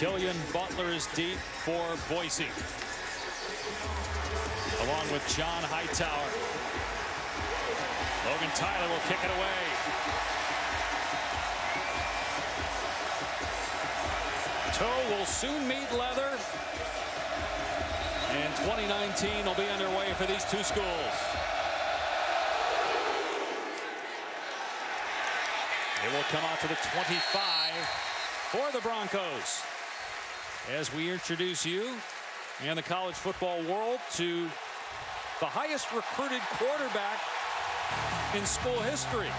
Killian Butler is deep for Boise, along with John Hightower. Logan Tyler will kick it away. Toe will soon meet leather, and 2019 will be underway for these two schools. It will come out to the 25 for the Broncos as we introduce you and the college football world to the highest recruited quarterback in school history.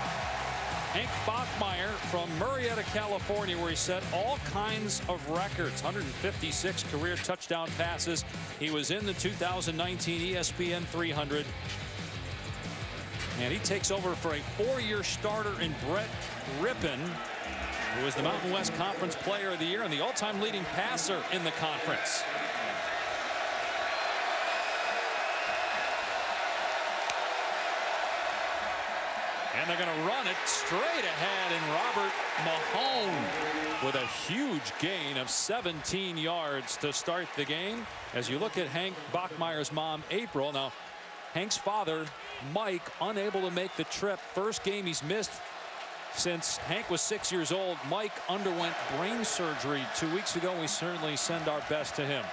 Hank Bachmeier from Murrieta, California, where he set all kinds of records. 156 career touchdown passes. He was in the 2019 ESPN 300. And he takes over for a 4-year starter in Brett Rippon, who was the Mountain West Conference Player of the Year and the all-time leading passer in the conference. And they're going to run it straight ahead, and Robert Mahone with a huge gain of 17 yards to start the game. As you look at Hank Bachmeier's mom, April. Now, Hank's father, Mike, unable to make the trip. First game he's missed since Hank was 6 years old. Mike underwent brain surgery 2 weeks ago. We certainly send our best to him.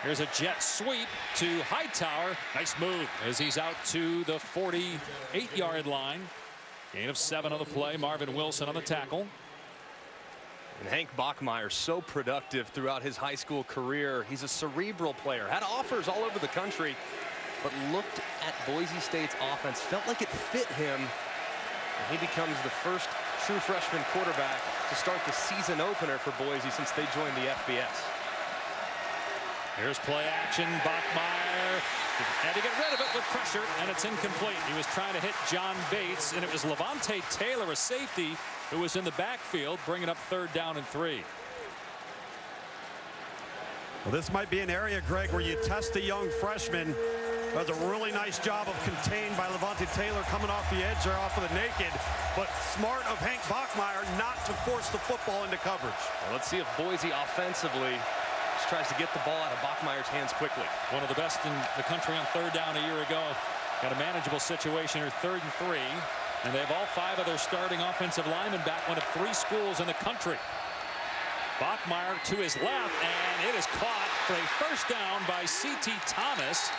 Here's a jet sweep to Hightower. Nice move as he's out to the 48-yard line. Gain of 7 on the play. Marvin Wilson on the tackle. And Hank Bachmeier, so productive throughout his high school career. He's a cerebral player, had offers all over the country, but looked at Boise State's offense, felt like it fit him, and he becomes the first true freshman quarterback to start the season opener for Boise since they joined the FBS. Here's play action. Bachmeier had to get rid of it with pressure, and it's incomplete. He was trying to hit John Bates, and it was Levante Taylor, a safety, who was in the backfield, bringing up 3rd down and 3. Well, this might be an area, Greg, where you test a young freshman. Does a really nice job of contained by Levante Taylor coming off the edge there off of the naked, but smart of Hank Bachmeier not to force the football into coverage. Well, let's see if Boise offensively just tries to get the ball out of Bachmeier's hands quickly. One of the best in the country on 3rd down a year ago. Got a manageable situation here, 3rd and 3. And they have all 5 of their starting offensive linemen back, one of 3 schools in the country. Bachmeier to his left, and it is caught for a first down by C.T. Thomas.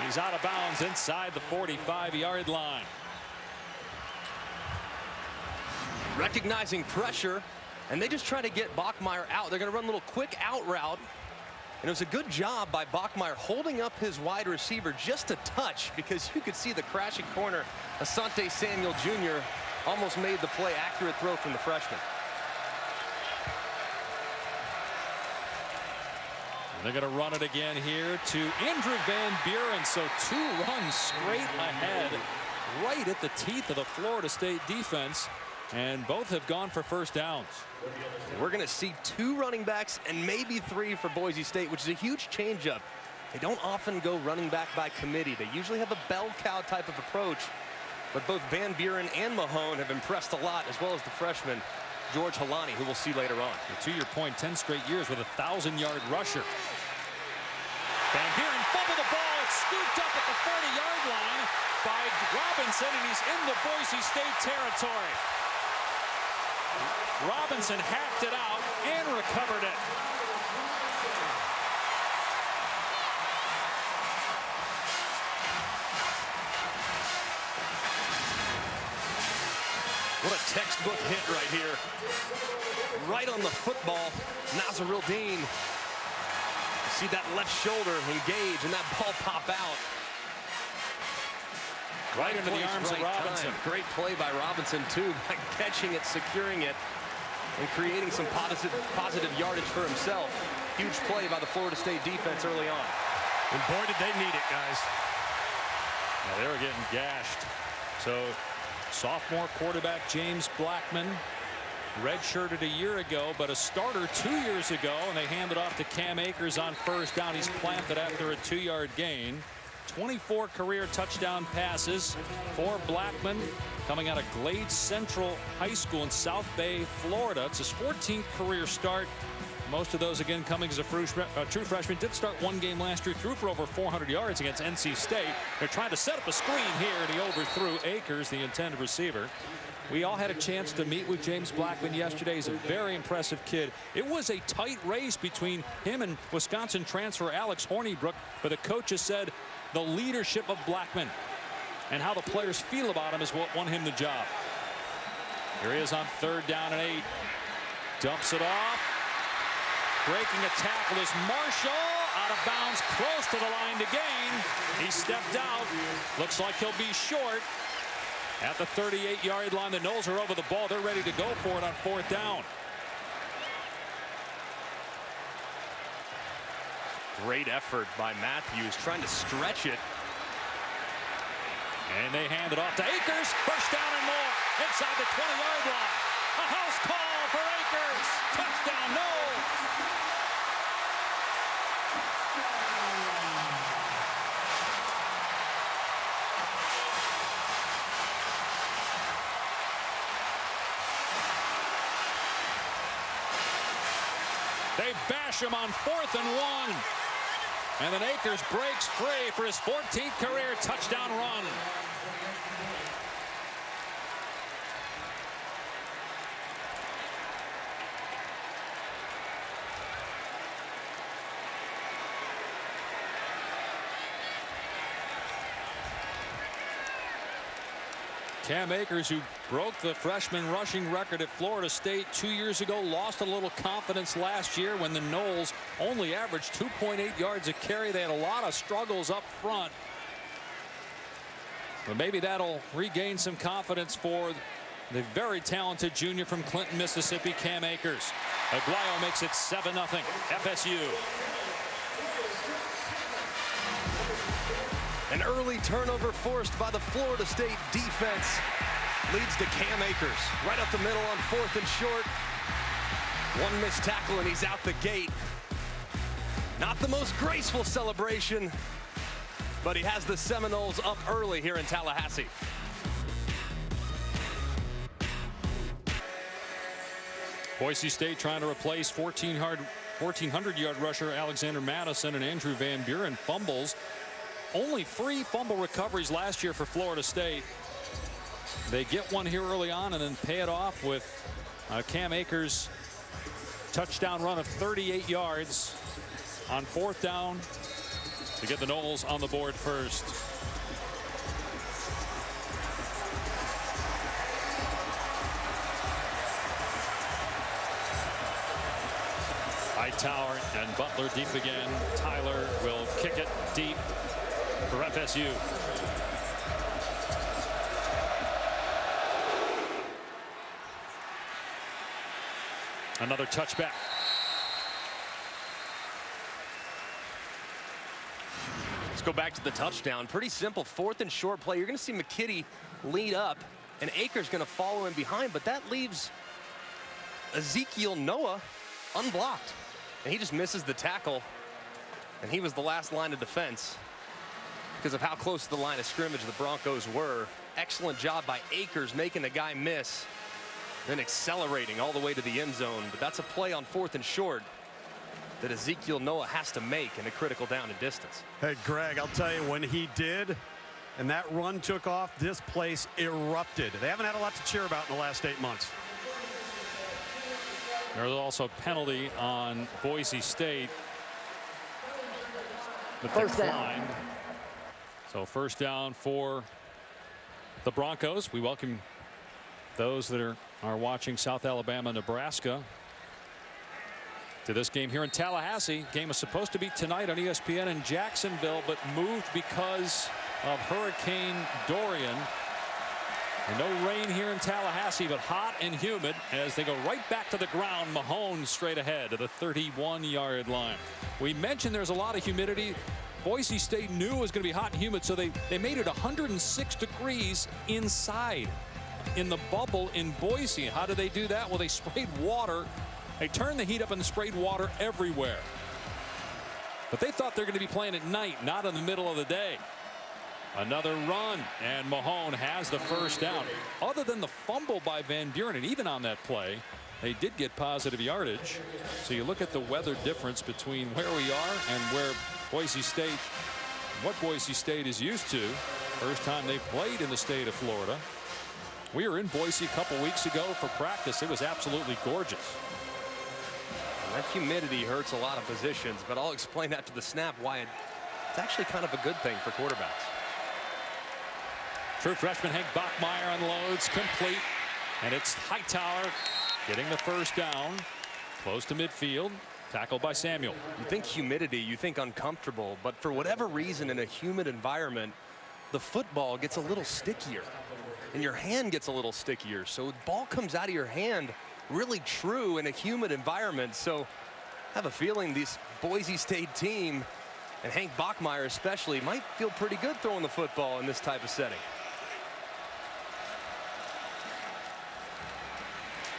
He's out of bounds inside the 45-yard line. Recognizing pressure, and they just try to get Bachmeier out. They're going to run a little quick out route. And it was a good job by Bachmeier holding up his wide receiver just a touch, because you could see the crashing corner. Asante Samuel Jr. almost made the play. Accurate throw from the freshman. They're going to run it again here to Andrew Van Buren. So 2 runs straight ahead, right at the teeth of the Florida State defense. And both have gone for first downs. We're going to see 2 running backs and maybe 3 for Boise State, which is a huge changeup. They don't often go running back by committee. They usually have a bell cow type of approach. But both Van Buren and Mahone have impressed a lot, as well as the freshman, George Halani, who we'll see later on. To your point, 10 straight years with a 1,000-yard rusher. Van Buren fumbled the ball. It's scooped up at the 40-yard line by Robinson, and he's in the Boise State territory. Robinson hacked it out and recovered it. What a textbook hit right here. Right on the football. Nazarildeen. See that left shoulder engage and that ball pop out. Right into the arms of Robinson. Great play by Robinson, too, by catching it, securing it, and creating some positive yardage for himself. Huge play by the Florida State defense early on. And boy, did they need it, guys. Now they were getting gashed. So sophomore quarterback James Blackman, redshirted a year ago, but a starter 2 years ago, and they handed off to Cam Akers on first down. He's planted after a 2-yard gain. 24 career touchdown passes for Blackman, coming out of Glade Central High School in South Bay, Florida. It's his 14th career start. Most of those, again, coming as a true freshman. Did start one game last year, threw for over 400 yards against NC State. They're trying to set up a screen here, and he overthrew Akers, the intended receiver. We all had a chance to meet with James Blackman yesterday. He's a very impressive kid. It was a tight race between him and Wisconsin transfer Alex Hornibrook, but the coaches said the leadership of Blackman and how the players feel about him is what won him the job. Here he is on 3rd down and 8. Dumps it off. Breaking a tackle is Marshall, out of bounds, close to the line to gain. He stepped out. Looks like he'll be short at the 38-yard line. The Noles are over the ball. They're ready to go for it on 4th down. Great effort by Matthews, trying to stretch it. And they hand it off to Akers. First down and more inside the 20-yard line. A house call for Akers. Touchdown, Noles. They bash him on 4th and 1. And then Akers breaks free for his 14th career touchdown run. Cam Akers, who broke the freshman rushing record at Florida State 2 years ago, lost a little confidence last year when the Noles only averaged 2.8 yards a carry. They had a lot of struggles up front. But maybe that'll regain some confidence for the very talented junior from Clinton, Mississippi, Cam Akers. Aguayo makes it 7-0 FSU. An early turnover forced by the Florida State defense leads to Cam Akers right up the middle on 4th and short. One missed tackle and he's out the gate. Not the most graceful celebration, but he has the Seminoles up early here in Tallahassee. Boise State trying to replace 1,400-yard rusher Alexander Madison, and Andrew Van Buren fumbles. Only 3 fumble recoveries last year for Florida State. They get one here early on and then pay it off with Cam Akers' touchdown run of 38 yards on 4th down to get the Noles on the board first. Hightower and Butler deep again. Tyler will kick it deep for FSU. Another touchback. Let's go back to the touchdown. Pretty simple 4th and short play. You're going to see McKitty lead up, and Akers going to follow in behind, but that leaves Ezekiel Noah unblocked, and he just misses the tackle, and he was the last line of defense because of how close to the line of scrimmage the Broncos were. Excellent job by Akers making the guy miss, then accelerating all the way to the end zone. But that's a play on 4th and short that Ezekiel Noah has to make in a critical down and distance. Hey, Greg, I'll tell you, when he did and that run took off, this place erupted. They haven't had a lot to cheer about in the last 8 months. There's also a penalty on Boise State that declined. So first down for the Broncos. We welcome those that are watching South Alabama, Nebraska to this game here in Tallahassee. Game is supposed to be tonight on ESPN in Jacksonville, but moved because of Hurricane Dorian. And no rain here in Tallahassee, but hot and humid as they go right back to the ground. Mahone straight ahead to the 31-yard line. We mentioned there's a lot of humidity. Boise State knew it was going to be hot and humid, so they made it 106 degrees inside in the bubble in Boise. How did they do that? Well, they sprayed water. They turned the heat up and sprayed water everywhere. But they thought they're going to be playing at night, not in the middle of the day. Another run, and Mahone has the first down. Other than the fumble by Van Buren, and even on that play, they did get positive yardage. So you look at the weather difference between where we are and where Boise State, what Boise State is used to. First time they played in the state of Florida. We were in Boise a couple weeks ago for practice. It was absolutely gorgeous. That humidity hurts a lot of positions, but I'll explain after the snap why it's actually kind of a good thing for quarterbacks. True freshman Hank Bachmeier unloads, complete, and it's Hightower getting the first down, close to midfield, tackled by Samuel. You think humidity, you think uncomfortable, but for whatever reason in a humid environment, the football gets a little stickier, and your hand gets a little stickier. So the ball comes out of your hand really true in a humid environment. So I have a feeling this Boise State team, and Hank Bachmeier especially, might feel pretty good throwing the football in this type of setting.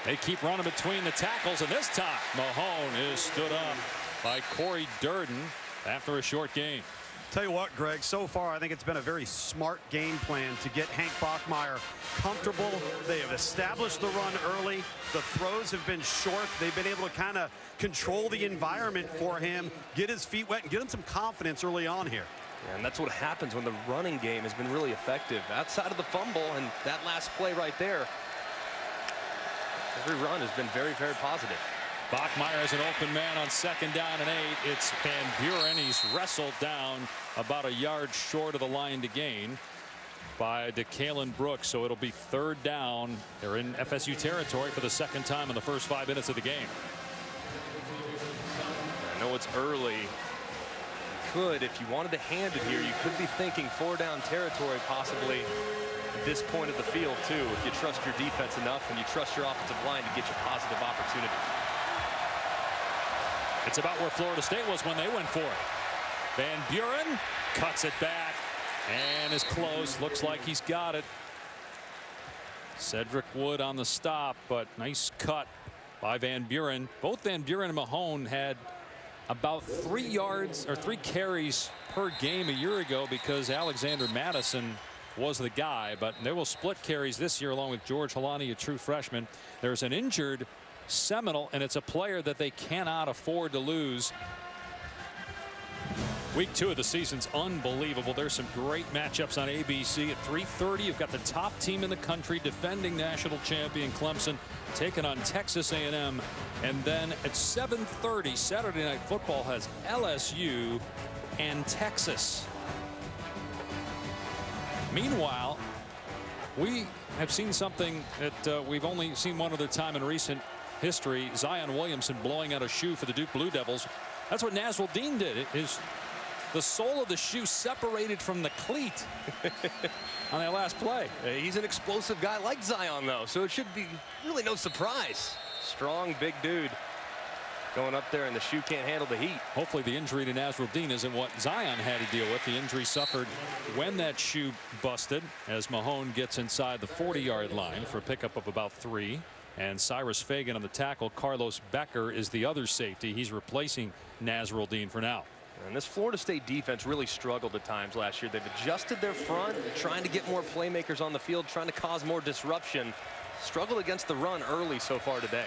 They keep running between the tackles, and this time Mahone is stood up by Corey Durden after a short game. Tell you what, Greg, so far I think it's been a very smart game plan to get Hank Bachmeier comfortable. They have established the run early. The throws have been short. They've been able to kind of control the environment for him, get his feet wet, and get him some confidence early on here. Yeah, and that's what happens when the running game has been really effective. Outside of the fumble and that last play right there, every run has been very, very positive. Bachmeier has an open man on 2nd down and 8. It's Van Buren. He's wrestled down about a yard short of the line to gain by DeKalen Brooks. So it'll be 3rd down. They're in FSU territory for the 2nd time in the first 5 minutes of the game. I know it's early. If you wanted to hand it here, you could be thinking 4-down territory possibly at this point of the field too, if you trust your defense enough and you trust your offensive line to get you positive opportunity. It's about where Florida State was when they went for it. Van Buren cuts it back and is close. Looks like he's got it. Cedric Wood on the stop, but nice cut by Van Buren. Both Van Buren and Mahone had about 3 yards or 3 carries per game a year ago because Alexander Madison was the guy, but they will split carries this year along with George Halani, a true freshman. There's an injured Seminole, and it's a player that they cannot afford to lose. Week 2 of the season's unbelievable. There's some great matchups on ABC at 3:30. You've got the top team in the country, defending national champion Clemson, taking on Texas A&M. And then at 7:30, Saturday Night Football has LSU and Texas. Meanwhile, we have seen something that we've only seen one other time in recent history. Zion Williamson blowing out a shoe for the Duke Blue Devils. That's what Nasruddin did. The sole of the shoe separated from the cleat on that last play. He's an explosive guy like Zion, though, so it should be really no surprise. Strong, big dude going up there, and the shoe can't handle the heat. Hopefully the injury to Nasruddin isn't what Zion had to deal with. The injury suffered when that shoe busted, as Mahone gets inside the 40-yard line for a pickup of about 3. And Cyrus Fagan on the tackle. Carlos Becker is the other safety. He's replacing Nasruddin for now. And this Florida State defense really struggled at times last year. They've adjusted their front, trying to get more playmakers on the field, trying to cause more disruption. Struggled against the run early so far today.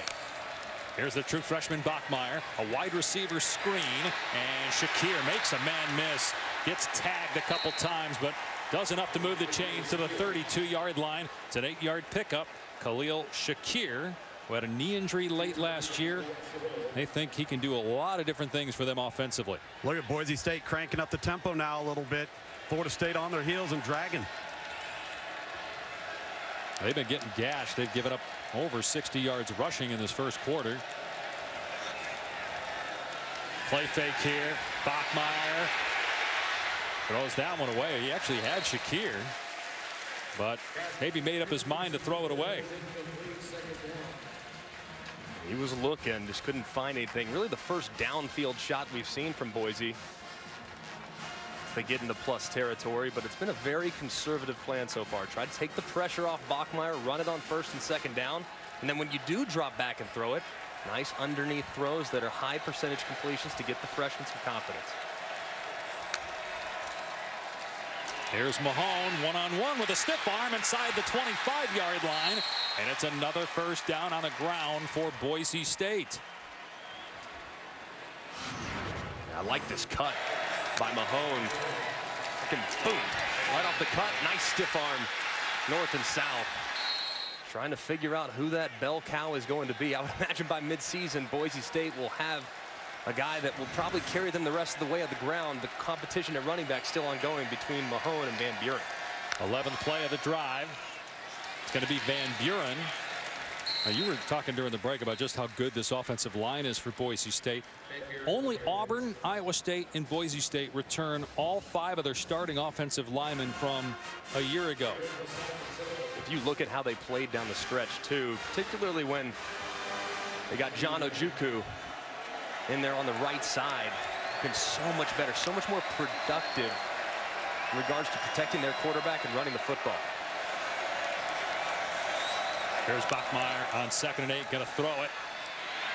Here's the true freshman Bachmeier, a wide receiver screen, and Shakir makes a man miss. Gets tagged a couple times, but does enough to move the chains to the 32-yard line. It's an 8-yard pickup. Khalil Shakir, who had a knee injury late last year. They think he can do a lot of different things for them offensively. Look at Boise State cranking up the tempo now a little bit. Florida State on their heels and dragging. They've been getting gashed. They've given up over 60 yards rushing in this first quarter. Play fake here. Bachmeier throws that one away. He actually had Shakir, but maybe made up his mind to throw it away. He was looking, just couldn't find anything. Really the first downfield shot we've seen from Boise. They get into plus territory, but it's been a very conservative plan so far. Try to take the pressure off Bachmeier, run it on 1st and 2nd down, and then when you do drop back and throw it, nice underneath throws that are high percentage completions to get the freshman some confidence. Here's Mahone one-on-one with a stiff arm inside the 25-yard line, and it's another first down on the ground for Boise State. I like this cut by Mahone. Boom, right off the cut. Nice stiff arm, north and south. Trying to figure out who that bell cow is going to be. I would imagine by midseason, Boise State will have a guy that will probably carry them the rest of the way of the ground. The competition at running back still ongoing between Mahone and Van Buren. 11th play of the drive. It's going to be Van Buren. Now, you were talking during the break about just how good this offensive line is for Boise State. Only Auburn, Iowa State, and Boise State return all 5 of their starting offensive linemen from a year ago. If you look at how they played down the stretch, too, particularly when they got John Ojukwu in there on the right side, been so much better, so much more productive in regards to protecting their quarterback and running the football. Here's Bachmeier on 2nd and 8, going to throw it.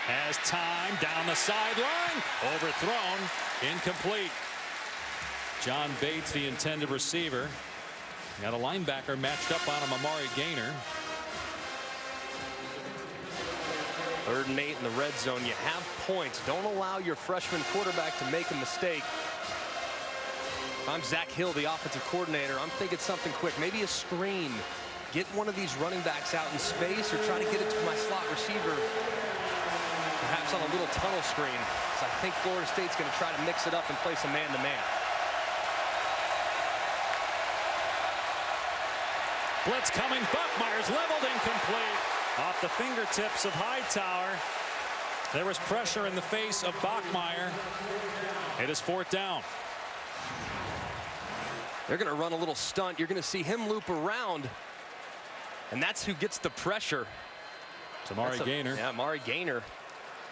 Has time down the sideline, overthrown, incomplete. John Bates, the intended receiver. Got a linebacker matched up on him, Amari Gaynor. 3rd and 8 in the red zone. You have points. Don't allow your freshman quarterback to make a mistake. If I'm Zach Hill, the offensive coordinator, I'm thinking something quick. Maybe a screen. Get one of these running backs out in space or try to get it to my slot receiver. Perhaps on a little tunnel screen. So I think Florida State's going to try to mix it up and play some man-to-man. Blitz coming. Bachmeier's leveled, incomplete. Off the fingertips of Hightower. There was pressure in the face of Bachmeier. It is 4th down. They're going to run a little stunt. You're going to see him loop around. And that's who gets the pressure. It's Amari Gaynor. Yeah, Amari Gaynor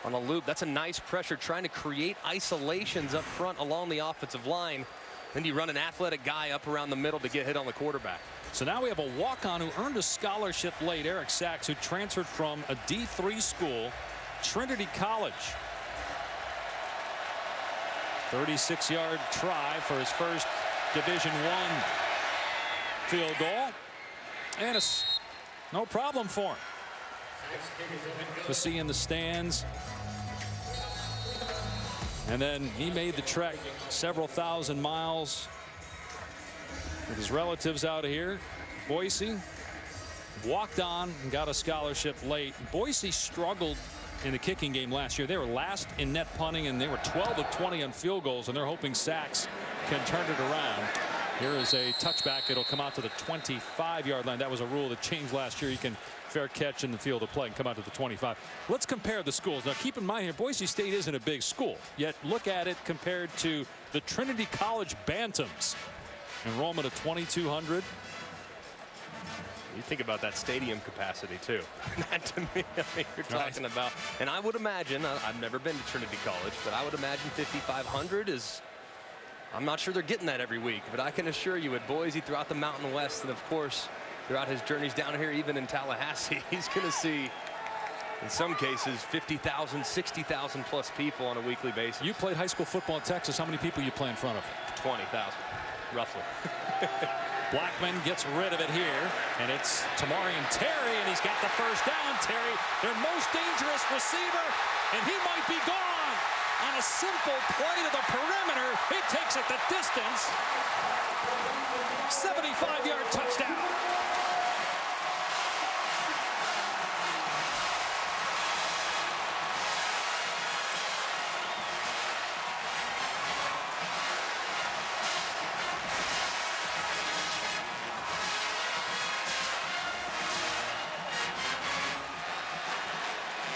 on a loop. That's a nice pressure, trying to create isolations up front along the offensive line. Then you run an athletic guy up around the middle to get hit on the quarterback. So now we have a walk-on who earned a scholarship late, Eric Sachs, who transferred from a D3 school, Trinity College. 36-yard try for his first Division I field goal. And it's no problem for him. To see in the stands. And then he made the trek several thousand miles with his relatives out here. Boise walked on and got a scholarship late. Boise struggled in the kicking game last year. They were last in net punting, and they were 12 of 20 on field goals, and they're hoping Sachs can turn it around. Here is a touchback. It'll come out to the 25-yard line. That was a rule that changed last year. You can fair catch in the field of play and come out to the 25. Let's compare the schools. Now, keep in mind here, Boise State isn't a big school, yet look at it compared to the Trinity College Bantams. Enrollment of 2,200. You think about that stadium capacity, too. That, to me, I mean, you're talking about, and I would imagine, I've never been to Trinity College, but I would imagine 5,500 is, I'm not sure they're getting that every week, but I can assure you at Boise, throughout the Mountain West, and of course, throughout his journeys down here, even in Tallahassee, he's going to see, in some cases, 50,000, 60,000 plus people on a weekly basis. You played high school football in Texas. How many people you play in front of? 20,000, roughly. Blackman gets rid of it here, and it's Tamarian Terry, and he's got the first down. Terry, their most dangerous receiver, and he might be gone on a simple play to the perimeter. He takes it the distance. 75-yard touchdown.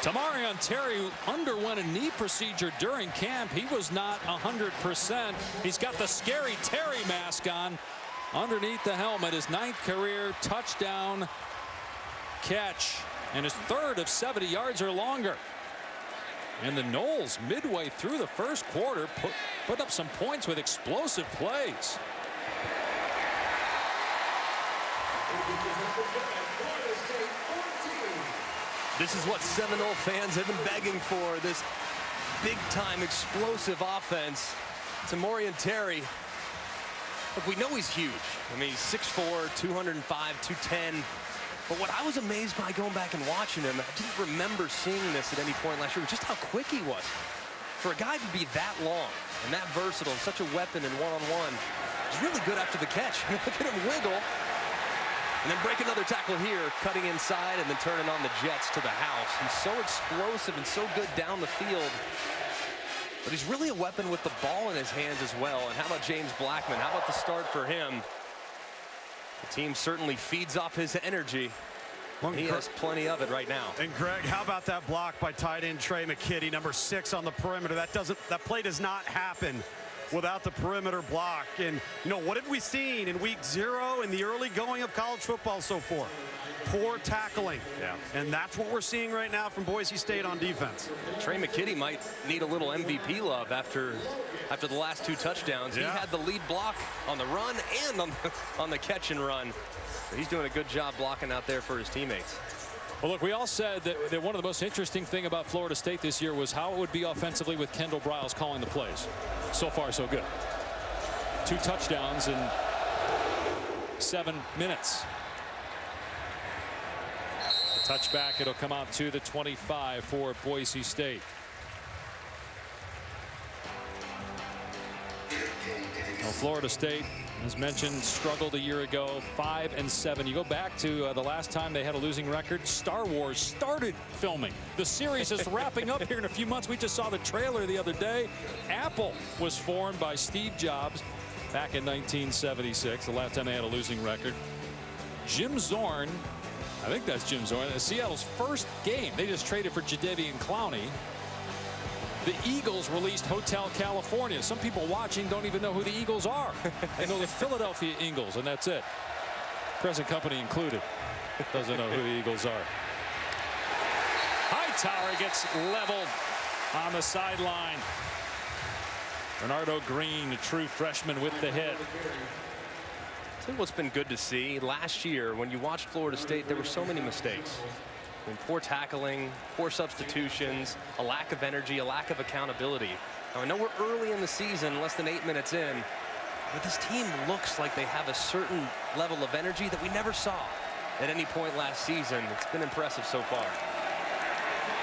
Tamarian Terry underwent a knee procedure during camp. He was not 100%. He's got the scary Terry mask on underneath the helmet. His 9th career touchdown catch and his 3rd of 70 yards or longer. And the Noles, midway through the first quarter, put up some points with explosive plays. This is what Seminole fans have been begging for, this big-time explosive offense. Tamarian Terry Look, we know he's huge. I mean, he's 6'4", 205, 210. But what I was amazed by going back and watching him, I didn't remember seeing this at any point last year, just how quick he was. For a guy to be that long and that versatile and such a weapon in one-on-one, he's really good after the catch. Look at him wiggle. And then break another tackle here, cutting inside and then turning on the jets to the house. He's so explosive and so good down the field. But he's really a weapon with the ball in his hands as well. And how about James Blackman? How about the start for him? The team certainly feeds off his energy. He has plenty of it right now. And Greg, how about that block by tight end Trey McKitty, number 6 on the perimeter? That play does not happen without the perimeter block. And you know, what have we seen in week 0 in the early going of college football so far? Poor tackling. Yeah. And that's what we're seeing right now from Boise State on defense. Trey McKitty might need a little MVP love after the last 2 touchdowns. Yeah. He had the lead block on the run and on the catch and run. So he's doing a good job blocking out there for his teammates. Well, look, we all said that one of the most interesting thing about Florida State this year was how it would be offensively with Kendall Briles calling the plays. So far, so good. 2 touchdowns in 7 minutes. The touchback, it'll come out to the 25 for Boise State. Well, Florida State, as mentioned, struggled a year ago, 5-7. You go back to the last time they had a losing record. Star Wars started filming. The series is wrapping up here in a few months. We just saw the trailer the other day. Apple was formed by Steve Jobs back in 1976, the last time they had a losing record. Jim Zorn, I think that's Jim Zorn, Seattle's first game. They just traded for Jadeveon Clowney. The Eagles released Hotel California. Some people watching don't even know who the Eagles are. They know the Philadelphia Eagles, and that's it. Present company included. Doesn't know who the Eagles are. Hightower gets leveled on the sideline. Bernardo Green, a true freshman, with the hit. I think what's been good to see last year when you watched Florida State, there were so many mistakes. I mean, poor tackling, poor substitutions, a lack of energy, a lack of accountability. Now, I know we're early in the season, less than 8 minutes in, but this team looks like they have a certain level of energy that we never saw at any point last season. It's been impressive so far.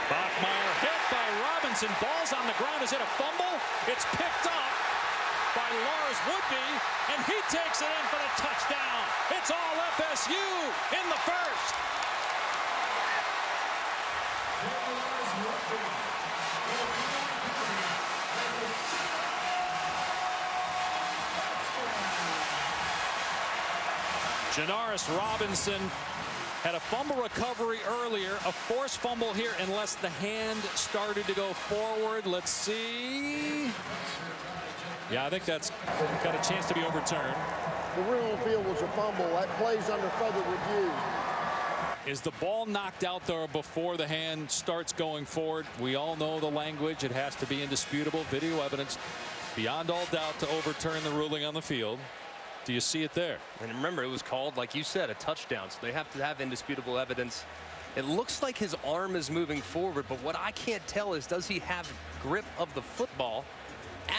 Bachmeier hit by Robinson. Ball's on the ground. Is it a fumble? It's picked up by Lars Woodby, and he takes it in for the touchdown. It's all FSU in the first. Janaris Robinson had a fumble recovery earlier, a forced fumble here unless the hand started to go forward. Let's see. Yeah, I think that's got a chance to be overturned. The rule on the field was a fumble. That plays under further review. Is the ball knocked out there before the hand starts going forward? We all know the language. It has to be indisputable video evidence beyond all doubt to overturn the ruling on the field. Do you see it there? And remember, it was called, like you said, a touchdown, so they have to have indisputable evidence. It looks like his arm is moving forward, but what I can't tell is, does he have grip of the football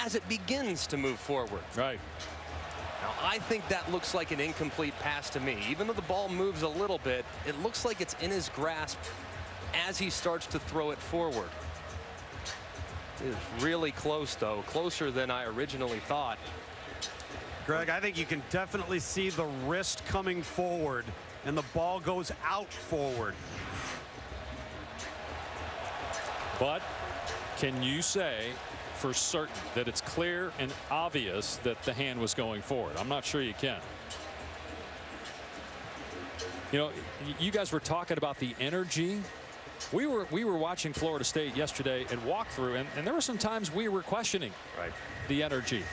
as it begins to move forward? Right. Now, I think that looks like an incomplete pass to me. Even though the ball moves a little bit, it looks like it's in his grasp as he starts to throw it forward. It is really close, though, closer than I originally thought. Greg, I think you can definitely see the wrist coming forward, and the ball goes out forward. But can you say for certain that it's clear and obvious that the hand was going forward? I'm not sure you can. You know, you guys were talking about the energy. We were watching Florida State yesterday and walkthrough, and there were some times we were questioning the energy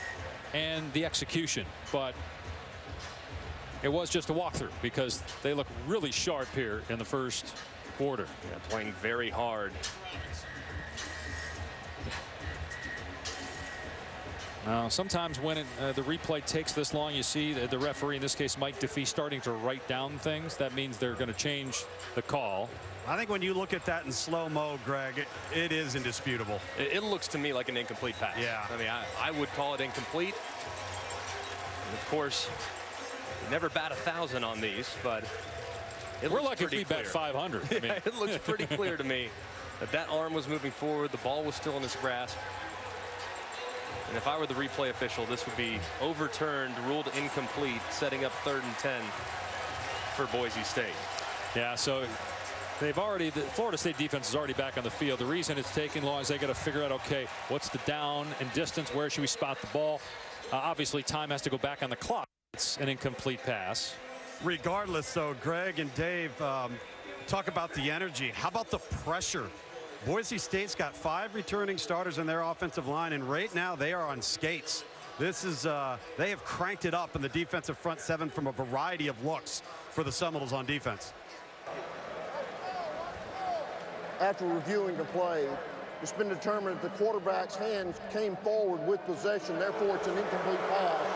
and the execution, but it was just a walkthrough because they look really sharp here in the first quarter. Yeah, playing very hard. Now, sometimes when the replay takes this long, you see the referee, in this case Mike Defee, starting to write down things. That means they're going to change the call. I think when you look at that in slow-mo, Greg, it is indisputable. It looks to me like an incomplete pass. Yeah. I mean, I would call it incomplete. And of course, you never bat 1,000 on these, but we're lucky if we bet 500. I mean. It looks pretty clear to me that that arm was moving forward. The ball was still in his grasp. And if I were the replay official, this would be overturned, ruled incomplete, setting up 3rd and 10 for Boise State. Yeah, so they've already, the Florida State defense is already back on the field. The reason it's taking long is they got to figure out, okay, what's the down and distance? Where should we spot the ball? Obviously, time has to go back on the clock. It's an incomplete pass. Regardless, though, Greg and Dave, talk about the energy. How about the pressure? Boise State's got 5 returning starters in their offensive line, and right now they are on skates. This is, they have cranked it up in the defensive front 7 from a variety of looks for the Seminoles on defense. After reviewing the play, it's been determined that the quarterback's hands came forward with possession, therefore it's an incomplete pass.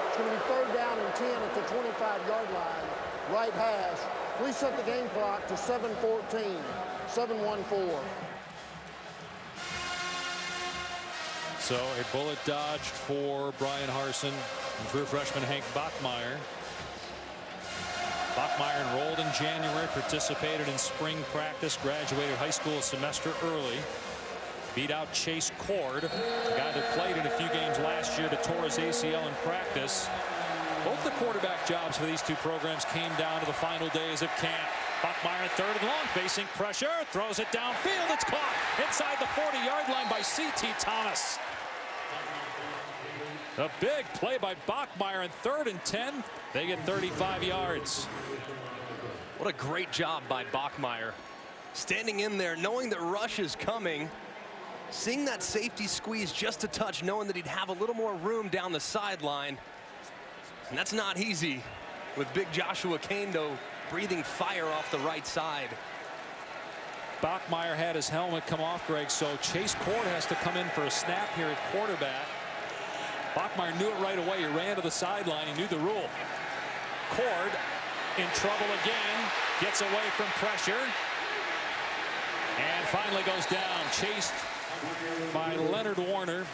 It's going to be 3rd down and 10 at the 25-yard line, right hash. Please set the game clock to 7:14, 7:14. So a bullet dodged for Brian Harsin and true freshman Hank Bachmeier. Bachmeier enrolled in January, participated in spring practice, graduated high school a semester early. Beat out Chase Cord, the guy that played in a few games last year, to tore his ACL in practice. Both the quarterback jobs for these two programs came down to the final days of camp. Bachmeier 3rd and long, facing pressure, throws it downfield. It's caught inside the 40-yard line by C.T. Thomas. A big play by Bachmeier in 3rd and 10. They get 35 yards. What a great job by Bachmeier. Standing in there, knowing that rush is coming. Seeing that safety squeeze just a touch, knowing that he'd have a little more room down the sideline. And that's not easy with big Joshua Kando breathing fire off the right side. Bachmeier had his helmet come off, Greg, so Chase Cord has to come in for a snap here at quarterback. Bachmeier knew it right away. He ran to the sideline. He knew the rule. Cord in trouble again. Gets away from pressure. And finally goes down. Chased by Leonard Warner.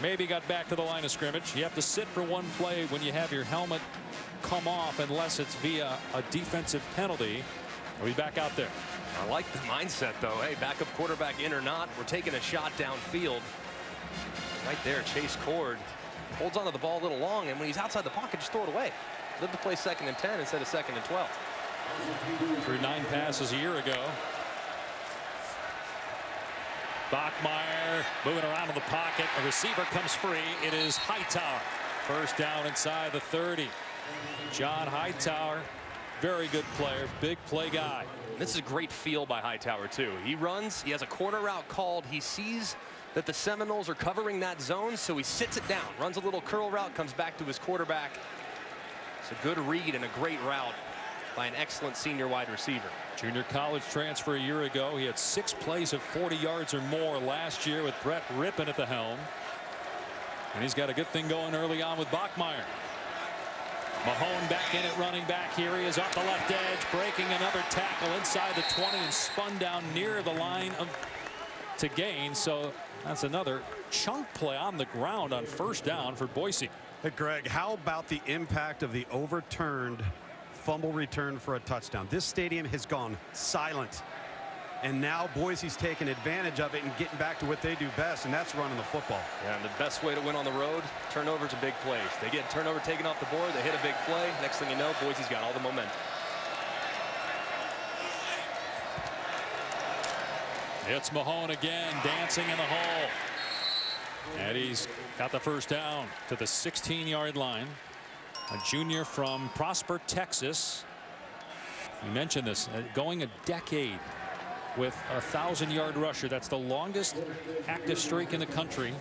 Maybe got back to the line of scrimmage. You have to sit for one play when you have your helmet come off unless it's via a defensive penalty. We'll be back out there. I like the mindset, though. Hey, backup quarterback in or not, we're taking a shot downfield. Right there, Chase Cord holds onto the ball a little long, and when he's outside the pocket, just throw it away. Live to play 2nd and 10 instead of 2nd and 12. Threw 9 passes a year ago. Bachmeier moving around in the pocket. A receiver comes free. It is Hightower. 1st down inside the 30. John Hightower, very good player, big play guy. This is a great feel by Hightower, too. He runs, he has a corner route called. He sees that the Seminoles are covering that zone, so he sits it down, runs a little curl route, comes back to his quarterback. It's a good read and a great route by an excellent senior wide receiver. Junior college transfer a year ago. He had 6 plays of 40 yards or more last year with Brett Rippon at the helm. And he's got a good thing going early on with Bachmeier. Mahone back in at running back. Here he is off the left edge, breaking another tackle inside the 20 and spun down near the line to gain. So that's another chunk play on the ground on 1st down for Boise. Hey, Greg, how about the impact of the overturned fumble return for a touchdown? This stadium has gone silent, and now Boise's taking advantage of it and getting back to what they do best, and that's running the football. Yeah, and the best way to win on the road, turnovers are big plays. They get turnover taken off the board, they hit a big play. Next thing you know, Boise's got all the momentum. It's Mahone again, dancing in the hole. And he's got the 1st down to the 16-yard line. A junior from Prosper, Texas. You mentioned this, going a decade with a 1,000-yard rusher. That's the longest active streak in the country.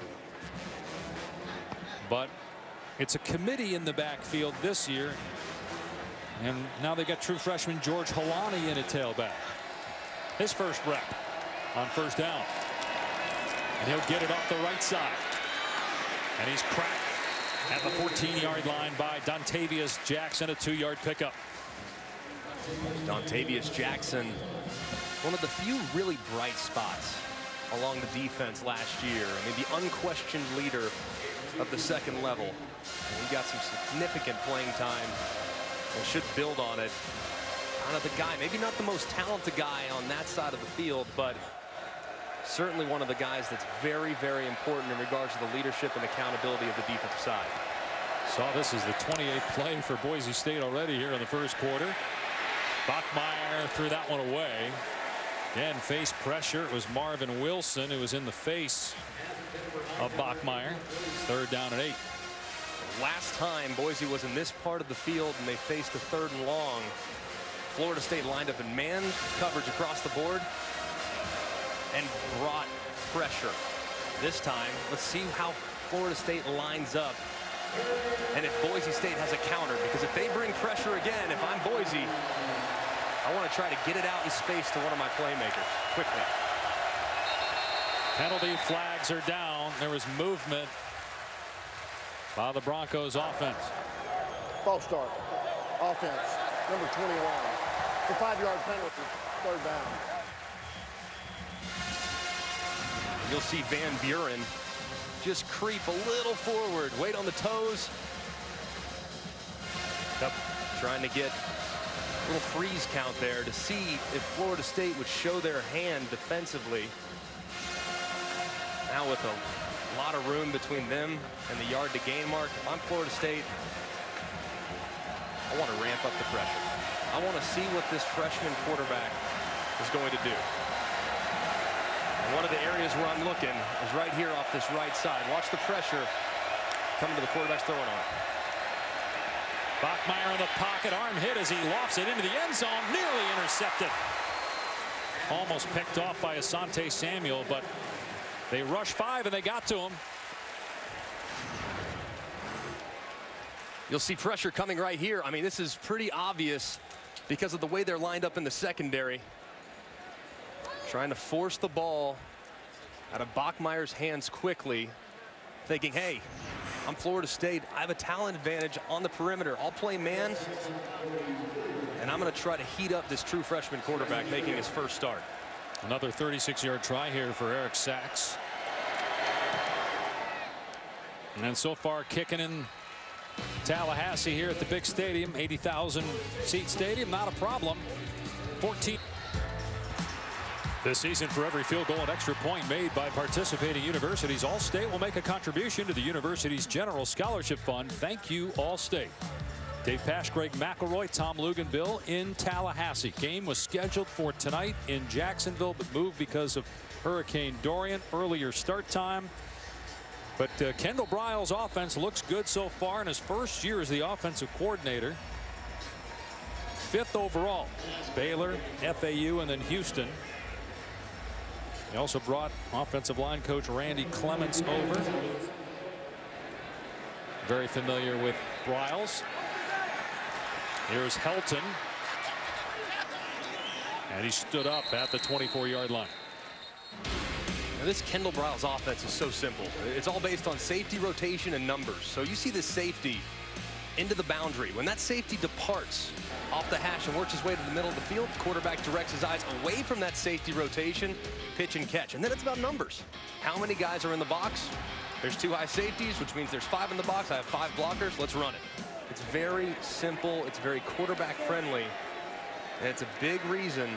But it's a committee in the backfield this year. And now they got true freshman George Halani in at tailback. His 1st rep on 1st down. And he'll get it off the right side. And he's cracked at the 14-yard line by Dontavius Jackson, a 2-yard pickup. Dontavius Jackson, one of the few really bright spots along the defense last year. I mean, the unquestioned leader of the 2nd level. And he got some significant playing time and should build on it. Kind of the guy, maybe not the most talented guy on that side of the field, but certainly one of the guys that's very, very important in regards to the leadership and accountability of the defensive side. Saw this is the 28th play for Boise State already here in the first quarter. Bachmeier threw that one away. Again, face pressure. It was Marvin Wilson who was in the face of Bachmeier. 3rd down and 8. Last time Boise was in this part of the field and they faced a 3rd and long, Florida State lined up in man coverage across the board and brought pressure. This time, let's see how Florida State lines up and if Boise State has a counter, because if they bring pressure again, if I'm Boise, I want to try to get it out in space to one of my playmakers quickly. Penalty flags are down. There was movement by the Broncos offense. False start. Offense, number 21. It's a 5-yard penalty. 3rd down. You'll see Van Buren just creep a little forward, wait on the toes. Yep. Trying to get a little freeze count there to see if Florida State would show their hand defensively. Now with a lot of room between them and the yard to gain mark, if I'm Florida State, I want to ramp up the pressure. I want to see what this freshman quarterback is going to do. One of the areas where I'm looking is right here off this right side. Watch the pressure coming to the quarterback's throwing arm. Bachmeier in the pocket, arm hit as he lofts it into the end zone, nearly intercepted. Almost picked off by Asante Samuel, but they rushed 5 and they got to him. You'll see pressure coming right here. I mean, this is pretty obvious because of the way they're lined up in the secondary. Trying to force the ball out of Bachmeier's hands quickly, thinking, hey, I'm Florida State. I have a talent advantage on the perimeter. I'll play man, and I'm going to try to heat up this true freshman quarterback making his first start. Another 36-yard try here for Eric Sachs. And so far kicking in Tallahassee here at the big stadium, 80,000 seat stadium, not a problem. 14. This season, for every field goal and extra point made by participating universities, All-State will make a contribution to the university's general scholarship fund. Thank you, All-State. Dave Pasch, Greg McElroy, Tom Luganville in Tallahassee. Game was scheduled for tonight in Jacksonville, but moved because of Hurricane Dorian. Earlier start time. But Kendall Briles' offense looks good so far in his first year as the offensive coordinator. 5th overall. Baylor, FAU, and then Houston. He also brought offensive line coach Randy Clements over. Very familiar with Briles. Here's Helton. And he stood up at the 24-yard line. Now this Kendall Briles offense is so simple. It's all based on safety, rotation, and numbers. So you see this safety into the boundary. When that safety departs off the hash and works his way to the middle of the field, the quarterback directs his eyes away from that safety rotation, pitch and catch. And then it's about numbers. How many guys are in the box? There's 2 high safeties, which means there's 5 in the box. I have 5 blockers. Let's run it. It's very simple. It's very quarterback friendly. And it's a big reason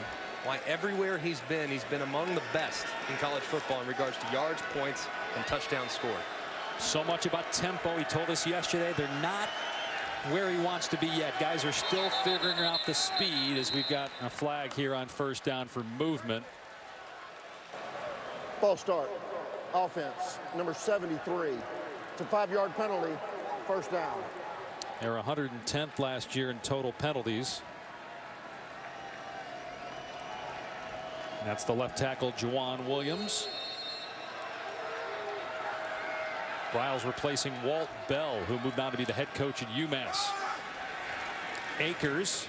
why everywhere he's been among the best in college football in regards to yards, points, and touchdowns scored. So much about tempo. He told us yesterday they're not where he wants to be yet. Guys are still figuring out the speed as we've got a flag here on 1st down for movement. False start. Offense, number 73. It's a 5-yard penalty. 1st down. They were 110th last year in total penalties. And that's the left tackle, Juwan Williams. Briles replacing Walt Bell, who moved on to be the head coach at UMass. Akers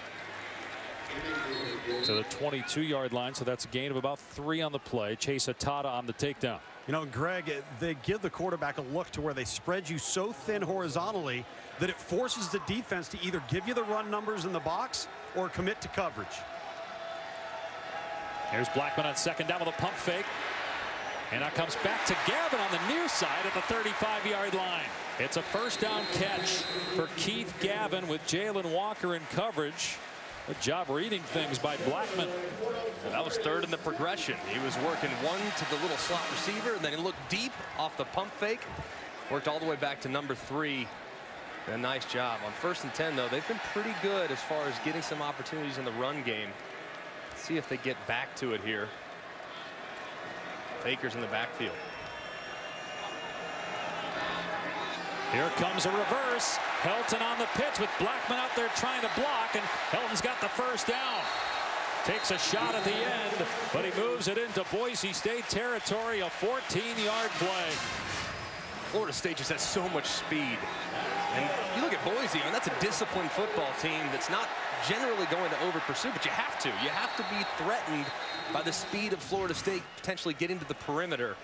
to the 22-yard line, so that's a gain of about 3 on the play. Chase Atada on the takedown. You know, Greg, they give the quarterback a look to where they spread you so thin horizontally that it forces the defense to either give you the run numbers in the box or commit to coverage. Here's Blackman on 2nd down with a pump fake. And now comes back to Gavin on the near side at the 35-yard line. It's a first down catch for Keith Gavin with Jalen Walker in coverage. Good job reading things by Blackman. And that was third in the progression. He was working one to the little slot receiver, and then he looked deep off the pump fake. Worked all the way back to number 3. A nice job. On 1st and 10, though, they've been pretty good as far as getting some opportunities in the run game. Let's see if they get back to it here. Akers in the backfield. Here comes a reverse. Helton on the pitch with Blackman out there trying to block, and Helton's got the first down. Takes a shot at the end, but he moves it into Boise State territory, a 14-yard play. Florida State just has so much speed. And you look at Boise, I mean, that's a disciplined football team that's not generally going to over pursue, but you have to. You have to be threatened by the speed of Florida State potentially getting to the perimeter.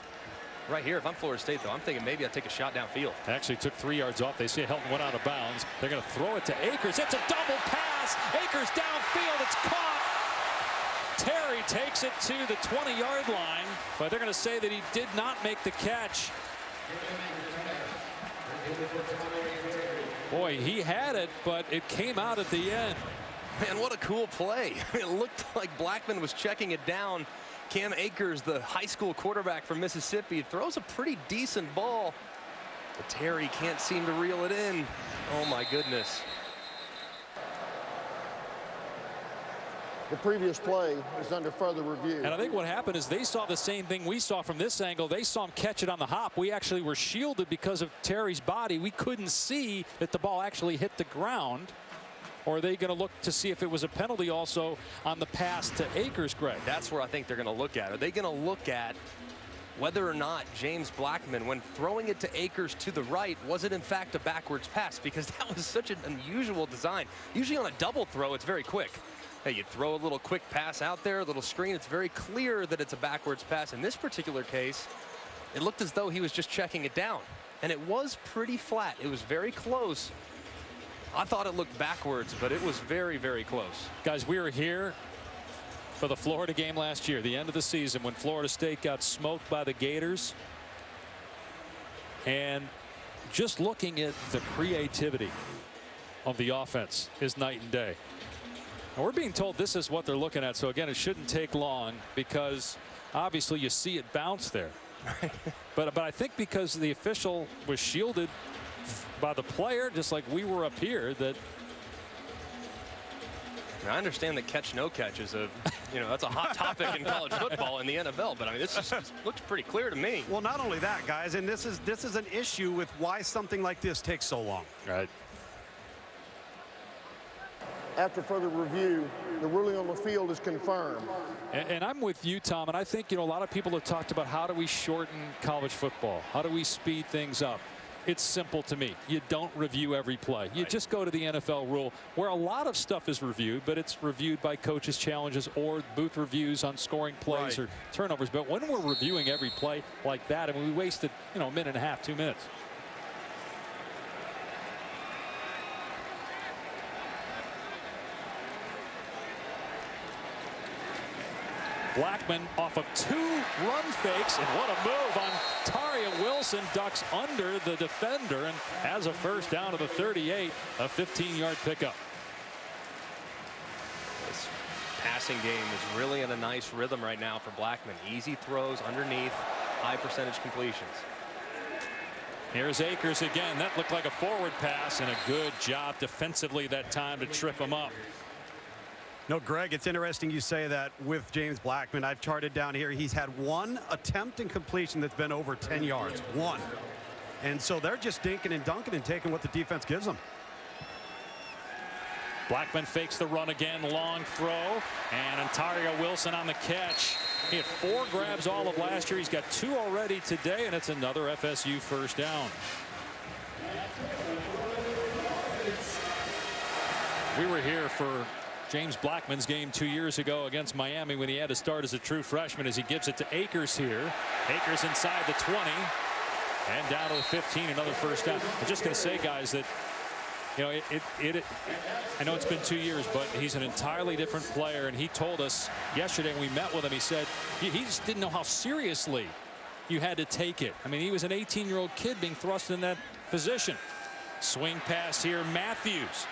Right here, if I'm Florida State, though, I'm thinking maybe I'll take a shot downfield. Actually took 3 yards off. They say Helton went out of bounds. They're going to throw it to Akers. It's a double pass. Akers downfield. It's caught. Terry takes it to the 20-yard line, but they're going to say that he did not make the catch. Boy, he had it, but it came out at the end. Man, what a cool play. It looked like Blackman was checking it down. Cam Akers, the high school quarterback from Mississippi, throws a pretty decent ball, but Terry can't seem to reel it in. Oh my goodness. The previous play is under further review. And I think what happened is they saw the same thing we saw from this angle. They saw him catch it on the hop. We actually were shielded because of Terry's body. We couldn't see that the ball actually hit the ground. Or are they going to look to see if it was a penalty also on the pass to Akers, Greg? That's where I think they're going to look at. Are they going to look at whether or not James Blackman, when throwing it to Akers to the right, was it in fact a backwards pass? Because that was such an unusual design. Usually on a double throw, it's very quick. Hey, you throw a little quick pass out there, a little screen. It's very clear that it's a backwards pass. In this particular case, it looked as though he was just checking it down. And it was pretty flat. It was very close. I thought it looked backwards, but it was very, very close. Guys, we were here for the Florida game last year, the end of the season, when Florida State got smoked by the Gators. And just looking at the creativity of the offense is night and day. And we're being told this is what they're looking at. So, again, it shouldn't take long because obviously you see it bounce there. but I think because the official was shielded by the player, just like we were up here, that I understand that catch no catch is that's a hot topic in college football in the NFL, but I mean this just looks pretty clear to me. Well, not only that, guys, and this is an issue with why something like this takes so long. Right. After further review, the ruling on the field is confirmed. And I'm with you, Tom, and I think a lot of people have talked about how do we shorten college football? How do we speed things up? It's simple to me. You don't review every play. You just go to the NFL rule where a lot of stuff is reviewed, but it's reviewed by coaches' challenges or booth reviews on scoring plays or turnovers. But when we're reviewing every play like that, I mean, we wasted, a minute and a half, 2 minutes. Blackman off of 2 run fakes, and what a move on Taria Wilson. Ducks under the defender and has a first down to the 38, a 15-yard pickup. This passing game is really in a nice rhythm right now for Blackman. Easy throws underneath, high percentage completions. Here's Akers again. That looked like a forward pass, and a good job defensively that time to trip him up. No, Greg, it's interesting you say that with James Blackman. I've charted down here. He's had 1 attempt in completion that's been over 10 yards. 1. And so they're just dinking and dunking and taking what the defense gives them. Blackman fakes the run again. Long throw. And Ontario Wilson on the catch. He had 4 grabs all of last year. He's got 2 already today, and it's another FSU first down. We were here for James Blackman's game 2 years ago against Miami when he had to start as a true freshman, as he gives it to Akers here. Akers inside the 20 and down to the 15, another first down. I'm just going to say, guys, that I know it's been 2 years, but he's an entirely different player, and he told us yesterday when we met with him, he said he just didn't know how seriously you had to take it. I mean, he was an 18-year-old kid being thrust in that position. Swing pass here, Matthews.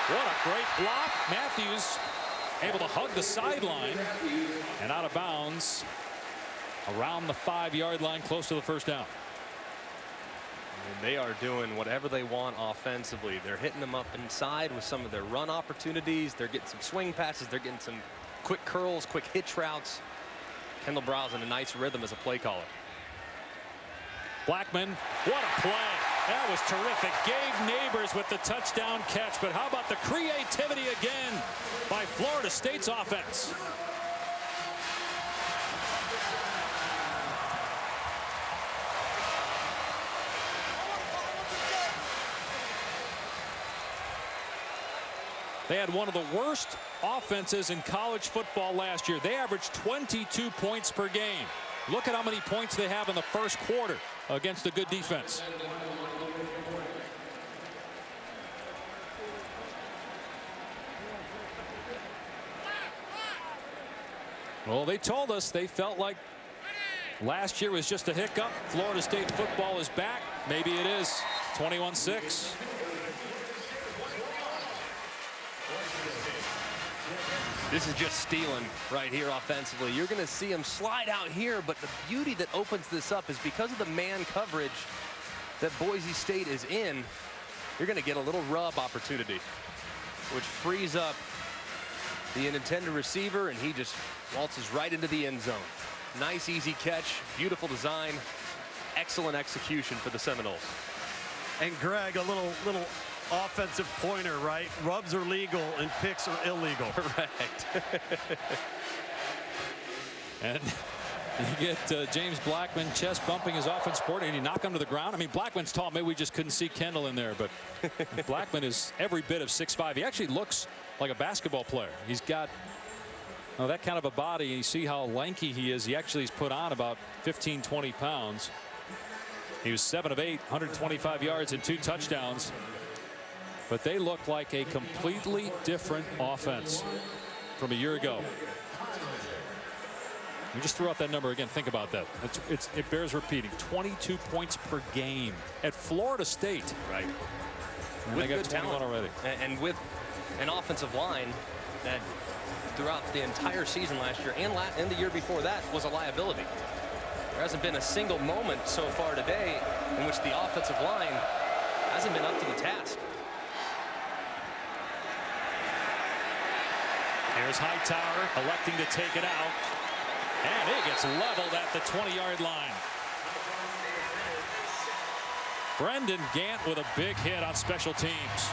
What a great block. Matthews able to hug the sideline and out of bounds around the 5-yard line, close to the first down. And they are doing whatever they want offensively. They're hitting them up inside with some of their run opportunities. They're getting some swing passes. They're getting some quick curls, quick hitch routes. Kendall Browse in a nice rhythm as a play caller. Blackman, what a play. That was terrific. Gabe Neighbors with the touchdown catch. But how about the creativity again by Florida State's offense? They had one of the worst offenses in college football last year. They averaged 22 points per game. Look at how many points they have in the first quarter against a good defense. Well, they told us they felt like last year was just a hiccup. Florida State football is back. Maybe it is. 21-6. This is just stealing right here offensively. You're going to see him slide out here, but the beauty that opens this up is because of the man coverage that Boise State is in, you're going to get a little rub opportunity, which frees up the intended receiver, and he just waltzes right into the end zone. Nice, easy catch, beautiful design, excellent execution for the Seminoles. And Greg, a little offensive pointer, right? Rubs are legal and picks are illegal. Correct. And you get James Blackman chest bumping his offense coordinator, and you knock him to the ground. I mean, Blackman's tall. Maybe we just couldn't see Kendall in there, but Blackman is every bit of 6'5". He actually looks like a basketball player. He's got that kind of a body. You see how lanky he is. He actually has put on about 15, 20 pounds. He was 7 of 8, 125 yards and 2 touchdowns. But they look like a completely different offense from a year ago. We just threw out that number again. Think about that. It bears repeating. 22 points per game at Florida State. Right. And with they got good 21 talent already. And with an offensive line that throughout the entire season last year and the year before that was a liability. There hasn't been a single moment so far today in which the offensive line hasn't been up to the task. Here's Hightower electing to take it out. And it gets leveled at the 20-yard line. Brendan Gant with a big hit on special teams.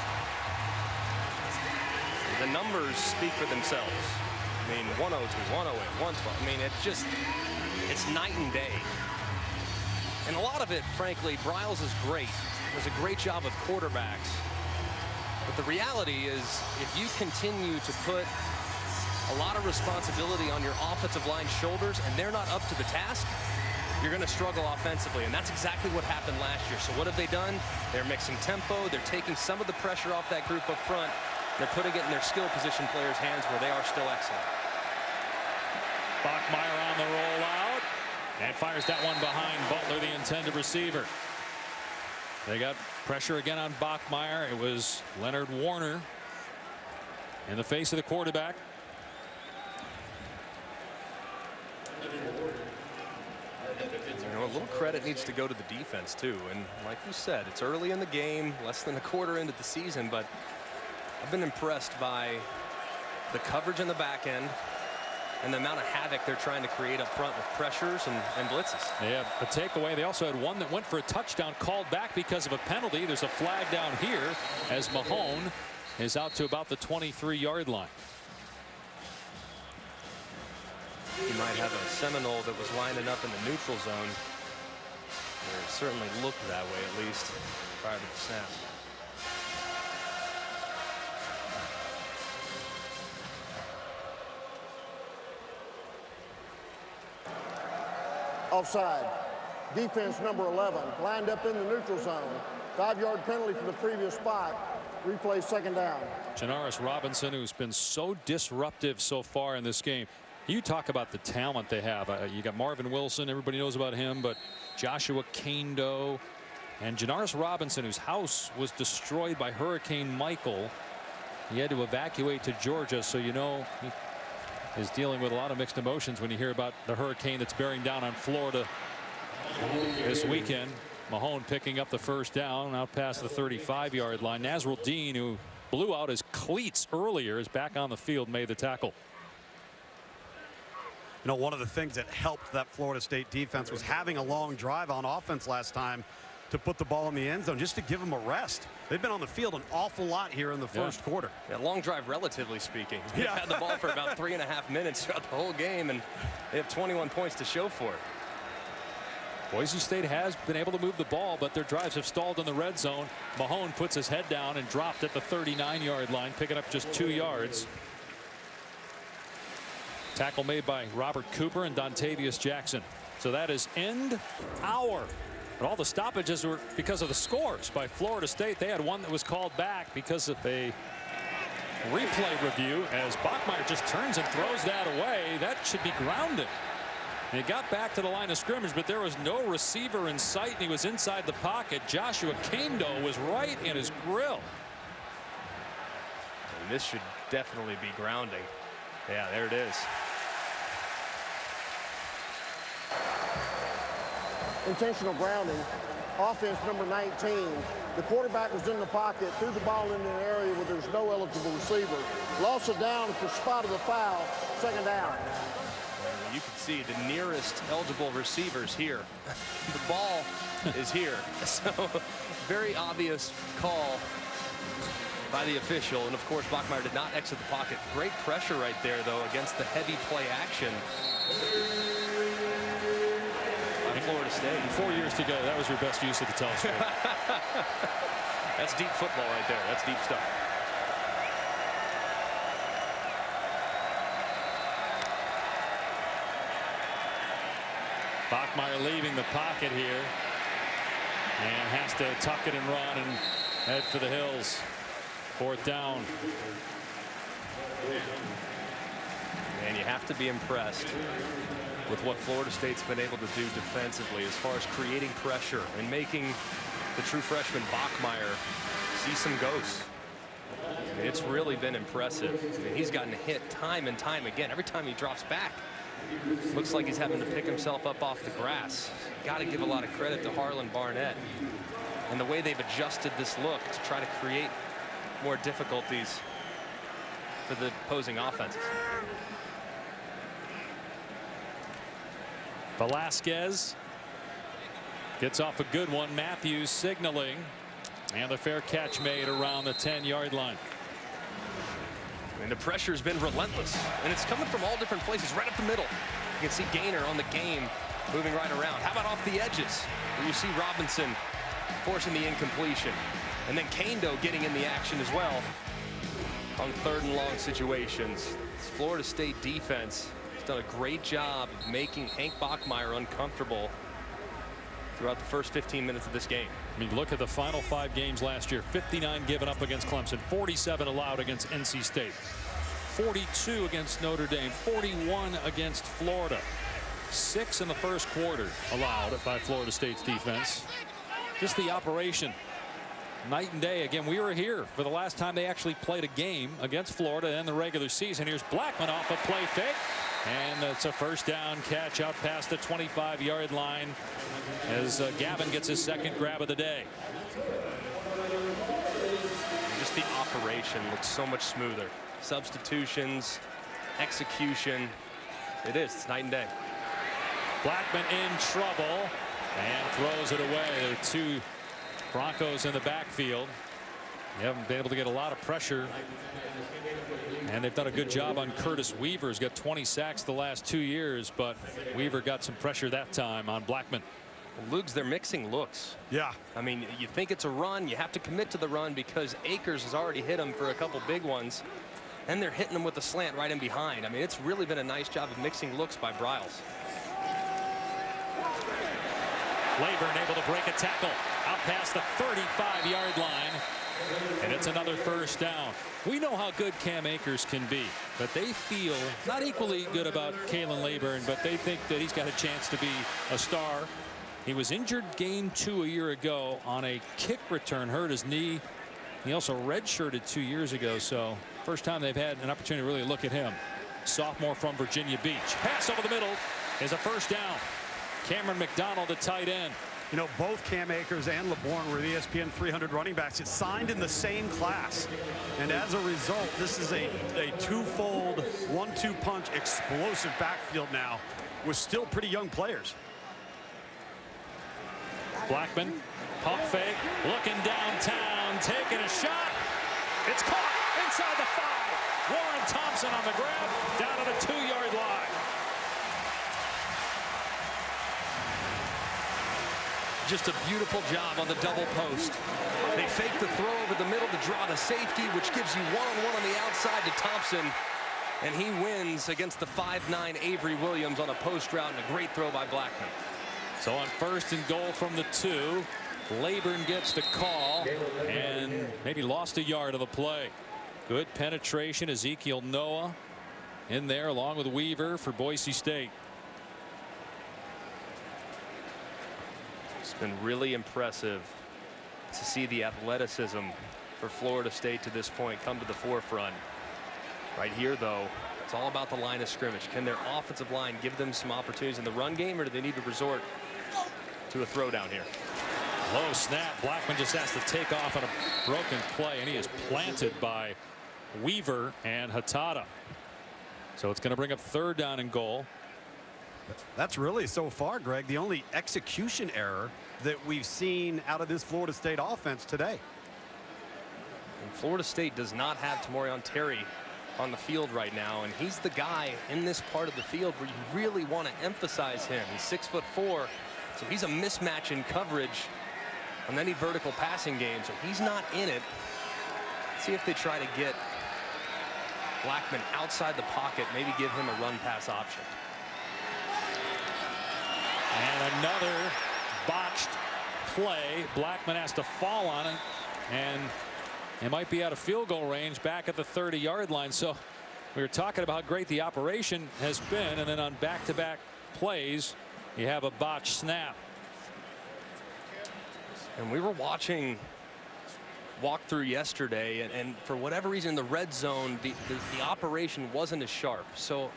The numbers speak for themselves. I mean, 102, 108, 112. I mean, it's night and day. And a lot of it, frankly, Briles is great. Does a great job with quarterbacks. But the reality is, if you continue to put a lot of responsibility on your offensive line shoulders and they're not up to the task, you're going to struggle offensively. And that's exactly what happened last year. So what have they done? They're mixing tempo. They're taking some of the pressure off that group up front. They're putting it in their skill position players' hands where they are still excellent. Bachmeier on the rollout and fires that one behind Butler, the intended receiver. They got pressure again on Bachmeier. It was Leonard Warner in the face of the quarterback. You know, a little credit needs to go to the defense too, and like you said, it's early in the game, less than a quarter into the season, but I've been impressed by the coverage in the back end and the amount of havoc they're trying to create up front with pressures and blitzes. Yeah, a takeaway. They also had one that went for a touchdown called back because of a penalty. There's a flag down here as Mahone is out to about the 23-yard line. You might have a Seminole that was lining up in the neutral zone. It certainly looked that way, at least prior to the snap. Offside. Defense number 11 lined up in the neutral zone. 5-yard penalty from the previous spot. Replay second down. Janaris Robinson, who's been so disruptive so far in this game. You talk about the talent they have. You got Marvin Wilson, everybody knows about him, but Joshua Kando and Janaris Robinson, whose house was destroyed by Hurricane Michael. He had to evacuate to Georgia, so you know he is dealing with a lot of mixed emotions when you hear about the hurricane that's bearing down on Florida this weekend. Mahone picking up the first down out past the 35-yard line. Nazrul Dean, who blew out his cleats earlier, is back on the field, made the tackle. You know, one of the things that helped that Florida State defense was having a long drive on offense last time to put the ball in the end zone, just to give them a rest. They've been on the field an awful lot here in the first quarter. Yeah, long drive, relatively speaking. They've Yeah. had the ball for about 3.5 minutes throughout the whole game, and they have 21 points to show for it. Boise State has been able to move the ball, but their drives have stalled in the red zone. Mahone puts his head down and dropped at the 39-yard line, picking up just 2 yards. Tackle made by Robert Cooper and Dontavius Jackson. So that is end hour. But all the stoppages were because of the scores by Florida State. They had one that was called back because of a replay review, as Bachmeier just turns and throws that away. That should be grounded. And he got back to the line of scrimmage, but there was no receiver in sight, and he was inside the pocket. Joshua Kando was right in his grill. And this should definitely be grounding. Yeah, there it is. Intentional grounding. Offense number 19. The quarterback was in the pocket, threw the ball into an area where there's no eligible receiver. Loss of down at the spot of the foul, second down. You can see the nearest eligible receivers here. The ball is here. So very obvious call by the official. And of course, Bachmeier did not exit the pocket. Great pressure right there, though, against the heavy play action by Florida State. 4 years to go. That was your best use of the telescope. That's deep football right there. That's deep stuff. Bachmeier leaving the pocket here and has to tuck it and run and head for the hills. Fourth down. And you have to be impressed with what Florida State's been able to do defensively as far as creating pressure and making the true freshman Bachmeier see some ghosts. I mean, it's really been impressive. I mean, he's gotten hit time and time again. Every time he drops back, looks like he's having to pick himself up off the grass. Got to give a lot of credit to Harlan Barnett and the way they've adjusted this look to try to create more difficulties for the opposing offenses. Velasquez gets off a good one. Matthews signaling, and the fair catch made around the 10-yard line. And the pressure's been relentless, and it's coming from all different places. Right up the middle, you can see Gaynor on the game moving right around. How about off the edges, where you see Robinson forcing the incompletion, and then Kando getting in the action as well on 3rd and long situations. This Florida State defense has done a great job of making Hank Bachmeier uncomfortable throughout the first 15 minutes of this game. I mean, look at the final 5 games last year. 59 given up against Clemson, 47 allowed against NC State, 42 against Notre Dame, 41 against Florida, 6 in the first quarter allowed by Florida State's defense. Just the operation, night and day. Again, we were here for the last time they actually played a game against Florida in the regular season. Here's Blackman off a play fake, and it's a first down catch out past the 25-yard line as Gavin gets his second grab of the day. Just the operation looks so much smoother. Substitutions, execution, it's night and day. Blackman in trouble and throws it away. There are 2 Broncos in the backfield. They haven't been able to get a lot of pressure, and they've done a good job on Curtis Weaver. He's got 20 sacks the last 2 years, but Weaver got some pressure that time on Blackman. Lugs, they're mixing looks. Yeah. I mean, you think it's a run, you have to commit to the run because Akers has already hit him for a couple big ones, and they're hitting him with the slant right in behind. I mean, it's really been a nice job of mixing looks by Bryles. Leyburn able to break a tackle out past the 35-yard line, and it's gets another first down. We know how good Cam Akers can be, but they feel not equally good about Kalen Layburn, but they think that he's got a chance to be a star. He was injured game 2 a year ago on a kick return, hurt his knee. He also redshirted 2 years ago, so first time they've had an opportunity to really look at him. Sophomore from Virginia Beach. Pass over the middle is a first down. Cameron McDonald, the tight end. You know, both Cam Akers and LeBourne were the ESPN 300 running backs. It's signed in the same class. And as a result, this is a twofold, 1-2 punch, explosive backfield now with still pretty young players. Blackman, pump fake, looking downtown, taking a shot. It's caught inside the 5. Warren Thompson on the grab, down to the 2-yard line. Just a beautiful job on the double post. They fake the throw over the middle to draw the safety, which gives you one-on-one on the outside to Thompson. And he wins against the 5'9" Avery Williams on a post route, and a great throw by Blackman. So on 1st and goal from the 2, Layburn gets the call and maybe lost a yard of the play. Good penetration. Ezekiel Noah in there along with Weaver for Boise State. It's been really impressive to see the athleticism for Florida State to this point come to the forefront. Right here, though, it's all about the line of scrimmage. Can their offensive line give them some opportunities in the run game, or do they need to resort to a throw down here? Low snap. Blackman just has to take off on a broken play, and he is planted by Weaver and Hatada. So it's going to bring up 3rd down and goal. That's really, so far, Greg, the only execution error that we've seen out of this Florida State offense today. And Florida State does not have Tamorrion Terry on the field right now, and he's the guy in this part of the field where you really want to emphasize him. He's 6'4", so he's a mismatch in coverage on any vertical passing game, so he's not in it. Let's see if they try to get Blackman outside the pocket, maybe give him a run pass option. And another botched play. Blackman has to fall on it, and it might be out of field goal range back at the 30-yard line. So we were talking about how great the operation has been, and then on back-to-back plays, you have a botched snap. And we were watching walkthrough yesterday, and for whatever reason, the red zone, the operation wasn't as sharp. So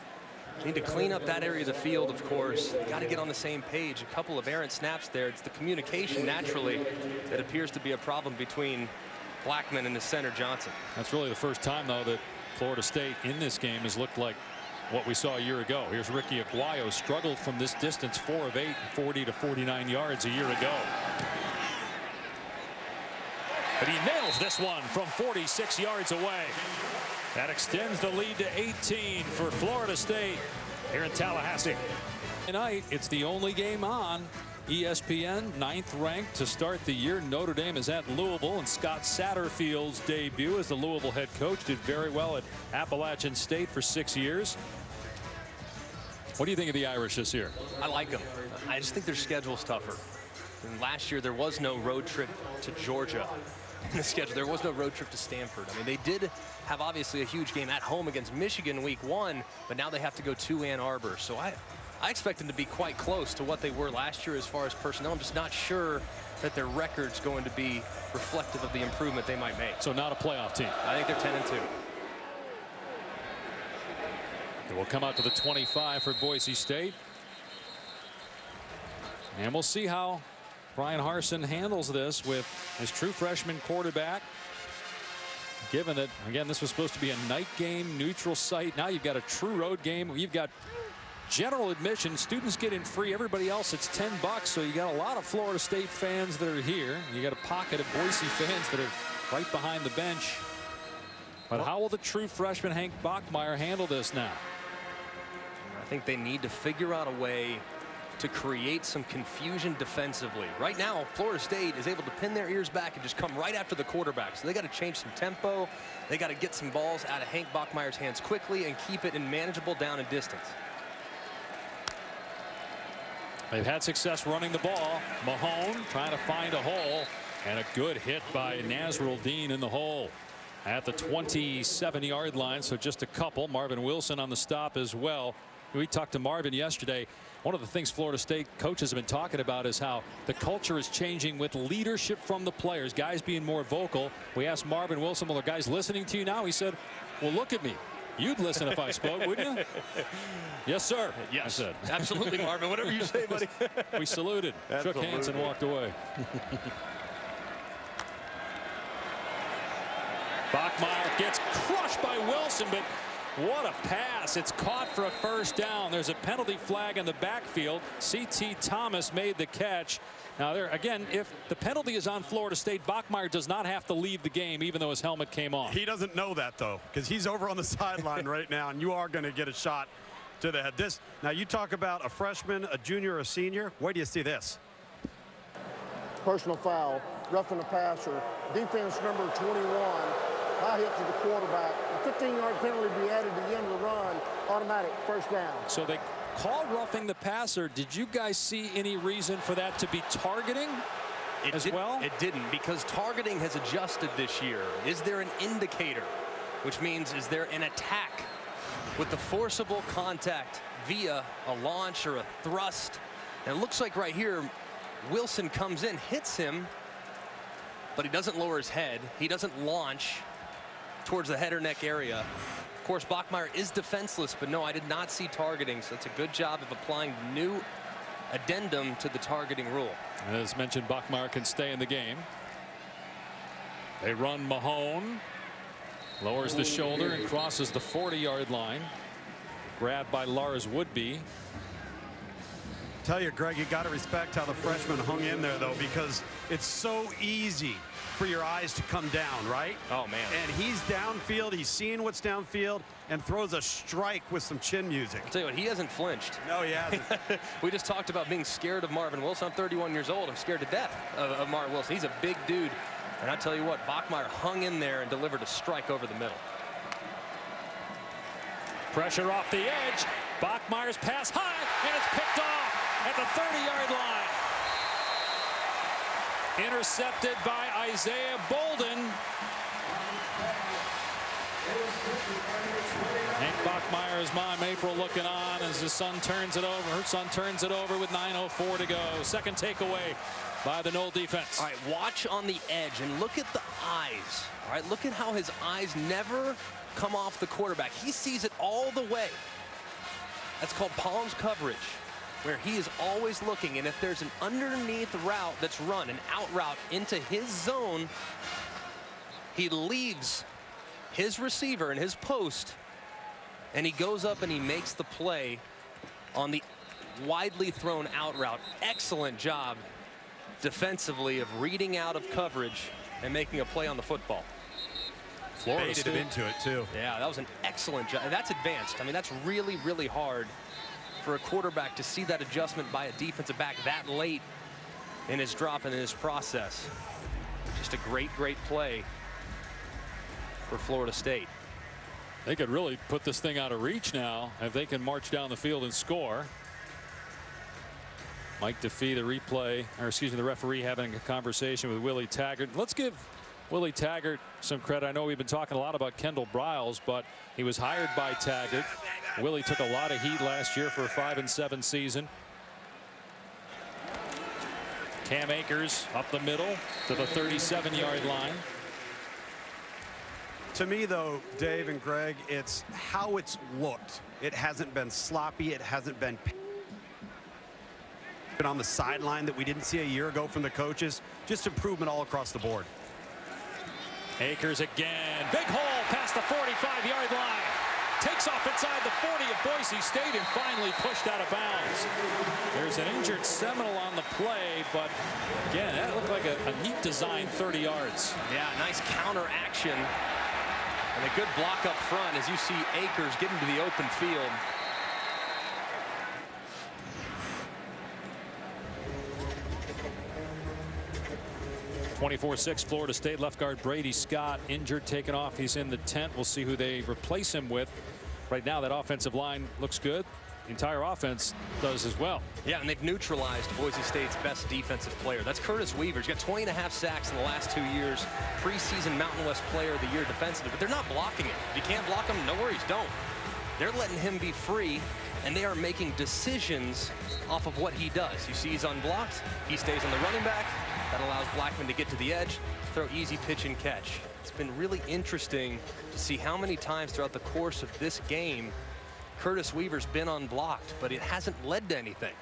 need to clean up that area of the field, of course. Got to get on the same page. A couple of errant snaps there. It's the communication, naturally, that appears to be a problem between Blackman and the center, Johnson. That's really the first time, though, that Florida State in this game has looked like what we saw a year ago. Here's Ricky Aguayo, struggled from this distance, 4 of 8, 40 to 49 yards a year ago. But he nails this one from 46 yards away. That extends the lead to 18 for Florida State here in Tallahassee. Tonight, it's the only game on ESPN, 9th ranked to start the year. Notre Dame is at Louisville, and Scott Satterfield's debut as the Louisville head coach did very well at Appalachian State for 6 years. What do you think of the Irish this year? I like them. I just think their schedule's tougher. And last year, there was no road trip to Georgia in the schedule. There was no road trip to Stanford. I mean, they did have obviously a huge game at home against Michigan week 1, but now they have to go to Ann Arbor. So I expect them to be quite close to what they were last year as far as personnel. I'm just not sure that their record's going to be reflective of the improvement they might make. So not a playoff team. I think they're 10-2. It will come out to the 25 for Boise State. And we'll see how Brian Harsin handles this with his true freshman quarterback. Given that, again, this was supposed to be a night game, neutral site. Now you've got a true road game. You've got general admission. Students get in free. Everybody else, it's $10. So you got a lot of Florida State fans that are here. You got a pocket of Boise fans that are right behind the bench. But how will the true freshman Hank Bachmeier handle this now? I think they need to figure out a way to create some confusion defensively. Right now, Florida State is able to pin their ears back and just come right after the quarterback. So they got to change some tempo. They got to get some balls out of Hank Bachmeier's hands quickly and keep it in manageable down and distance. They've had success running the ball. Mahone trying to find a hole. And a good hit by Nasruddin in the hole at the 27-yard line. So just a couple. Marvin Wilson on the stop as well. We talked to Marvin yesterday. One of the things Florida State coaches have been talking about is how the culture is changing with leadership from the players, guys being more vocal. We asked Marvin Wilson, well, are guys listening to you now? He said, well, look at me. You'd listen if I spoke, wouldn't you? Yes, sir. Yes, I said. Absolutely, Marvin. Whatever you say, buddy. We saluted, shook hands, and walked away. Bachmeier gets crushed by Wilson, but what a pass. It's caught for a first down. There's a penalty flag in the backfield. C.T. Thomas made the catch. Now there again, if the penalty is on Florida State, Bachmeier does not have to leave the game even though his helmet came off. He doesn't know that though, because he's over on the sideline right now, and you are going to get a shot to the head. Now you talk about a freshman, a junior, a senior. Where do you see this? Personal foul, roughing the passer, defense number 21. High hit to the quarterback. A 15-yard penalty be added to the end of the run. Automatic first down. So they call roughing the passer. Did you guys see any reason for that to be targeting as well? It didn't, because targeting has adjusted this year. Is there an indicator? Which means, is there an attack with the forcible contact via a launch or a thrust? And it looks like right here, Wilson comes in, hits him, but he doesn't lower his head. He doesn't launch towards the head or neck area. Of course, Bachmeier is defenseless, but no, I did not see targeting. So it's a good job of applying the new addendum to the targeting rule. As mentioned, Bachmeier can stay in the game. They run Mahone. Lowers the shoulder and crosses the 40-yard line. Grabbed by Lars Woodby. Tell you, Greg, you got to respect how the freshman hung in there, though, because it's so easy for your eyes to come down, right? Oh, man. And he's downfield. He's seeing what's downfield and throws a strike with some chin music. I'll tell you what, he hasn't flinched. No, he hasn't. We just talked about being scared of Marvin Wilson. I'm 31 years old. I'm scared to death of Marvin Wilson. He's a big dude. And I tell you what, Bachmeier hung in there and delivered a strike over the middle. Pressure off the edge. Bachmeier's pass high, and it's picked off at the 30-yard line. Intercepted by Isaiah Bolden. Hank Bachmeier's mom, April, looking on as his son turns it over. Her son turns it over with 9:04 to go. Second takeaway by the Knoll defense. All right, watch on the edge and look at the eyes. All right, look at how his eyes never come off the quarterback. He sees it all the way. That's called palms coverage, where he is always looking, and if there's an underneath route that's run, an out route into his zone, he leaves his receiver in his post, and he goes up and he makes the play on the widely thrown out route. Excellent job defensively of reading out of coverage and making a play on the football. Florida Baited him into it, too. Yeah, that was an excellent job. And that's advanced. I mean, that's really, really hard for a quarterback to see that adjustment by a defensive back that late in his drop and in his process. Just a great, great play for Florida State. They could really put this thing out of reach now if they can march down the field and score. Mike Defee, the referee, having a conversation with Willie Taggart. Let's give Willie Taggart some credit. I know we've been talking a lot about Kendall Briles, but he was hired by Taggart. Willie took a lot of heat last year for a 5-7 season. Cam Akers up the middle to the 37-yard line. To me, though, Dave and Greg, it's how it's looked. It hasn't been sloppy. It hasn't been on the sideline that we didn't see a year ago from the coaches. Just improvement all across the board. Akers again. Big hole past the 45-yard line. Takes off inside the 40 of Boise State and finally pushed out of bounds. There's an injured Seminole on the play, but again, that looked like a neat design 30 yards. Yeah, nice counter action. And a good block up front as you see Akers get into the open field. (24-6) Florida State. Left guard Brady Scott injured, taken off. He's in the tent. We'll see who they replace him with. Right now that offensive line looks good. entire offense does as well. Yeah, and they've neutralized Boise State's best defensive player. That's Curtis Weaver. He's got 20.5 sacks in the last 2 years. Preseason Mountain West Player of the Year defensively, but they're not blocking him. If you can't block him, no worries, don't. They're letting him be free, and they are making decisions off of what he does. You see he's unblocked. He stays on the running back. That allows Blackman to get to the edge, throw easy pitch and catch. It's been really interesting to see how many times throughout the course of this game Curtis Weaver's been unblocked, but it hasn't led to anything.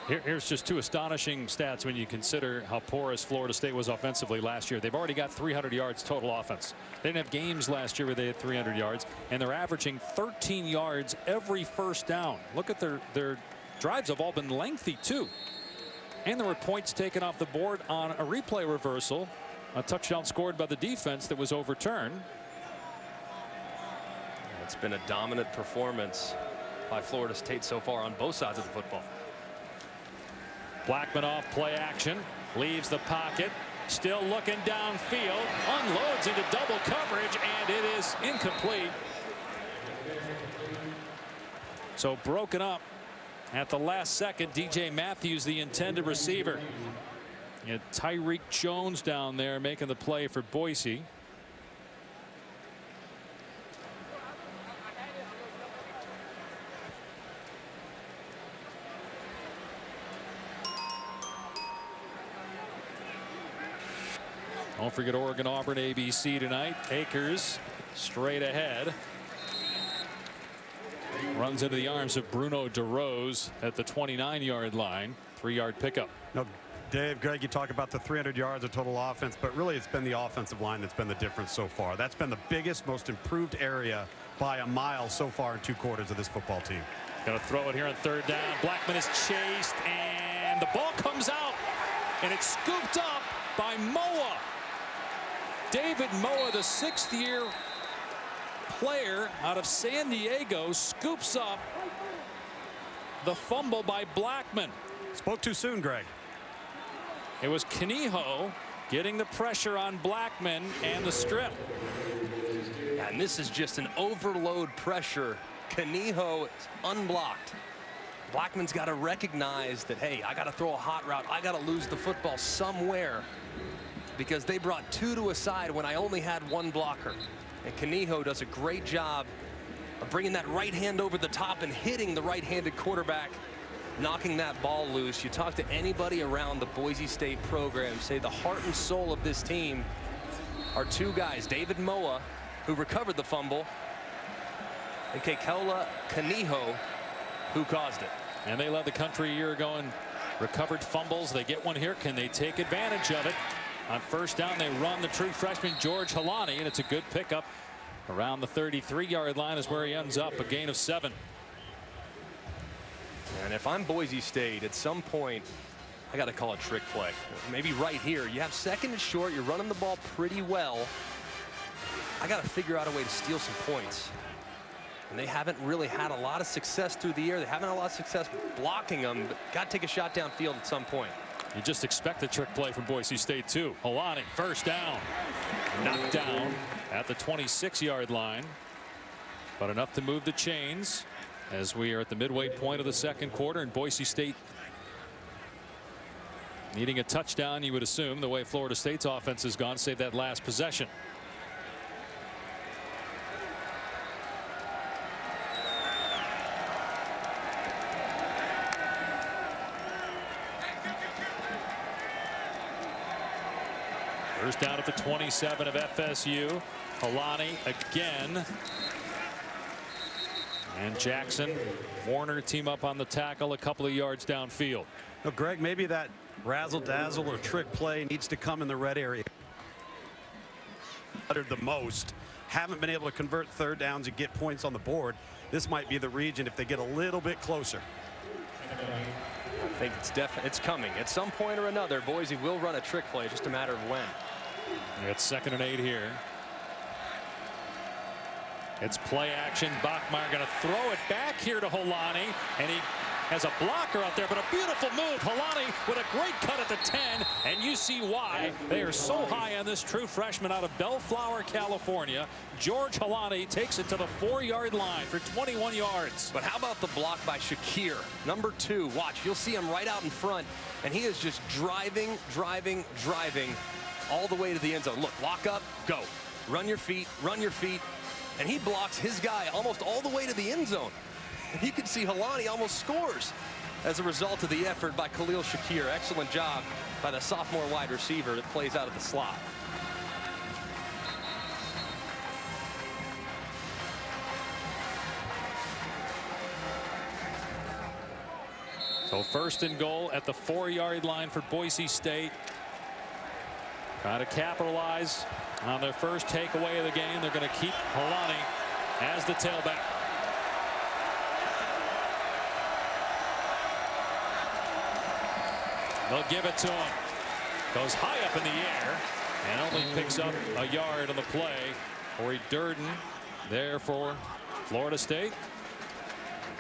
Here's just two astonishing stats when you consider how porous Florida State was offensively last year. They've already got 300 yards total offense. They didn't have games last year where they had 300 yards, and they're averaging 13 yards every first down. Look at their drives have all been lengthy too. And there were points taken off the board on a replay reversal, a touchdown scored by the defense that was overturned. It's been a dominant performance by Florida State so far on both sides of the football. Blackman off play action, leaves the pocket, still looking downfield, unloads into double coverage, and it is incomplete. So broken up at the last second. DJ Matthews, the intended receiver. You had Tyreek Jones down there making the play for Boise. Don't forget Oregon Auburn ABC tonight. Akers straight ahead. Runs into the arms of Bruno DeRose at the 29-yard line. 3-yard pickup. No, Dave, Greg, you talk about the 300 yards of total offense, but really it's been the offensive line that's been the difference so far. That's been the biggest, most improved area by a mile so far in 2 quarters of this football team. Going to throw it here on 3rd down. Blackman is chased, and the ball comes out, and it's scooped up by Moa. David Moa, the 6th-year player out of San Diego, scoops up the fumble by Blackman. Spoke too soon, Greg. It was Kaniho getting the pressure on Blackman and the strip. And this is just an overload pressure. Kaniho is unblocked. Blackman's got to recognize that, hey, I got to throw a hot route. I got to lose the football somewhere, because they brought 2 to a side when I only had 1 blocker. And Kaniho does a great job of bringing that right hand over the top and hitting the right-handed quarterback, knocking that ball loose. You talk to anybody around the Boise State program, say the heart and soul of this team are 2 guys, David Moa, who recovered the fumble, and Kekola Kaniho, who caused it. And they led the country a year ago in recovered fumbles. They get one here. Can they take advantage of it? On 1st down, they run the true freshman George Halani, and it's a good pickup. Around the 33-yard line is where he ends up, a gain of 7. And if I'm Boise State, at some point, I got to call a trick play. Maybe right here. You have 2nd and short. You're running the ball pretty well. I got to figure out a way to steal some points. And they haven't really had a lot of success through the air. They haven't had a lot of success blocking them, but got to take a shot downfield at some point. You just expect a trick play from Boise State, too. Halani, 1st down. Knocked down at the 26-yard line. But enough to move the chains as we are at the midway point of the 2nd quarter. And Boise State needing a touchdown, you would assume, the way Florida State's offense has gone, save that last possession. First down at the 27 of FSU. Halani again. And Jackson, Warner team up on the tackle a couple of yards downfield. No, Greg, maybe that razzle-dazzle or trick play needs to come in the red area. Uttered the most. Haven't been able to convert 3rd downs and get points on the board. This might be the region if they get a little bit closer. I think it's coming. At some point or another, Boise will run a trick play, just a matter of when. It's 2nd and 8 here. It's play action. Bachmeier going to throw it back here to Halani, and he as a blocker out there, but a beautiful move. Helani with a great cut at the 10, and you see why they are so high on this true freshman out of Bellflower, California. George Helani takes it to the 4-yard line for 21 yards. But how about the block by Shakir, number 2? Watch, you'll see him right out in front, and he is just driving all the way to the end zone. Look, lock up, go. Run your feet, and he blocks his guy almost all the way to the end zone. And you can see Helani almost scores as a result of the effort by Khalil Shakir. Excellent job by the sophomore wide receiver that plays out of the slot. So 1st and goal at the 4-yard line for Boise State. Trying to capitalize on their first takeaway of the game. They're going to keep Helani as the tailback. They'll give it to him. Goes high up in the air and only picks up a yard on the play. Corey Durden there for Florida State.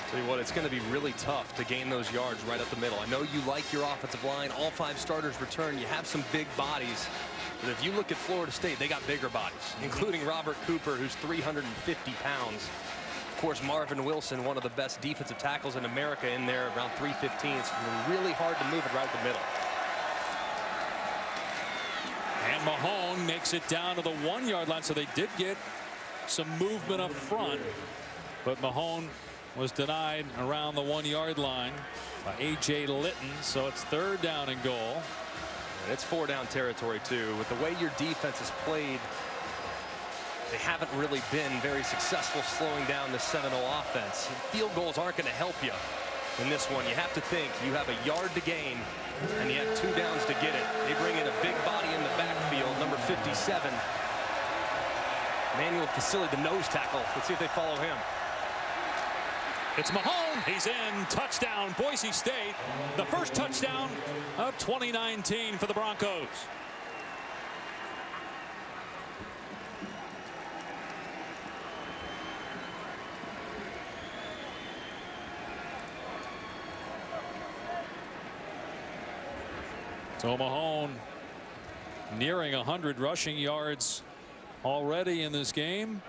Tell you what, it's going to be really tough to gain those yards right up the middle. I know you like your offensive line. All 5 starters return. You have some big bodies. But if you look at Florida State, they got bigger bodies, including Robert Cooper, who's 350 pounds. Of course, Marvin Wilson, one of the best defensive tackles in America, in there around 315. It's really hard to move it right up the middle. And Mahone makes it down to the 1-yard line, so they did get some movement up front. But Mahone was denied around the 1-yard line by A.J. Litton, so it's 3rd down and goal. And it's 4-down territory, too. With the way your defense has played, they haven't really been very successful slowing down the Seminole offense. Field goals aren't going to help you in this one. You have to think you have a yard to gain, and you have 2 downs to get it. They bring in a big body in the backfield, number 57. Manuel Facili, the nose tackle. Let's see if they follow him. It's Mahone. He's in. Touchdown, Boise State. The first touchdown of 2019 for the Broncos. So Mahone nearing 100 rushing yards already in this game.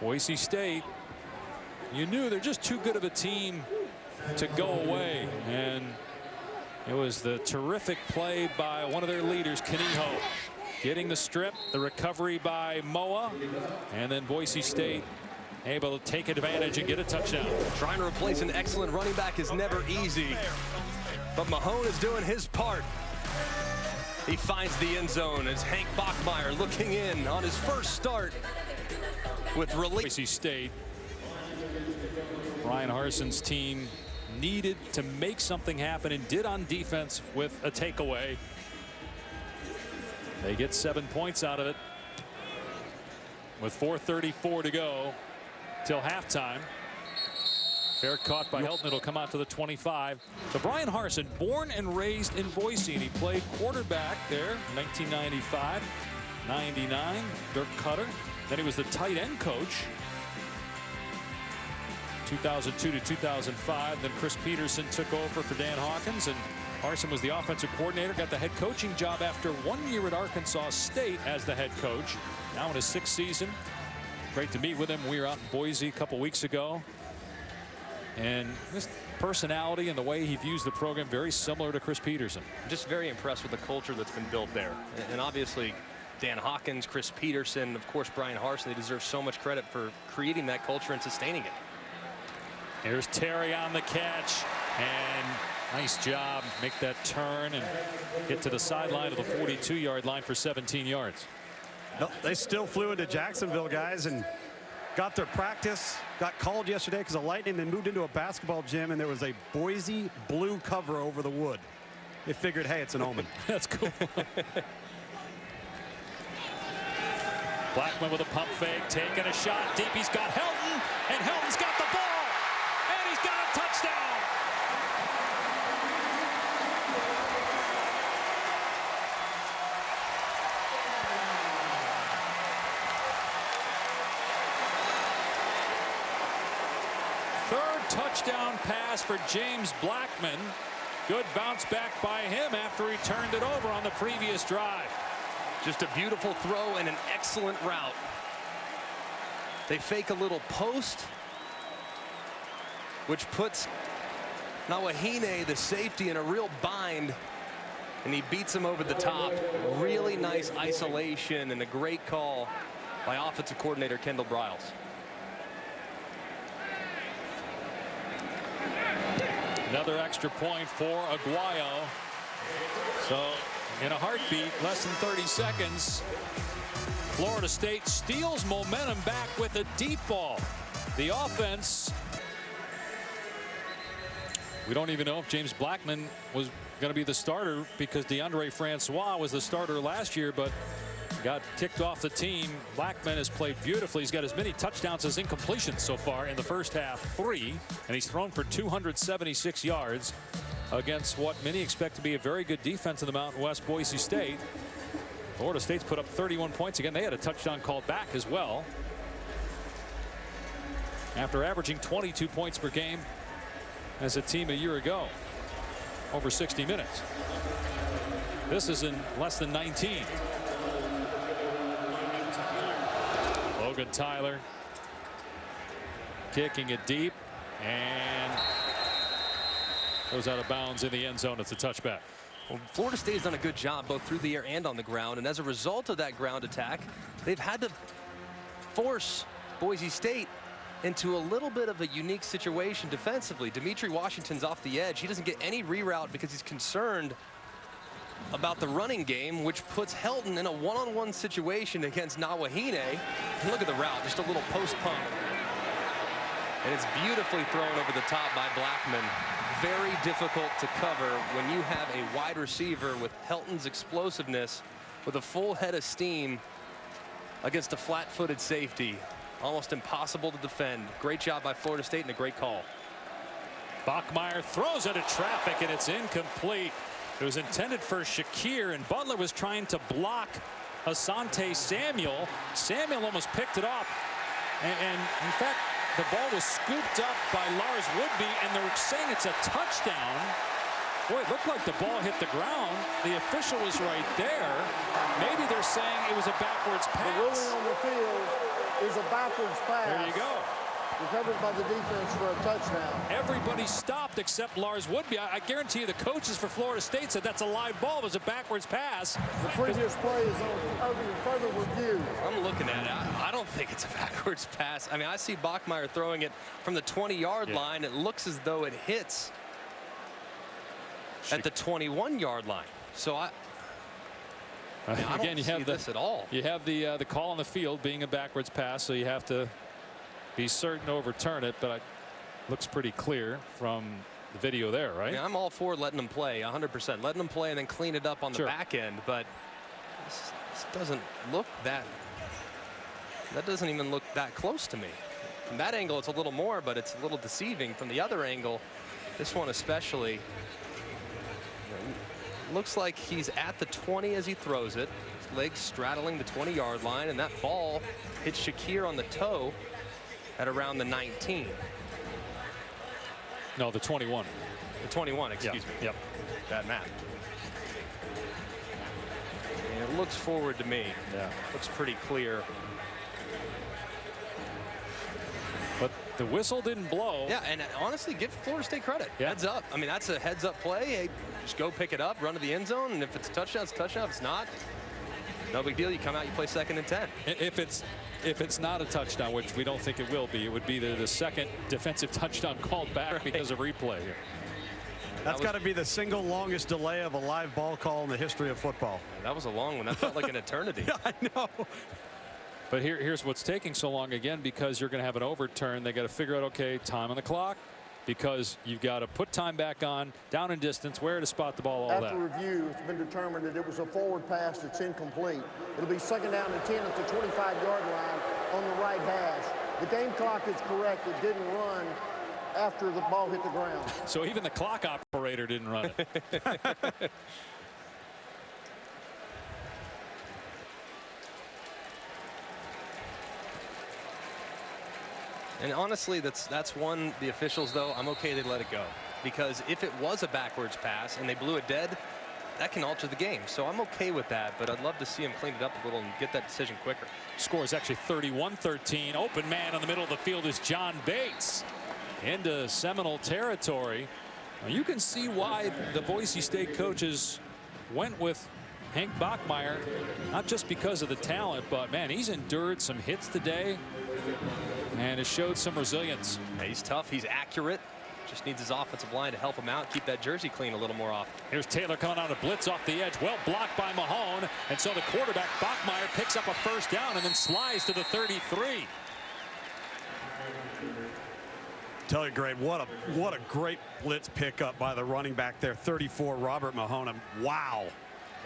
Boise State, you knew they're just too good of a team to go away, and it was the terrific play by one of their leaders, Kaniho, getting the strip, the recovery by Moa, and then Boise State able to take advantage and get a touchdown. Trying to replace an excellent running back is never easy, but Mahone is doing his part. He finds the end zone as Hank Bachmeier looking in on his first start with relief. Boise State, Brian Harson's team needed to make something happen and did on defense with a takeaway. They get 7 points out of it with 4:34 to go till halftime. Fair caught by Helton. It'll come out to the 25. So Brian Harsin, born and raised in Boise, and he played quarterback there 1995, 99, Dirk Cutter. Then he was the tight end coach 2002 to 2005. Then Chris Peterson took over for Dan Hawkins, and Harsin was the offensive coordinator. Got the head coaching job after 1 year at Arkansas State as the head coach. Now in his 6th season. Great to meet with him. We were out in Boise a couple weeks ago. And this personality and the way he views the program, very similar to Chris Peterson. Just very impressed with the culture that's been built there. And obviously, Dan Hawkins, Chris Peterson, of course, Brian Harsin, they deserve so much credit for creating that culture and sustaining it. Here's Terry on the catch, and nice job. Make that turn and get to the sideline of the 42-yard line for 17 yards. No, they still flew into Jacksonville, guys, and got their practice, got called yesterday because of lightning, then moved into a basketball gym, and there was a Boise blue cover over the wood. They figured, hey, it's an omen. That's cool. Blackman with a pump fake, taking a shot deep. He's got Helton, and Helton's got the ball, and he's got a touchdown. third touchdown pass for James Blackman. Good bounce back by him after he turned it over on the previous drive. Just a beautiful throw and an excellent route. They fake a little post, which puts Nawahine, the safety, in a real bind, and he beats him over the top. Really nice isolation and a great call by offensive coordinator Kendall Briles. Another extra point for Aguayo. So in a heartbeat, less than 30 seconds, Florida State steals momentum back with a deep ball. The offense, we don't even know if James Blackman was going to be the starter because DeAndre Francois was the starter last year, but got kicked off the team. Blackman has played beautifully. He's got as many touchdowns as incompletions so far in the first half, 3, and he's thrown for 276 yards against what many expect to be a very good defense in the Mountain West, Boise State. Florida State's put up 31 points again. They had a touchdown called back as well, after averaging 22 points per game as a team a year ago, over 60 minutes. This is in less than 19. Logan Tyler kicking it deep and goes out of bounds in the end zone. It's a touchback. Well, Florida State has done a good job both through the air and on the ground, and as a result of that ground attack, they've had to force Boise State into a little bit of a unique situation defensively. Dimitri Washington's off the edge. He doesn't get any reroute because he's concerned about the running game, which puts Helton in a one-on-one situation against Nawahine. And look at the route, just a little post pump. And it's beautifully thrown over the top by Blackman. Very difficult to cover when you have a wide receiver with Helton's explosiveness, with a full head of steam against a flat-footed safety. Almost impossible to defend. Great job by Florida State and a great call. Bachmeier throws into traffic and it's incomplete. It was intended for Shakir, and Butler was trying to block Asante Samuel. Samuel almost picked it up, and in fact the ball was scooped up by Lars Woodby, and they're saying it's a touchdown. Boy, it looked like the ball hit the ground. The official was right there. Maybe they're saying it was a backwards pass. The ruling on the field is a backwards pass. There you go. Recovered by the defense for a touchdown. Everybody stopped except Lars Woodby. I guarantee you the coaches for Florida State said that's a live ball. It was a backwards pass. The previous play is on further review. I'm looking at it. I don't think it's a backwards pass. I mean, I see Bachmeier throwing it from the 20-yard line. It looks as though it hits at the 21-yard line. So I again, you have this at all. You have the call on the field being a backwards pass, so you have to be certain to overturn it, but it looks pretty clear from the video there, right? Yeah, I'm all for letting them play 100%, letting them play and then clean it up on the back end, but this doesn't look that doesn't even look that close to me. From that angle it's a little more, but it's a little deceiving. From the other angle, this one especially, looks like he's at the 20 as he throws it, his legs straddling the 20-yard line, and that ball hits Shakir on the toe at around the 19. No, the 21. The 21, excuse me. Yep. Bad math. And it looks forward to me. Yeah. Looks pretty clear. But the whistle didn't blow. Yeah, and honestly, give Florida State credit. Yeah. Heads up. I mean, that's a heads-up play. Hey, just go pick it up, run to the end zone, and if it's a touchdown, it's a touchdown. If it's not, no big deal. You come out, you play 2nd and 10. If it's not a touchdown, which we don't think it will be, it would be the second defensive touchdown called back because of replay here. That's got to be the single longest delay of a live ball call in the history of football. That was a long one. That felt like an eternity. Yeah, I know. But here's what's taking so long again, because you're going to have an overturn. They got to figure out, okay, time on the clock, because you've got to put time back on, down in distance, where to spot the ball, all that. After review, it's been determined that it was a forward pass that's incomplete. It'll be 2nd down and 10 at the 25-yard line on the right hash. The game clock is correct. It didn't run after the ball hit the ground. So even the clock operator didn't run it. And honestly, that's one, the officials, though, I'm okay they let it go. Because if it was a backwards pass and they blew it dead, that can alter the game. So I'm okay with that, but I'd love to see him clean it up a little and get that decision quicker. Score is actually 31-13. Open man in the middle of the field is John Bates into Seminole territory. Now you can see why the Boise State coaches went with Hank Bachmeier, not just because of the talent, but man, he's endured some hits today and has showed some resilience. Yeah, he's tough, he's accurate. Just needs his offensive line to help him out, keep that jersey clean a little more often. Here's Taylor coming out of blitz off the edge. Well blocked by Mahone. And so the quarterback, Bachmeier, picks up a first down and then slides to the 33. Tell you, Greg, what a great blitz pickup by the running back there, 34, Robert Mahone. Wow.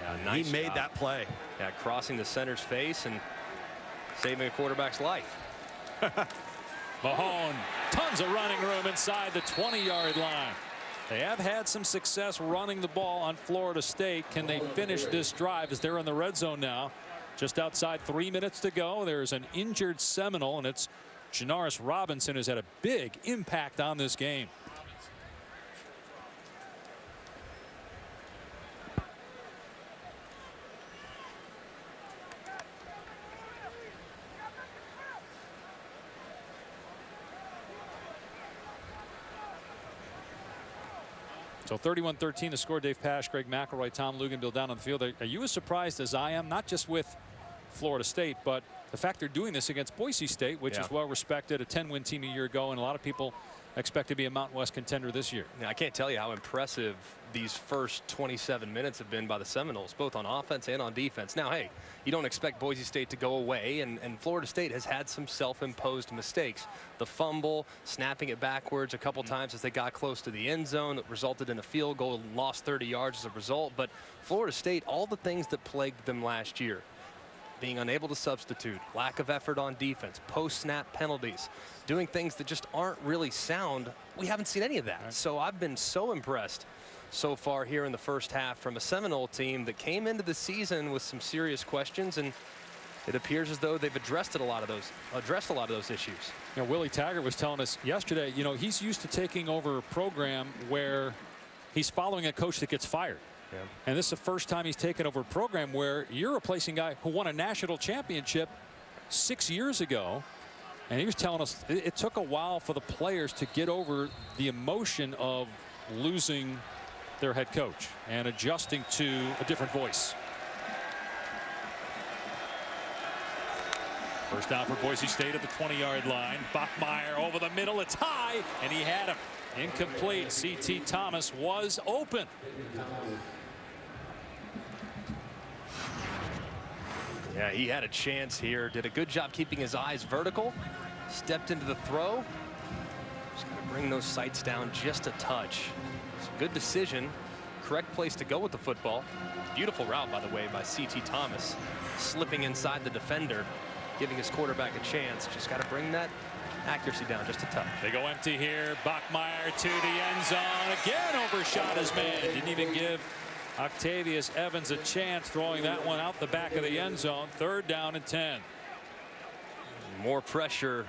Yeah, nice he made job. that play. Yeah, crossing the center's face and saving a quarterback's life. Mahone, tons of running room inside the 20-yard line. They have had some success running the ball on Florida State. Can they finish this drive as they're in the red zone now? Just outside 3 minutes to go. There's an injured Seminole, and it's Janaris Robinson who's had a big impact on this game. So 31-13 the score. Dave Pasch, Greg McElroy, Tom Luganville down on the field. Are you as surprised as I am, not just with Florida State, but the fact they're doing this against Boise State, which is well respected, a 10-win team a year ago, and a lot of people expect to be a Mountain West contender this year. Yeah, I can't tell you how impressive these first 27 minutes have been by the Seminoles, both on offense and on defense. Now, hey, you don't expect Boise State to go away, and Florida State has had some self-imposed mistakes. The fumble, snapping it backwards a couple times as they got close to the end zone, that resulted in a field goal and lost 30 yards as a result. But Florida State, all the things that plagued them last year, being unable to substitute, lack of effort on defense, post-snap penalties, doing things that just aren't really sound, we haven't seen any of that. Right. So I've been so impressed so far here in the first half from a Seminole team that came into the season with some serious questions, and it appears as though they've addressed a lot of those issues. You know, Willie Taggart was telling us yesterday, you know, he's used to taking over a program where he's following a coach that gets fired. Yeah. And this is the first time he's taken over a program where you're replacing a guy who won a national championship 6 years ago. And he was telling us it took a while for the players to get over the emotion of losing their head coach and adjusting to a different voice. First down for Boise State at the 20-yard line. Bachmeier over the middle. It's high, and he had him. Incomplete. C.T. Thomas was open. Yeah, he had a chance here. Did a good job keeping his eyes vertical. Stepped into the throw. Just going to bring those sights down just a touch. It's a good decision. Correct place to go with the football. Beautiful route, by the way, by C.T. Thomas. Slipping inside the defender, giving his quarterback a chance. Just got to bring that accuracy down just a touch. They go empty here. Bachmeier to the end zone. Again overshot his man. Didn't even give Octavius Evans a chance, throwing that one out the back of the end zone. 3rd down and 10. More pressure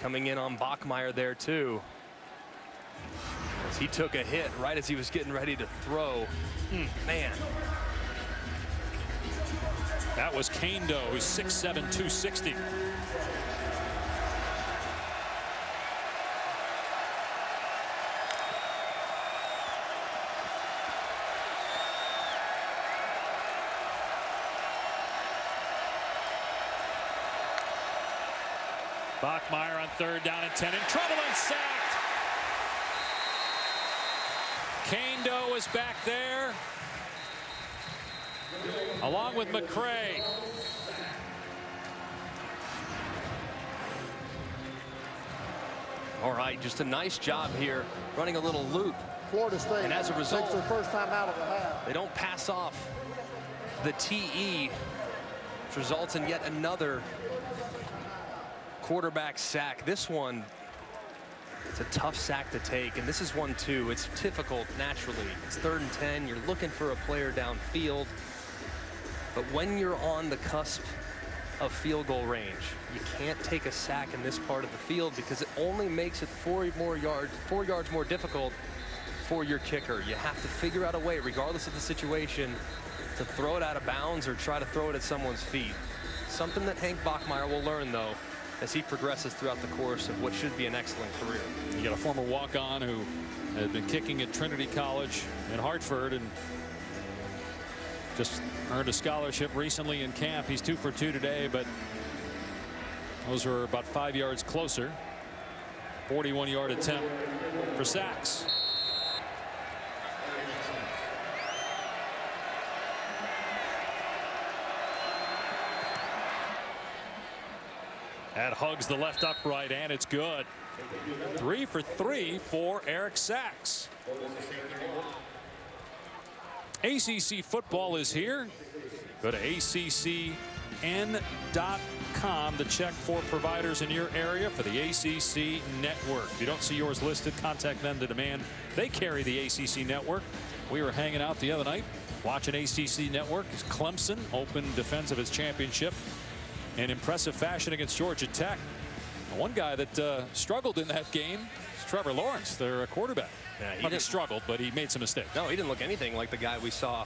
coming in on Bachmeier there too. As he took a hit right as he was getting ready to throw. Man. That was Kando, who's 6'7", 260. Bachmeier on 3rd down and 10, in trouble and sacked. Kando is back there, along with McCray. All right, just a nice job here, running a little loop. Florida State, and as a result, takes their first time out of the half. They don't pass off the TE, which results in yet another quarterback sack. This one, it's a tough sack to take, and this is one too. It's difficult naturally. It's 3rd and 10. You're looking for a player downfield, but when you're on the cusp of field goal range. You can't take a sack in this part of the field because it only makes it 4 yards more difficult for your kicker. You have to figure out a way, regardless of the situation, to throw it out of bounds or try to throw it at someone's feet. Something that Hank Bachmeier will learn, though, as he progresses throughout the course of what should be an excellent career. You got a former walk-on who had been kicking at Trinity College in Hartford and just earned a scholarship recently in camp. He's 2 for 2 today, but those were about 5 yards closer. 41-yard attempt for sacks. That hugs the left upright, and it's good. 3 for 3 for Eric Sachs. ACC football is here. Go to ACCN.com to check for providers in your area for the ACC network. If you don't see yours listed, contact them to demand they carry the ACC network. We were hanging out the other night watching ACC network as Clemson opened defense of its championship in impressive fashion against Georgia Tech. One guy that struggled in that game is Trevor Lawrence, their quarterback. Yeah, he didn't struggle, but he made some mistakes. No, he didn't look anything like the guy we saw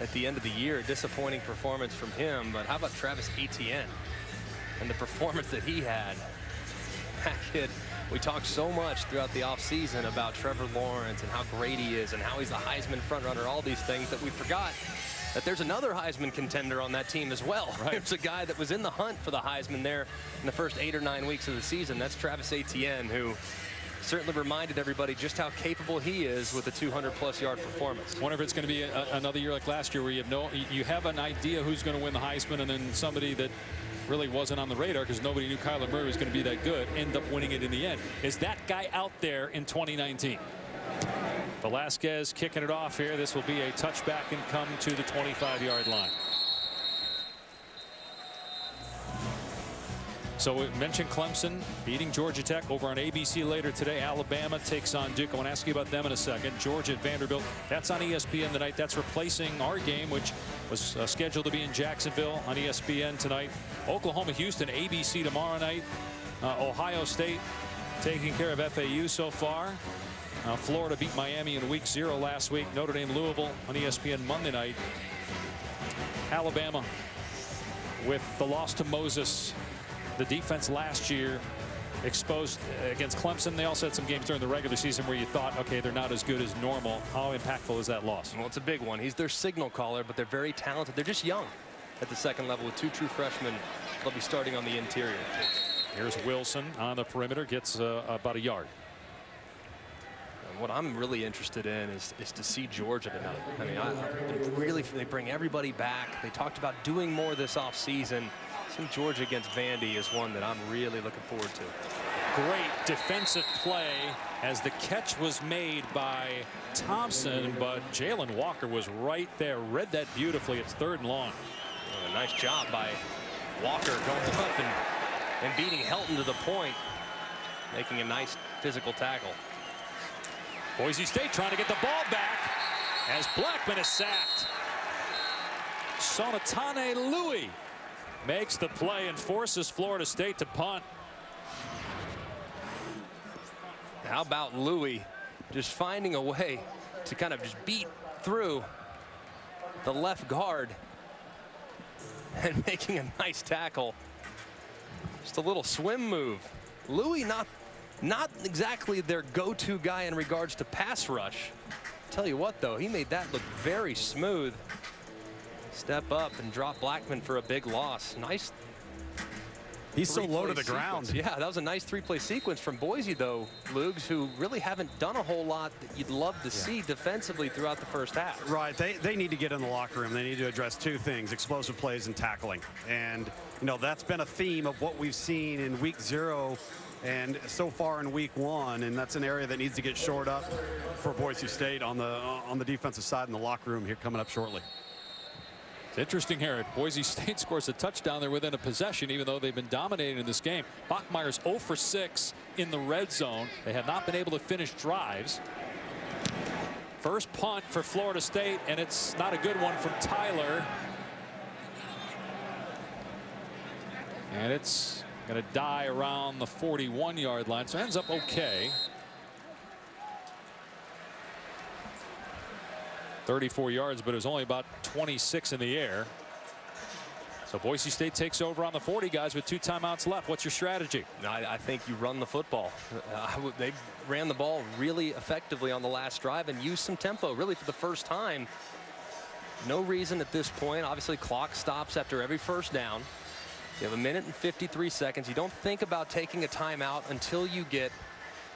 at the end of the year. Disappointing performance from him. But how about Travis Etienne and the performance that he had? That kid, we talked so much throughout the offseason about Trevor Lawrence and how great he is and how he's the Heisman frontrunner, all these things, that we forgot that there's another Heisman contender on that team as well. Right. There's a guy that was in the hunt for the Heisman there in the first 8 or 9 weeks of the season. That's Travis Etienne, who certainly reminded everybody just how capable he is with a 200-plus yard performance. Wonder if it's going to be another year like last year where you have an idea who's going to win the Heisman, and then somebody that really wasn't on the radar because nobody knew Kyler Murray was going to be that good end up winning it in the end. Is that guy out there in 2019? Velasquez kicking it off here. This will be a touchback and come to the 25-yard line. So we mentioned Clemson beating Georgia Tech over on ABC later today. Alabama takes on Duke. I want to ask you about them in a second. Georgia at Vanderbilt. That's on ESPN tonight. That's replacing our game, which was scheduled to be in Jacksonville on ESPN tonight. Oklahoma, Houston, ABC tomorrow night. Ohio State taking care of FAU so far. Florida beat Miami in week 0 last week. Notre Dame, Louisville on ESPN Monday night. Alabama with the loss to Moses. The defense last year exposed against Clemson. They also had some games during the regular season where you thought, okay, they're not as good as normal. How impactful is that loss? Well, it's a big one. He's their signal caller, but they're very talented. They're just young at the second level with 2 true freshmen. They'll be starting on the interior. Here's Wilson on the perimeter, gets about a yard. What I'm really interested in is to see Georgia tonight. I mean, they bring everybody back. They talked about doing more this offseason. Seeing Georgia against Vandy is one that I'm really looking forward to. Great defensive play as the catch was made by Thompson, but Jalen Walker was right there, read that beautifully. It's 3rd and long. A nice job by Walker going up and beating Helton to the point, making a nice physical tackle. Boise State trying to get the ball back as Blackman is sacked. Sonatane Louis makes the play and forces Florida State to punt. How about Louis just finding a way to kind of just beat through the left guard and making a nice tackle. Just a little swim move. Louis not exactly their go-to guy in regards to pass rush. Tell you what, though, he made that look very smooth. Step up and drop Blackman for a big loss. Nice. He's so low to the ground. Yeah, that was a nice 3-play sequence from Boise, though, Lugs, who really haven't done a whole lot that you'd love to see defensively throughout the first half. Right. They need to get in the locker room. They need to address 2 things: explosive plays and tackling. And, you know, that's been a theme of what we've seen in week 0 and so far in week 1, and that's an area that needs to get shored up for Boise State on the defensive side in the locker room here coming up shortly. It's interesting here. Boise State scores a touchdown there within a possession, even though they've been dominating in this game. Bachmeier's 0 for 6 in the red zone. They have not been able to finish drives. First punt for Florida State, and it's not a good one from Tyler. And it's going to die around the 41-yard line, so ends up okay. 34 yards, but it was only about 26 in the air. So Boise State takes over on the 40, guys, with 2 timeouts left. What's your strategy? I think you run the football. They ran the ball really effectively on the last drive and used some tempo really for the first time. No reason at this point. Obviously, clock stops after every first down. You have 1 minute and 53 seconds. You don't think about taking a timeout until you get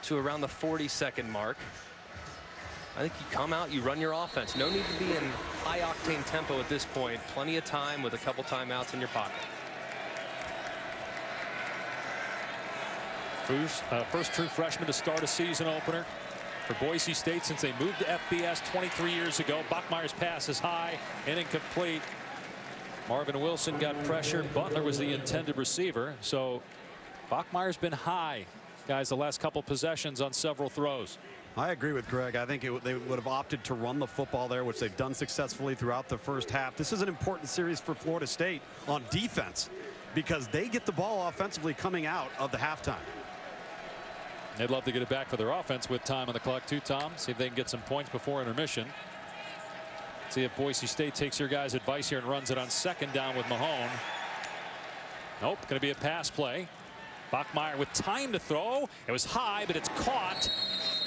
to around the 40-second mark. I think you come out, you run your offense. No need to be in high-octane tempo at this point. Plenty of time with a couple timeouts in your pocket. First true freshman to start a season opener for Boise State since they moved to FBS 23 years ago. Bachmeier's pass is high and incomplete. Marvin Wilson got pressured. Butler was the intended receiver. So Bachmeier's been high, guys, the last couple possessions on several throws. I agree with Greg. I think they would have opted to run the football there, which they've done successfully throughout the first half. This is an important series for Florida State on defense because they get the ball offensively coming out of the halftime. They'd love to get it back for their offense with time on the clock too, Tom. See if they can get some points before intermission. See if Boise State takes your guys' advice here and runs it on 2nd down with Mahone. Nope, going to be a pass play. Bachmeier with time to throw. It was high, but it's caught.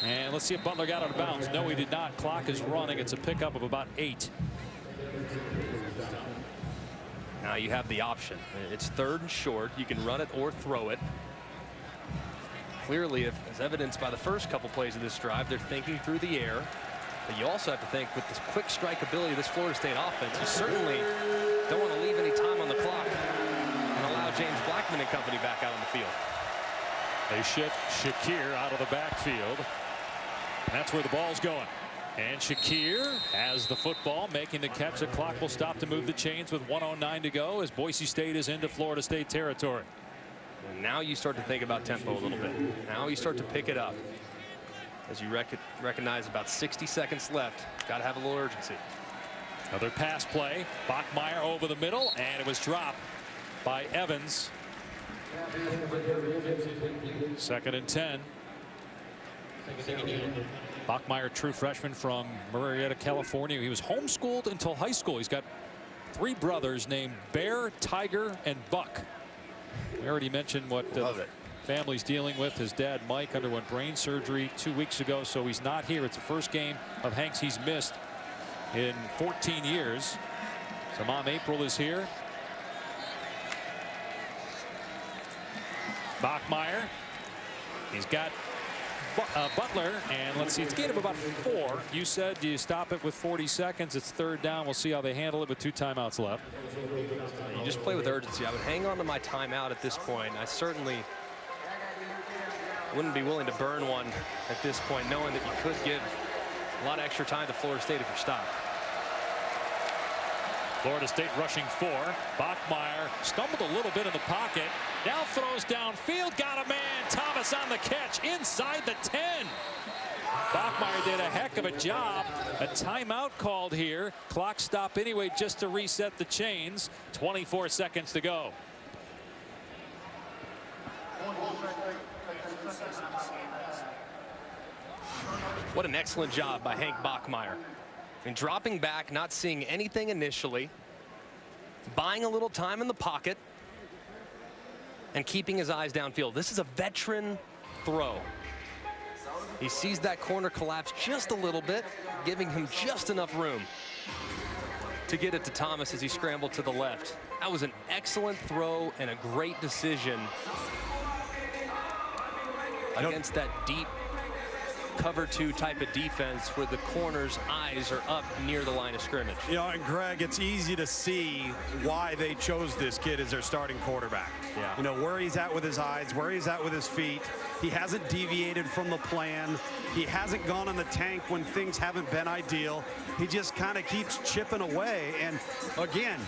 And let's see if Butler got out of bounds. No, he did not. Clock is running. It's a pickup of about 8. Now you have the option. It's 3rd and short. You can run it or throw it. Clearly, as evidenced by the first couple plays of this drive, they're thinking through the air. But you also have to think with this quick strike ability of this Florida State offense, you certainly don't want to leave any time on the clock and allow James Blackman and company back out on the field. They shift Shakir out of the backfield. And that's where the ball's going. And Shakir has the football, making the catch. The clock will stop to move the chains with 1:09 to go as Boise State is into Florida State territory. And now you start to think about tempo a little bit. Now you start to pick it up. As you recognize about 60 seconds left. Got to have a little urgency. Another pass play. Bachmeier over the middle, and it was dropped by Evans. 2nd and 10. Bachmeier, true freshman from Murrieta, California. He was homeschooled until high school. He's got 3 brothers named Bear, Tiger, and Buck. We already mentioned what family's dealing with. His dad, Mike, underwent brain surgery 2 weeks ago, so he's not here. It's the first game of Hank's he's missed in 14 years. So Mom April is here. Bachmeier. He's got Butler, and let's see, it's gain of about 4. You said, do you stop it with 40 seconds? It's 3rd down. We'll see how they handle it with 2 timeouts left. You just play with urgency. I would hang on to my timeout at this point. I certainly wouldn't be willing to burn one at this point, knowing that you could give a lot of extra time to Florida State if you're stopped. Florida State rushing 4. Bachmeier stumbled a little bit in the pocket. Now throws downfield. Got a man. Thomas on the catch inside the 10. Bachmeier did a heck of a job. A timeout called here. Clock stop anyway just to reset the chains. 24 seconds to go. What an excellent job by Hank Bachmeier. And dropping back, not seeing anything initially, buying a little time in the pocket, and keeping his eyes downfield. This is a veteran throw. He sees that corner collapse just a little bit, giving him just enough room to get it to Thomas as he scrambled to the left. That was an excellent throw and a great decision against that deep cover 2 type of defense where the corner's eyes are up near the line of scrimmage. You know, and Greg, it's easy to see why they chose this kid as their starting quarterback. Yeah. You know, where he's at with his eyes, where he's at with his feet. He hasn't deviated from the plan. He hasn't gone in the tank when things haven't been ideal. He just kind of keeps chipping away. And again,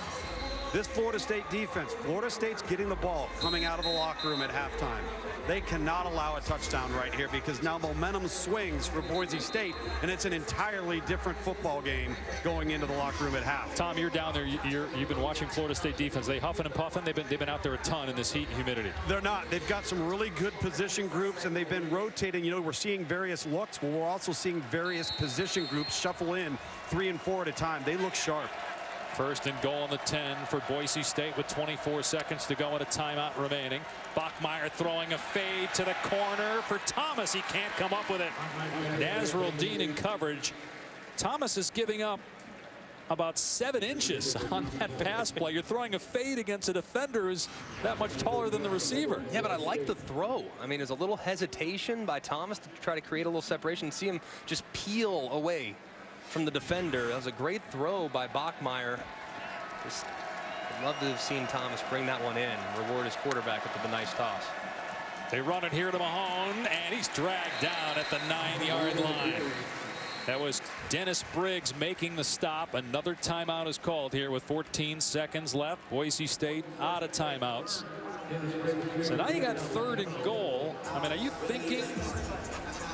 This Florida State defense, Florida State's getting the ball coming out of the locker room at halftime. They cannot allow a touchdown right here because now momentum swings for Boise State, and it's an entirely different football game going into the locker room at half. Tom, you're down there. You've been watching Florida State defense. They huffing and puffing. They've been out there a ton in this heat and humidity. They're not. They've got some really good position groups, and they've been rotating. You know, we're seeing various looks, but we're also seeing various position groups shuffle in 3 and 4 at a time. They look sharp. First and goal on the 10 for Boise State with 24 seconds to go and a timeout remaining. Bachmeier throwing a fade to the corner for Thomas. He can't come up with it. Nasruddin in coverage. Thomas is giving up about 7 inches on that pass play. You're throwing a fade against a defender who's that much taller than the receiver. Yeah, but I like the throw. I mean, there's a little hesitation by Thomas to try to create a little separation. See him just peel away from the defender. That was a great throw by Bachmeier. Just, I'd love to have seen Thomas bring that one in, reward his quarterback with the nice toss. They run it here to Mahone, and he's dragged down at the 9-yard line. That was Dennis Briggs making the stop. Another timeout is called here with 14 seconds left. Boise State out of timeouts. So now you got 3rd and goal. I mean, are you thinking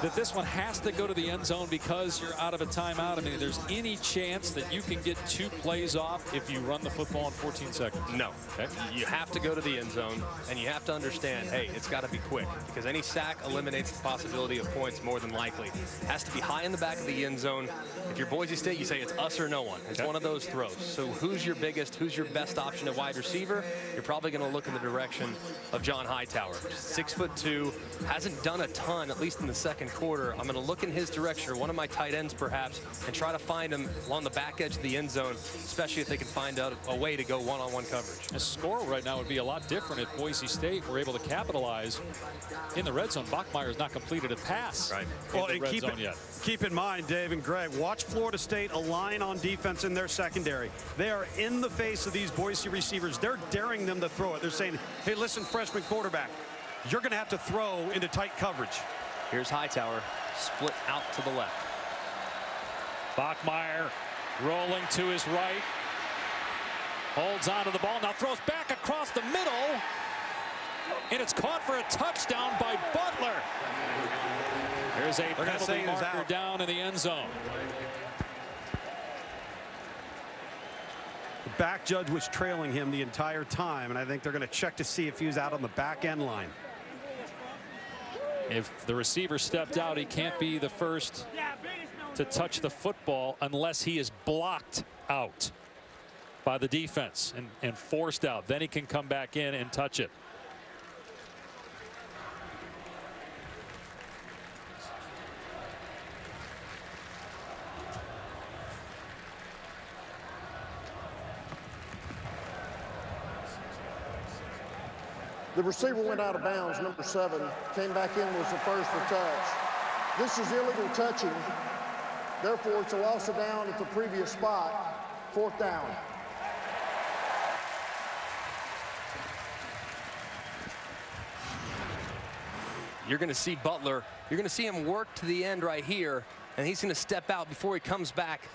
that this one has to go to the end zone because you're out of a timeout? I mean, there's any chance that you can get 2 plays off if you run the football in 14 seconds? No. Okay. You have to go to the end zone, and you have to understand, hey, it's got to be quick because any sack eliminates the possibility of points more than likely. It has to be high in the back of the end zone. If you're Boise State, you say it's us or no one. It's one of those throws. So who's your best option at wide receiver? You're probably going to look in the direction of John Hightower. 6'2", hasn't done a ton, at least in the second quarter. I'm going to look in his direction, or one of my tight ends perhaps, and try to find him along the back edge of the end zone, especially if they can find out a way to go one-on-one coverage. The score right now would be a lot different if Boise State were able to capitalize in the red zone. Bachmeier has not completed a pass in the red zone yet. Keep in mind, Dave and Greg, watch Florida State align on defense in their secondary. They are in the face of these Boise receivers. They're daring them to throw it. They're saying, hey, listen, freshman quarterback, you're going to have to throw into tight coverage. Here's Hightower, split out to the left. Bachmeier rolling to his right. Holds onto the ball, now throws back across the middle. And it's caught for a touchdown by Butler. There's a penalty marker down in the end zone. The back judge was trailing him the entire time, and I think they're going to check to see if he was out on the back end line. If the receiver stepped out, he can't be the first to touch the football unless he is blocked out by the defense and forced out. Then he can come back in and touch it. The receiver went out of bounds, number 7, came back in, was the first to touch. This is illegal touching. Therefore, it's a loss of down at the previous spot, 4th down. You're going to see Butler. You're going to see him work to the end right here, and he's going to step out before he comes back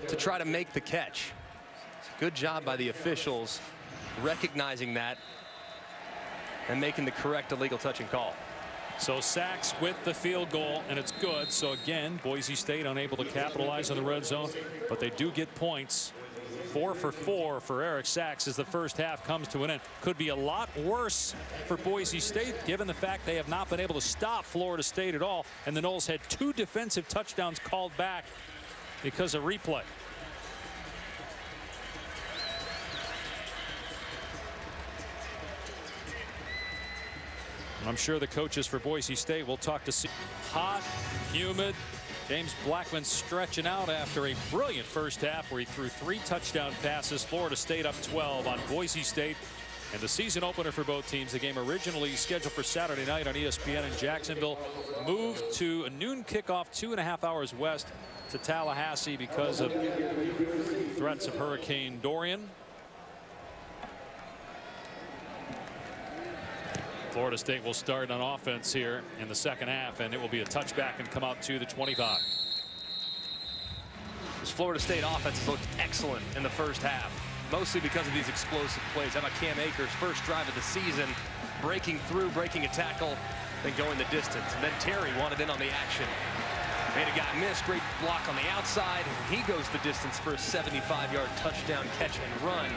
to try to make the catch. Good job by the officials recognizing that and making the correct illegal touching call. So Sachs with the field goal, and it's good. So again, Boise State unable to capitalize on the red zone, but they do get points. 4 for 4 for Eric Sachs as the first half comes to an end. Could be a lot worse for Boise State given the fact they have not been able to stop Florida State at all, and the Noles had 2 defensive touchdowns called back because of replay. I'm sure the coaches for Boise State will talk to see. Hot, humid. James Blackman stretching out after a brilliant first half where he threw 3 touchdown passes. Florida State up 12 on Boise State. And the season opener for both teams, the game originally scheduled for Saturday night on ESPN in Jacksonville, moved to a noon kickoff 2.5 hours west to Tallahassee because of threats of Hurricane Dorian. Florida State will start on offense here in the second half, and it will be a touchback and come out to the 25. This Florida State offense has looked excellent in the first half. mostly because of these explosive plays. How about Cam Akers, first drive of the season, breaking through, breaking a tackle, then going the distance. And then Terry wanted in on the action. Made a guy miss, great block on the outside. He goes the distance for a 75-yard touchdown catch and run.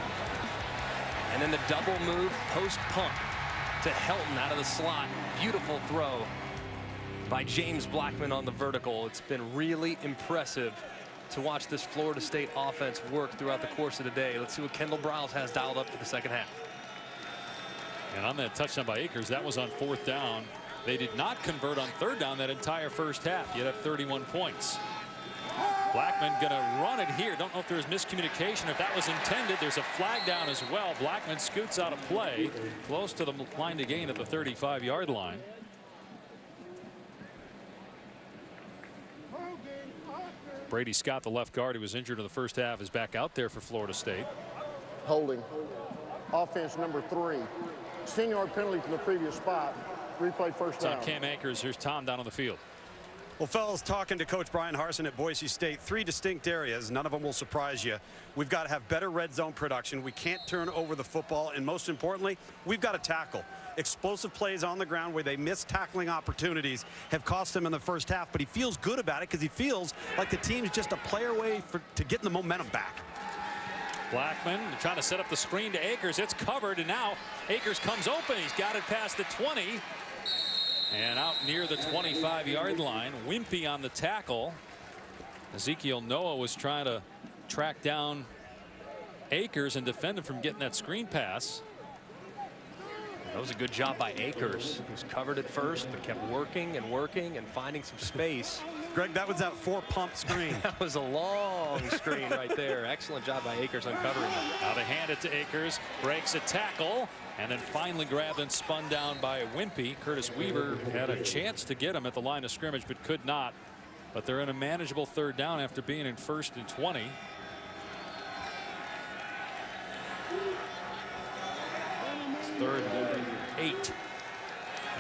And then the double move post pump to Helton out of the slot. Beautiful throw by James Blackman on the vertical. It's been really impressive to watch this Florida State offense work throughout the course of the day. Let's see what Kendall Briles has dialed up for the second half. And on that touchdown by Akers, that was on 4th down. They did not convert on 3rd down that entire first half. You'd have 31 points. Blackman going to run it here. Don't know if there's miscommunication, if that was intended. There's a flag down as well. Blackman scoots out of play close to the line to gain at the 35-yard line. Brady Scott, the left guard who was injured in the first half, is back out there for Florida State. Holding. Offense number 3. 10-yard penalty from the previous spot. Replay first down. It's on Cam Akers. Here's Tom down on the field. Well, fellas, talking to Coach Brian Harsin at Boise State, 3 distinct areas. None of them will surprise you. We've got to have better red zone production. We can't turn over the football. And most importantly, we've got to tackle. Explosive plays on the ground where they miss tackling opportunities have cost him in the first half. But he feels good about it because he feels like the team's just a player away to getting the momentum back. Blackman trying to set up the screen to Akers. It's covered, and now Akers comes open. He's got it past the 20. And out near the 25-yard line. Wimpy on the tackle. Ezekiel Noah was trying to track down Akers and defend him from getting that screen pass. That was a good job by Akers. He was covered at first, but kept working and working and finding some space. Greg, that was that 4-pump screen. That was a long screen right there. Excellent job by Akers uncovering them. Now they hand it to Akers. Breaks a tackle. And then finally grabbed and spun down by Wimpy. Curtis Weaver had a chance to get him at the line of scrimmage, but could not. But they're in a manageable 3rd down after being in 1st and 20. It's 3rd and 8.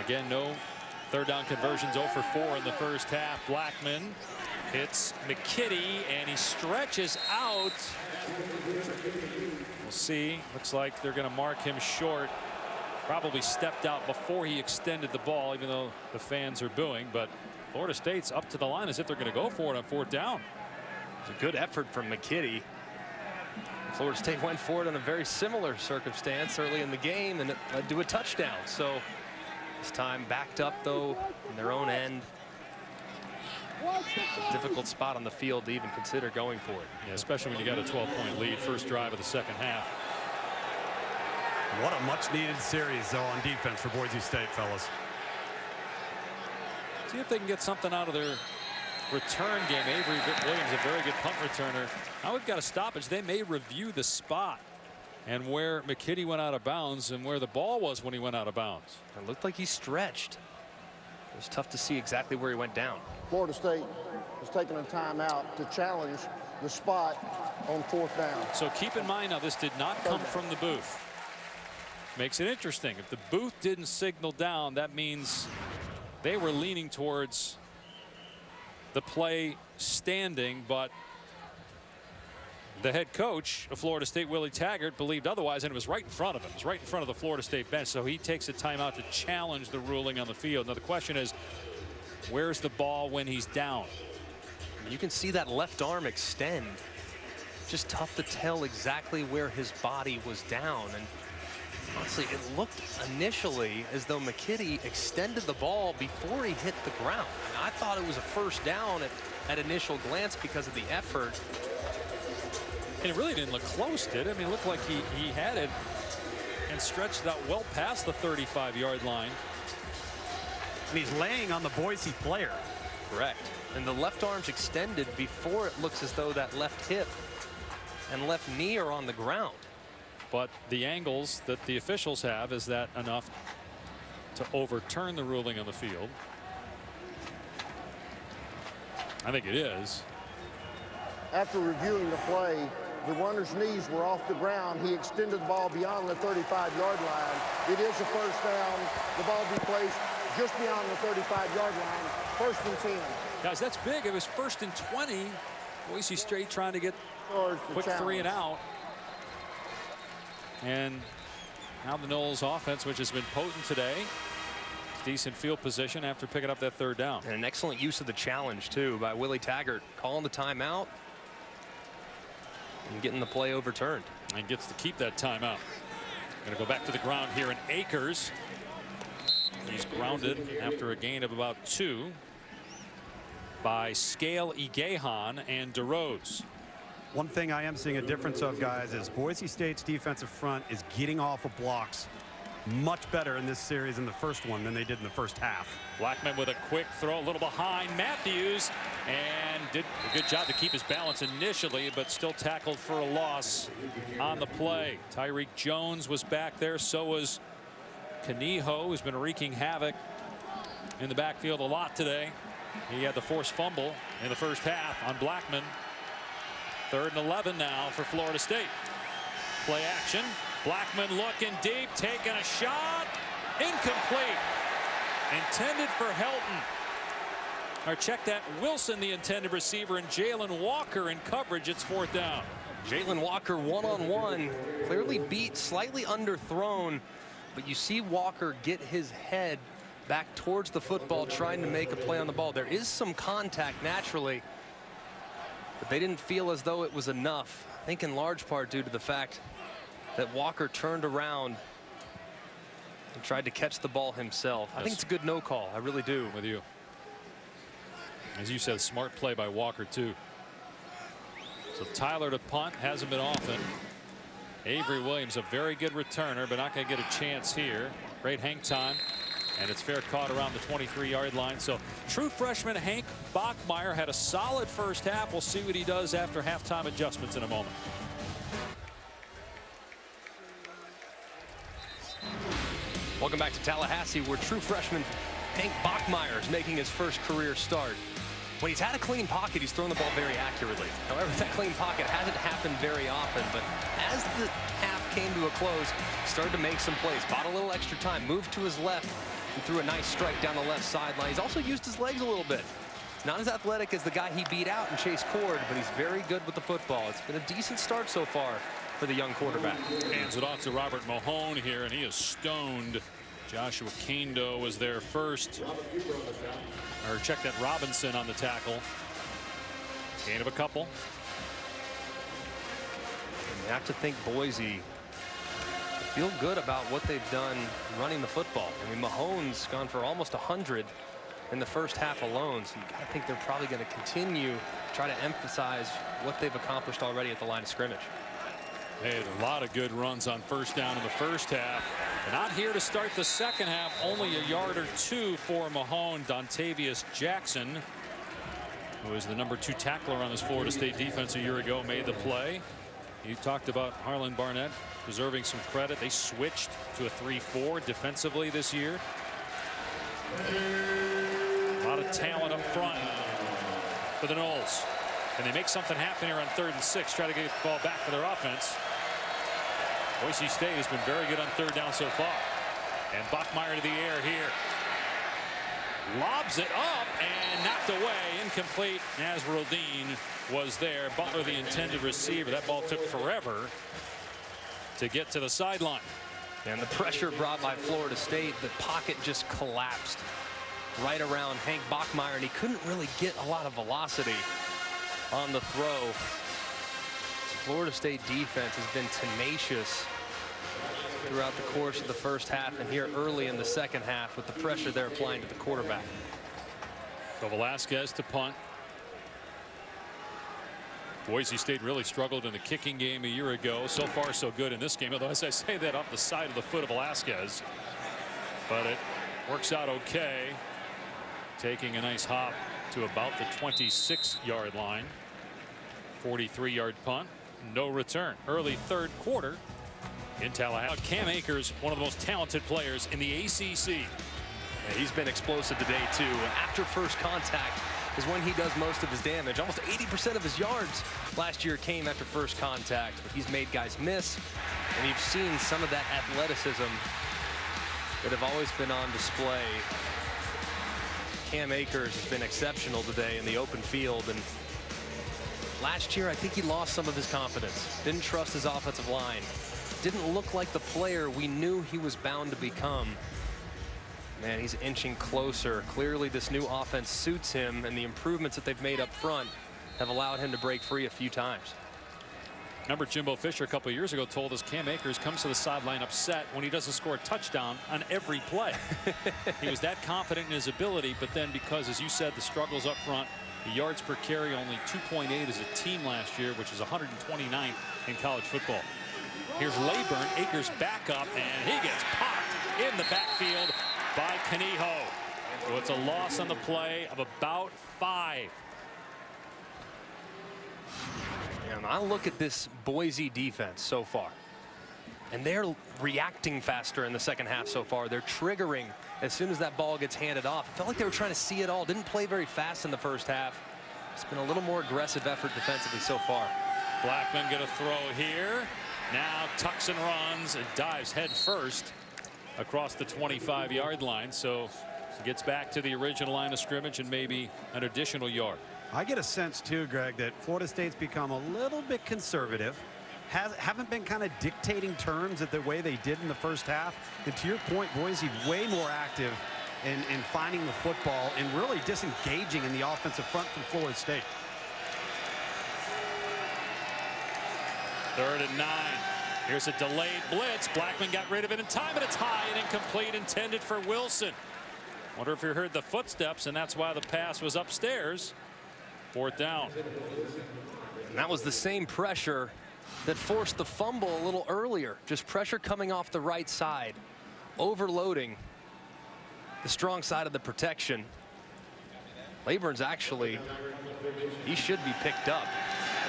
Again, no 3rd down conversions. 0 for 4 in the first half. Blackman hits McKitty, and he stretches out. We'll see. Looks like they're going to mark him short. Probably stepped out before he extended the ball, even though the fans are booing. But Florida State's up to the line as if they're going to go for it on 4th down. It's a good effort from McKitty. Florida State went for it in a very similar circumstance early in the game, and it led to a touchdown. So this time backed up, though, in their own end. Difficult spot on the field to even consider going for it. Yeah, especially when you got a 12-point lead. First drive of the second half. What a much-needed series, though, on defense for Boise State, fellas. See if they can get something out of their return game. Avery Williams, a very good punt returner. Now we've got a stoppage. They may review the spot and where McKitty went out of bounds and where the ball was when he went out of bounds. It looked like he stretched. It was tough to see exactly where he went down. Florida State is taking a timeout to challenge the spot on 4th down. So keep in mind now, this did not come from the booth. Makes it interesting. If the booth didn't signal down, that means they were leaning towards the play standing, but the head coach of Florida State, Willie Taggart, believed otherwise, and it was right in front of him. It was right in front of the Florida State bench. So he takes a timeout to challenge the ruling on the field. Now the question is, where's the ball when he's down? You can see that left arm extend. Just tough to tell exactly where his body was down. And honestly, it looked initially as though McKitty extended the ball before he hit the ground. And I thought it was a first down at initial glance because of the effort. And it really didn't look close, did it? I mean, it looked like he had it and stretched it out well past the 35-yard line. And he's laying on the Boise player. Correct. And the left arm's extended before it looks as though that left hip and left knee are on the ground. But the angles that the officials have, is that enough to overturn the ruling on the field? I think it is. After reviewing the play, the runner's knees were off the ground. He extended the ball beyond the 35-yard line. It is a first down. The ball be placed just beyond the 35-yard line. 1st and 10. Guys, that's big. It was 1st and 20. Boise State trying to get quick 3 and out. And now the Noles offense, which has been potent today. Decent field position after picking up that third down. And an excellent use of the challenge, too, by Willie Taggart, calling the timeout and getting the play overturned. And gets to keep that timeout. Going to go back to the ground here in Akers. He's grounded after a gain of about 2 by Scale, Igehan, and DeRose. One thing I am seeing a difference of, guys, is Boise State's defensive front is getting off of blocks much better in this series in the first one than they did in the first half. Blackman with a quick throw, a little behind Matthews, and did a good job to keep his balance initially, but still tackled for a loss on the play. Tyreek Jones was back there. So was Kaniho, who's been wreaking havoc in the backfield a lot today. He had the forced fumble in the first half on Blackman. 3rd and 11 now for Florida State. Play action. Blackman looking deep, taking a shot. Incomplete. Intended for Helton. Or check that. Wilson, the intended receiver, and Jalen Walker in coverage. It's 4th down. Jalen Walker one-on-one. Clearly beat, slightly underthrown. But you see Walker get his head back towards the football, trying to make a play on the ball. There is some contact naturally, but they didn't feel as though it was enough. I think in large part due to the fact that Walker turned around and tried to catch the ball himself. I think it's a good no call. I really do. With you. As you said, smart play by Walker, too. So Tyler to punt. Hasn't been often. Avery Williams, a very good returner, but not going to get a chance here. Great hang time. And it's fair caught around the 23-yard line. So true freshman Hank Bachmeier had a solid first half. We'll see what he does after halftime adjustments in a moment. Welcome back to Tallahassee, where true freshman Hank Bachmeier is making his first career start. When he's had a clean pocket, he's thrown the ball very accurately. However, that clean pocket hasn't happened very often, but as the half came to a close, started to make some plays, bought a little extra time, moved to his left, and threw a nice strike down the left sideline. He's also used his legs a little bit. He's not as athletic as the guy he beat out in Chase Cord, but he's very good with the football. It's been a decent start so far for the young quarterback. Hands it off to Robert Mahone here, and he is stoned. Joshua Kendo was there first. Or check that, Robinson on the tackle. Gain of a couple. You have to think Boise feel good about what they've done running the football. I mean, Mahone's gone for almost 100 in the first half alone, so you got to think they're probably going to continue to try to emphasize what they've accomplished already at the line of scrimmage. They had a lot of good runs on first down in the first half. Not here to start the second half. Only a yard or 2 for Mahone. Dontavius Jackson, who was the number 2 tackler on this Florida State defense a year ago, made the play. You talked about Harlan Barnett deserving some credit. They switched to a 3-4 defensively this year. A lot of talent up front for the Noles. And they make something happen here on 3rd and 6. Try to get the ball back for their offense. Boise State has been very good on 3rd down so far. And Bachmeier to the air here. Lobs it up and knocked away. Incomplete. Nasruddin was there. Butler, the intended receiver. That ball took forever to get to the sideline. And the pressure brought by Florida State, the pocket just collapsed right around Hank Bachmeier, and he couldn't really get a lot of velocity on the throw. Florida State defense has been tenacious throughout the course of the first half and here early in the second half with the pressure they're applying to the quarterback. So Velasquez to punt. Boise State really struggled in the kicking game a year ago. So far so good in this game, although as I say that off the side of the foot of Velasquez, but it works out okay. Taking a nice hop to about the 26-yard line. 43-yard punt. No return. Early 3rd quarter in Tallahassee. Cam Akers, one of the most talented players in the ACC. Yeah, he's been explosive today too. After first contact is when he does most of his damage. Almost 80% of his yards last year came after first contact. But he's made guys miss, and you've seen some of that athleticism that have always been on display. Cam Akers has been exceptional today in the open field, and last year I think he lost some of his confidence. Didn't trust his offensive line. didn't look like the player we knew he was bound to become. Man, he's inching closer. Clearly this new offense suits him, and the improvements that they've made up front have allowed him to break free a few times. Remember, Jimbo Fisher a couple of years ago told us Cam Akers comes to the sideline upset when he doesn't score a touchdown on every play. He was that confident in his ability, but then because, as you said, the struggles up front, the yards per carry only 2.8 as a team last year, which is 129th in college football. Here's Layburn, Akers back up, and he gets popped in the backfield by Canijo. So it's a loss on the play of about 5. And I look at this Boise defense so far, and they're reacting faster in the second half so far. They're triggering as soon as that ball gets handed off. It felt like they were trying to see it all. Didn't play very fast in the first half. It's been a little more aggressive effort defensively so far. Blackman going to throw here. Now tucks and runs and dives head first across the 25-yard line. So he gets back to the original line of scrimmage and maybe an additional yard. I get a sense too, Greg, that Florida State's become a little bit conservative. Haven't been kind of dictating terms the way they did in the first half. And to your point, Boise way more active in finding the football and really disengaging in the offensive front from Florida State. 3rd and 9. Here's a delayed blitz. Blackman got rid of it in time, and it's high and incomplete, intended for Wilson. Wonder if you heard the footsteps, and that's why the pass was upstairs. 4th down. And that was the same pressure that forced the fumble a little earlier. Just pressure coming off the right side, overloading the strong side of the protection. Layburn's actually, he should be picked up.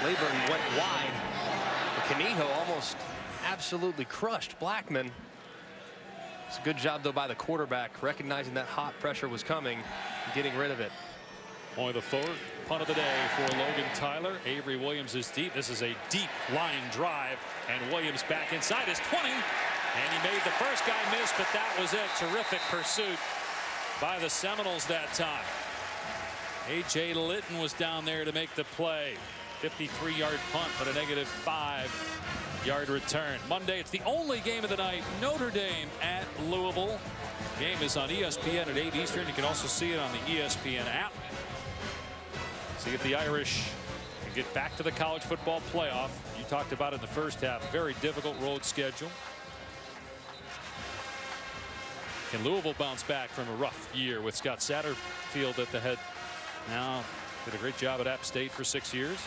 Layburn went wide. Canijo almost absolutely crushed Blackman. It's a good job though by the quarterback, recognizing that hot pressure was coming and getting rid of it. Only the 4th punt of the day for Logan Tyler. Avery Williams is deep. This is a deep line drive, and Williams back inside his 20, and he made the first guy miss, but that was it. Terrific pursuit by the Seminoles that time. A.J. Litton was down there to make the play. 53-yard punt, but a negative 5-yard return. Monday, it's the only game of the night. Notre Dame at Louisville. Game is on ESPN at 8 Eastern. You can also see it on the ESPN app. See if the Irish can get back to the college football playoff. You talked about it in the first half. Very difficult road schedule. Can Louisville bounce back from a rough year with Scott Satterfield at the head? Now did a great job at App State for 6 years.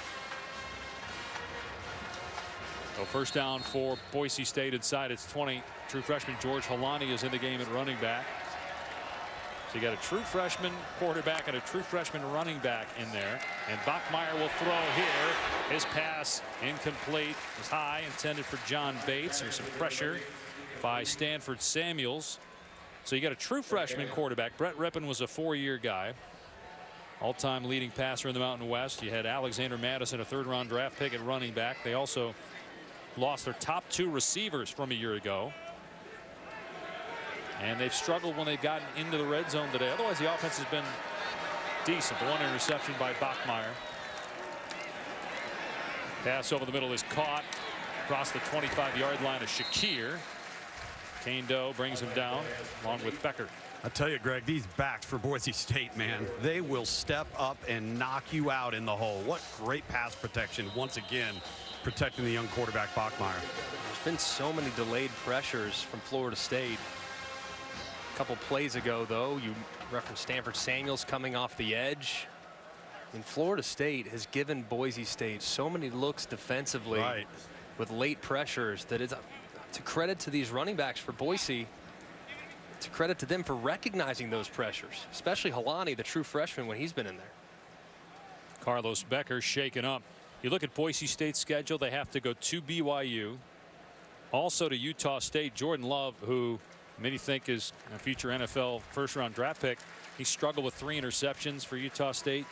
So first down for Boise State inside its 20. True freshman George Holani is in the game at running back. So you got a true freshman quarterback and a true freshman running back in there. And Bachmeier will throw here. His pass incomplete. Was high, intended for John Bates. There's some pressure by Stanford Samuels. So you got a true freshman quarterback. Brett Rippon was a 4-year guy. All-time leading passer in the Mountain West. You had Alexander Madison, a 3rd-round draft pick at running back. They also lost their top 2 receivers from a year ago. And they've struggled when they've gotten into the red zone today. Otherwise, the offense has been decent. The 1 interception by Bachmeier. Pass over the middle is caught across the 25-yard line of Shakir. Kane Doe brings him down along with Becker. I tell you, Greg, these backs for Boise State, man, they will step up and knock you out in the hole. What great pass protection once again, protecting the young quarterback Bachmeier. There's been so many delayed pressures from Florida State. A couple plays ago, though, you referenced Stanford Samuels coming off the edge. And Florida State has given Boise State so many looks defensively with late pressures that it's a credit to these running backs for Boise. It's a credit to them for recognizing those pressures, especially Holani, the true freshman, when he's been in there. Carlos Becker shaken up. You look at Boise State's schedule, they have to go to BYU, also to Utah State. Jordan Love, who many think is a future NFL first-round draft pick, he struggled with 3 interceptions for Utah State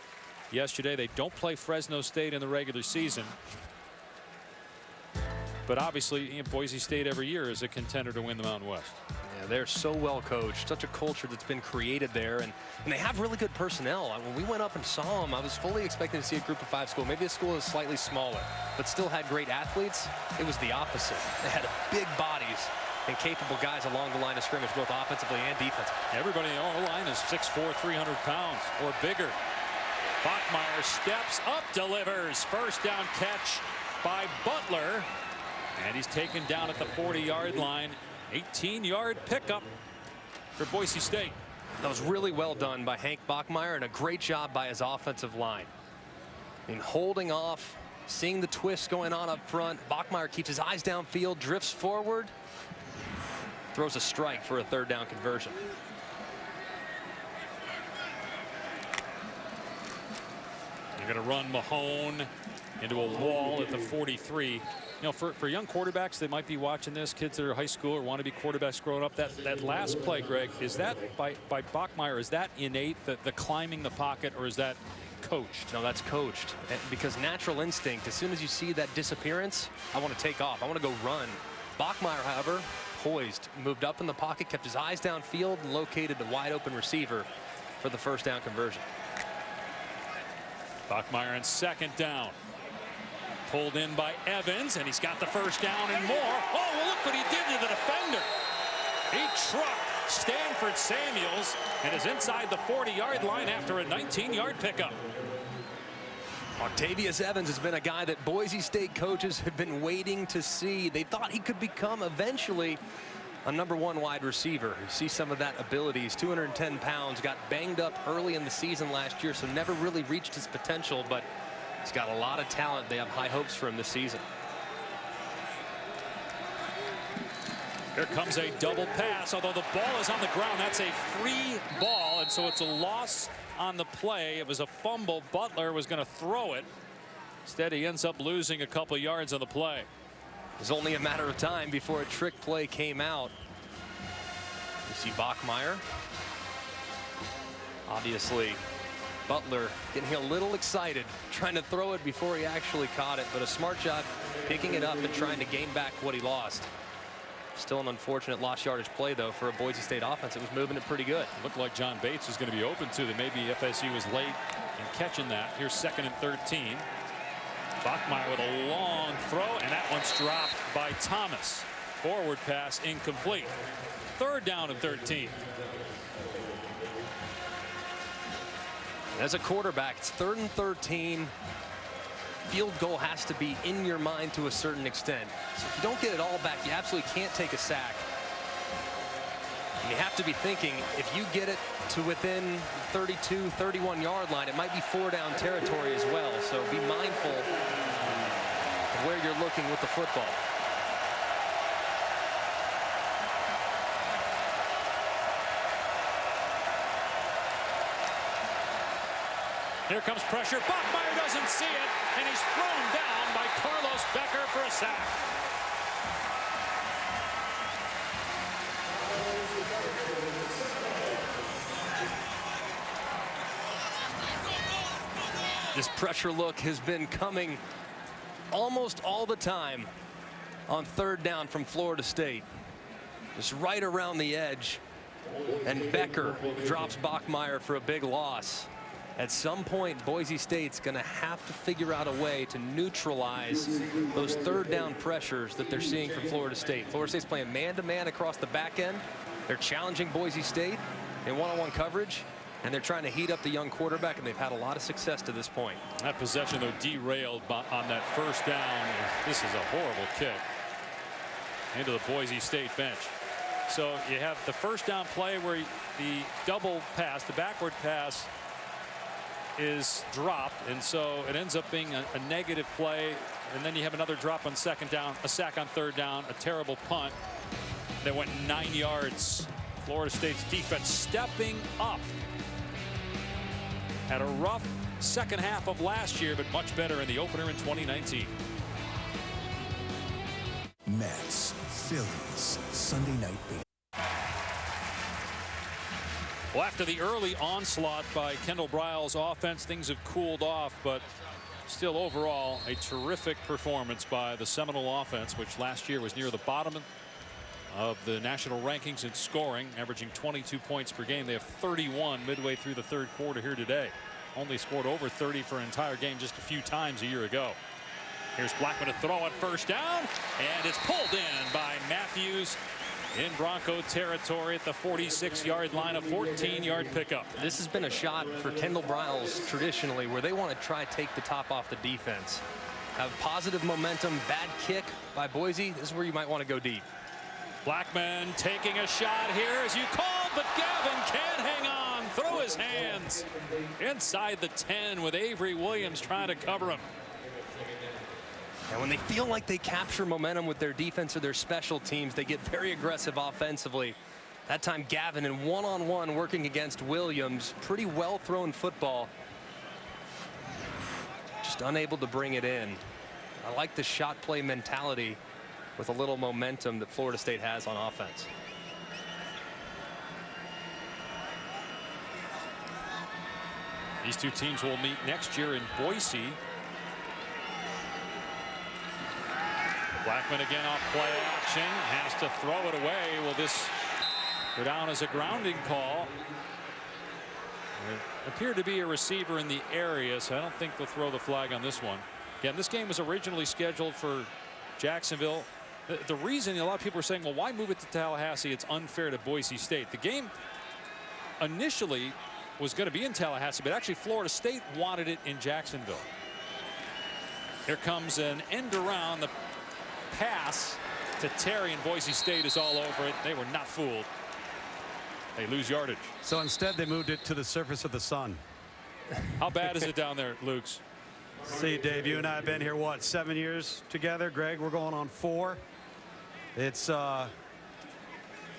yesterday. They don't play Fresno State in the regular season. But obviously, Boise State every year is a contender to win the Mountain West. Yeah, they're so well coached. Such a culture that's been created there, and they have really good personnel. When we went up and saw them, I was fully expecting to see a Group of 5 school. Maybe a school is slightly smaller, but still had great athletes. It was the opposite. They had big bodies and capable guys along the line of scrimmage, both offensively and defensively. Everybody on the line is 6'4", 300 pounds or bigger. Bachmeier steps up, delivers. First down catch by Butler, and he's taken down at the 40-yard line. 18-yard pickup for Boise State. That was really well done by Hank Bachmeier, and a great job by his offensive line in holding off, seeing the twist going on up front. Bachmeier keeps his eyes downfield, drifts forward, throws a strike for a third down conversion. You're going to run Mahone into a wall at the 43. You know, for young quarterbacks, they might be watching this, kids that are high school or want to be quarterbacks growing up. That last play, Greg, is that by Bachmeier, is that innate, the climbing the pocket, or is that coached? No, that's coached. Because natural instinct, as soon as you see that disappearance, I want to take off. I want to go run. Bachmeier, however, poised, moved up in the pocket, kept his eyes downfield, and located the wide open receiver for the first down conversion. Bachmeier on second down. Pulled in by Evans, and he's got the first down and more. Oh, well, look what he did to the defender. He trucked Stanford Samuels and is inside the 40-yard line after a 19-yard pickup. Octavius Evans has been a guy that Boise State coaches have been waiting to see. They thought he could become eventually a #1 wide receiver. You see some of that ability. He's 210 pounds, got banged up early in the season last year, so never really reached his potential, but he's got a lot of talent. They have high hopes for him this season. Here comes a double pass, although the ball is on the ground. That's a free ball, and so it's a loss on the play. It was a fumble. Butler was going to throw it. Instead, he ends up losing a couple yards on the play. It was only a matter of time before a trick play came out. You see Bachmeier. Obviously, Butler getting a little excited, trying to throw it before he actually caught it, but a smart job picking it up and trying to gain back what he lost. Still an unfortunate lost yardage play, though, for a Boise State offense. It was moving it pretty good. Looked like John Bates was going to be open to that. Maybe FSU was late in catching that. Here's 2nd and 13. Bachmeier with a long throw, and that one's dropped by Thomas. Forward pass incomplete. 3rd down and 13. As a quarterback, it's 3rd and 13. Field goal has to be in your mind to a certain extent. So if you don't get it all back, you absolutely can't take a sack. And you have to be thinking, if you get it to within 32, 31-yard line, it might be 4-down territory as well. So be mindful of where you're looking with the football. Here comes pressure. Bachmeier doesn't see it, and he's thrown down by Carlos Becker for a sack. This pressure look has been coming almost all the time on 3rd down from Florida State. Just right around the edge, and Becker drops Bachmeier for a big loss. At some point, Boise State's going to have to figure out a way to neutralize those 3rd down pressures that they're seeing from Florida State. Florida State's playing man-to-man across the back end. They're challenging Boise State in one-on-one coverage, and they're trying to heat up the young quarterback, and they've had a lot of success to this point. That possession, though, derailed on that 1st down. This is a horrible kick into the Boise State bench. So you have the 1st down play where the double pass, the backward pass, is dropped, and so it ends up being a negative play, and then you have another drop on 2nd down, a sack on 3rd down, a terrible punt that went 9 yards. Florida State's defense stepping up. Had a rough second half of last year, but much better in the opener in 2019. Mets, Phillies, Sunday night baseball. Well, after the early onslaught by Kendall Briles' offense, things have cooled off, but still overall a terrific performance by the Seminole offense, which last year was near the bottom of the national rankings in scoring, averaging 22 points per game. They have 31 midway through the third quarter here today. Only scored over 30 for an entire game just a few times a year ago. Here's Blackman to throw at first down, and it's pulled in by Matthews in Bronco territory at the 46-yard line, a 14-yard pickup. This has been a shot for Kendall Briles traditionally, where they want to try to take the top off the defense. Have positive momentum, bad kick by Boise. This is where you might want to go deep. Blackman taking a shot here, as you called, but Gavin can't hang on. Throw his hands inside the 10 with Avery Williams trying to cover him. And when they feel like they capture momentum with their defense or their special teams, they get very aggressive offensively. That time Gavin in one-on-one working against Williams. Pretty well thrown football. Just unable to bring it in. I like the shot play mentality with a little momentum that Florida State has on offense. These two teams will meet next year in Boise. Blackman again off play action, has to throw it away. Will this go down as a grounding call? It appeared to be a receiver in the area, so I don't think they'll throw the flag on this one. Again, this game was originally scheduled for Jacksonville. The reason a lot of people are saying, well, why move it to Tallahassee? It's unfair to Boise State. The game initially was going to be in Tallahassee, but actually Florida State wanted it in Jacksonville. Here comes an end around. The pass to Terry, and Boise State is all over it. They were not fooled. They lose yardage. So instead they moved it to the surface of the sun. How bad is it down there, Lukes? See, Dave, you and I have been here, what, 7 years together? Greg, we're going on 4. It's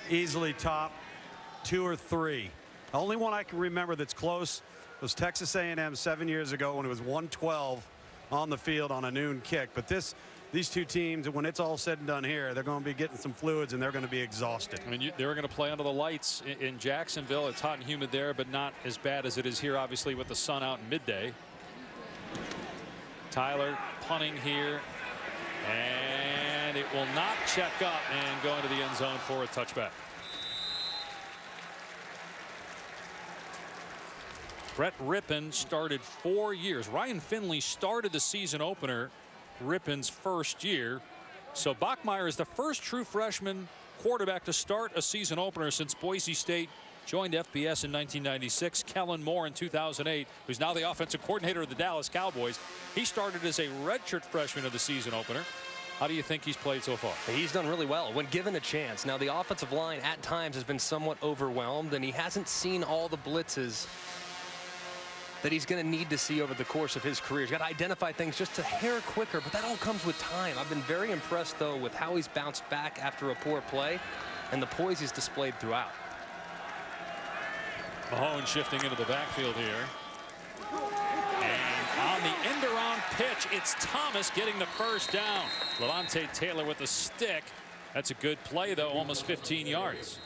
easily top 2 or 3. The only one I can remember that's close was Texas A&M 7 years ago when it was 112 on the field on a noon kick. But these two teams, when it's all said and done here, they're going to be getting some fluids and they're going to be exhausted. I mean, they're going to play under the lights in Jacksonville. It's hot and humid there, but not as bad as it is here, obviously, with the sun out in midday. Tyler punting here, and it will not check up and go into the end zone for a touchback. Brett Rippon started 4 years. Ryan Finley started the season opener Rippon's first year. So Bachmeier is the first true freshman quarterback to start a season opener since Boise State joined FBS in 1996. Kellen Moore in 2008, who's now the offensive coordinator of the Dallas Cowboys. He started as a redshirt freshman of the season opener. How do you think he's played so far? He's done really well when given a chance. Now, the offensive line at times has been somewhat overwhelmed, and he hasn't seen all the blitzes that he's going to need to see over the course of his career. He's got to identify things just a hair quicker, but that all comes with time. I've been very impressed, though, with how he's bounced back after a poor play and the poise he's displayed throughout. Mahone shifting into the backfield here. And on the end around pitch, it's Thomas getting the first down. Levante Taylor with the stick. That's a good play, though, almost 15 yards.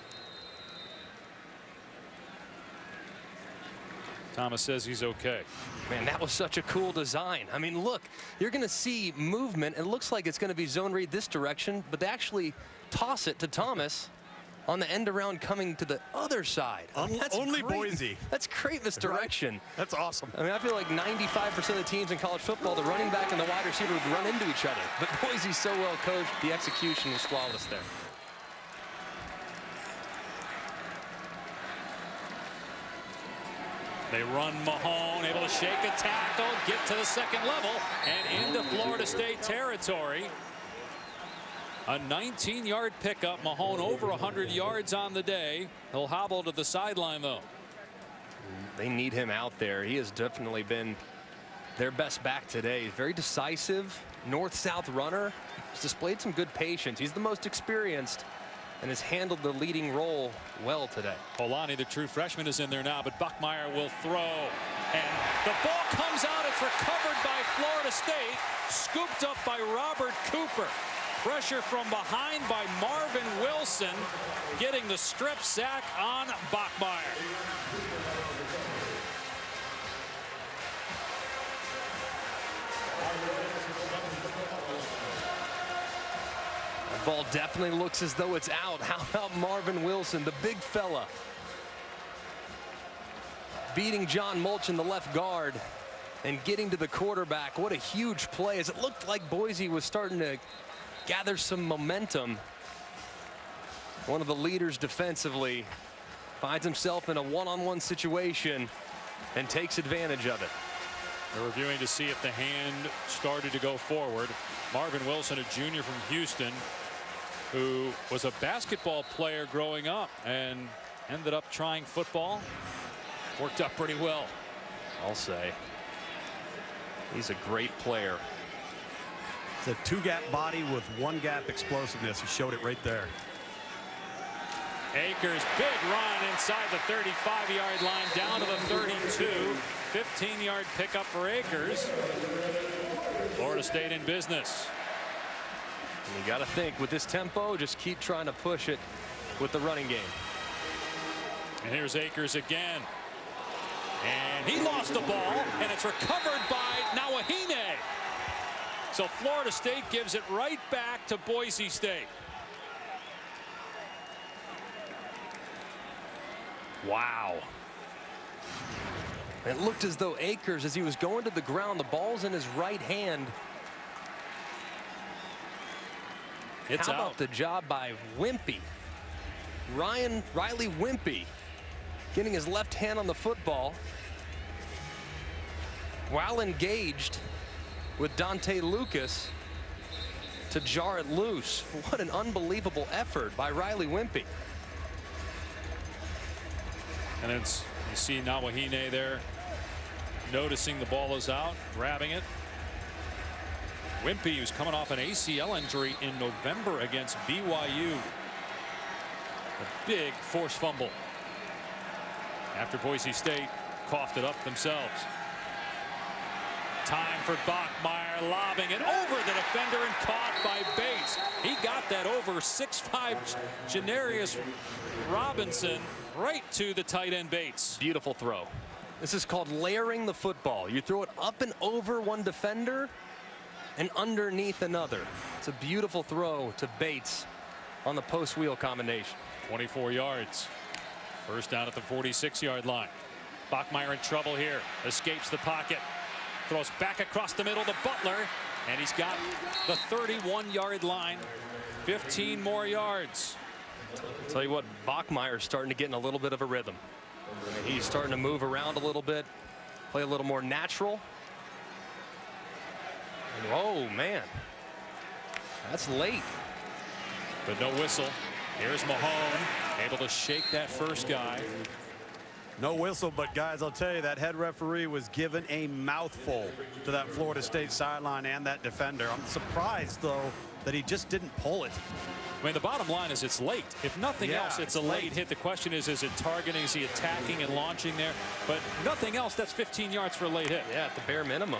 Thomas says he's okay. Man, that was such a cool design. I mean, look, you're going to see movement. It looks like it's going to be zone read this direction, but they actually toss it to Thomas on the end around coming to the other side. I mean, that's Only great. Boise. That's great misdirection. Right? That's awesome. I mean, I feel like 95% of the teams in college football, the running back and the wide receiver would run into each other. But Boise's so well coached, the execution was flawless there. They run Mahone, able to shake a tackle, get to the second level, and into Florida State territory. A 19-yard pickup. Mahone over 100 yards on the day. He'll hobble to the sideline, though. They need him out there. He has definitely been their best back today. He's very decisive, north-south runner. He's displayed some good patience. He's the most experienced and has handled the leading role well today. Polani, the true freshman, is in there now, but Bachmeier will throw. And the ball comes out. It's recovered by Florida State. Scooped up by Robert Cooper. Pressure from behind by Marvin Wilson, getting the strip sack on Bachmeier. Ball definitely looks as though it's out. How about Marvin Wilson, the big fella, beating John Mulchin, the left guard, and getting to the quarterback. What a huge play, as it looked like Boise was starting to gather some momentum. One of the leaders defensively finds himself in a one-on-one situation and takes advantage of it. They're reviewing to see if the hand started to go forward. Marvin Wilson, a junior from Houston, who was a basketball player growing up and ended up trying football. Worked out pretty well, I'll say. He's a great player. It's a two-gap body with one-gap explosiveness. He showed it right there. Akers, big run inside the 35-yard line down to the 32. 15-yard pickup for Akers. Florida State in business. And you got to think, with this tempo, just keep trying to push it with the running game. And here's Akers again. And he lost the ball, and it's recovered by Nawahine. So Florida State gives it right back to Boise State. Wow. It looked as though Akers, as he was going to the ground, the ball's in his right hand. It's How out. about the job by Wimpy? Riley Wimpy getting his left hand on the football while engaged with Dante Lucas to jar it loose. What an unbelievable effort by Riley Wimpy. And it's, you see Nawahine there noticing the ball is out, grabbing it. Wimpy, who's coming off an ACL injury in November against BYU. A big forced fumble after Boise State coughed it up themselves. Time for Bachmeier, lobbing it over the defender and caught by Bates. He got that over 6'5" Janarius Robinson right to the tight end Bates. Beautiful throw. This is called layering the football. You throw it up and over one defender and underneath another. It's a beautiful throw to Bates on the post wheel combination. 24 yards. First down at the 46-yard line. Bachmeier in trouble here. Escapes the pocket. Throws back across the middle to Butler. And he's got the 31-yard line. 15 more yards. I'll tell you what, Bachmeier's starting to get in a little bit of a rhythm. He's starting to move around a little bit, play a little more natural. And, oh, man. That's late. But no whistle. Here's Mahone, able to shake that first guy. No whistle, but guys, I'll tell you, that head referee was given a mouthful to that Florida State sideline and that defender. I'm surprised, though, that he just didn't pull it. I mean, the bottom line is it's late. If nothing else, it's a late hit. The question is it targeting? Is he attacking and launching there? But nothing else, that's 15 yards for a late hit. Yeah, at the bare minimum.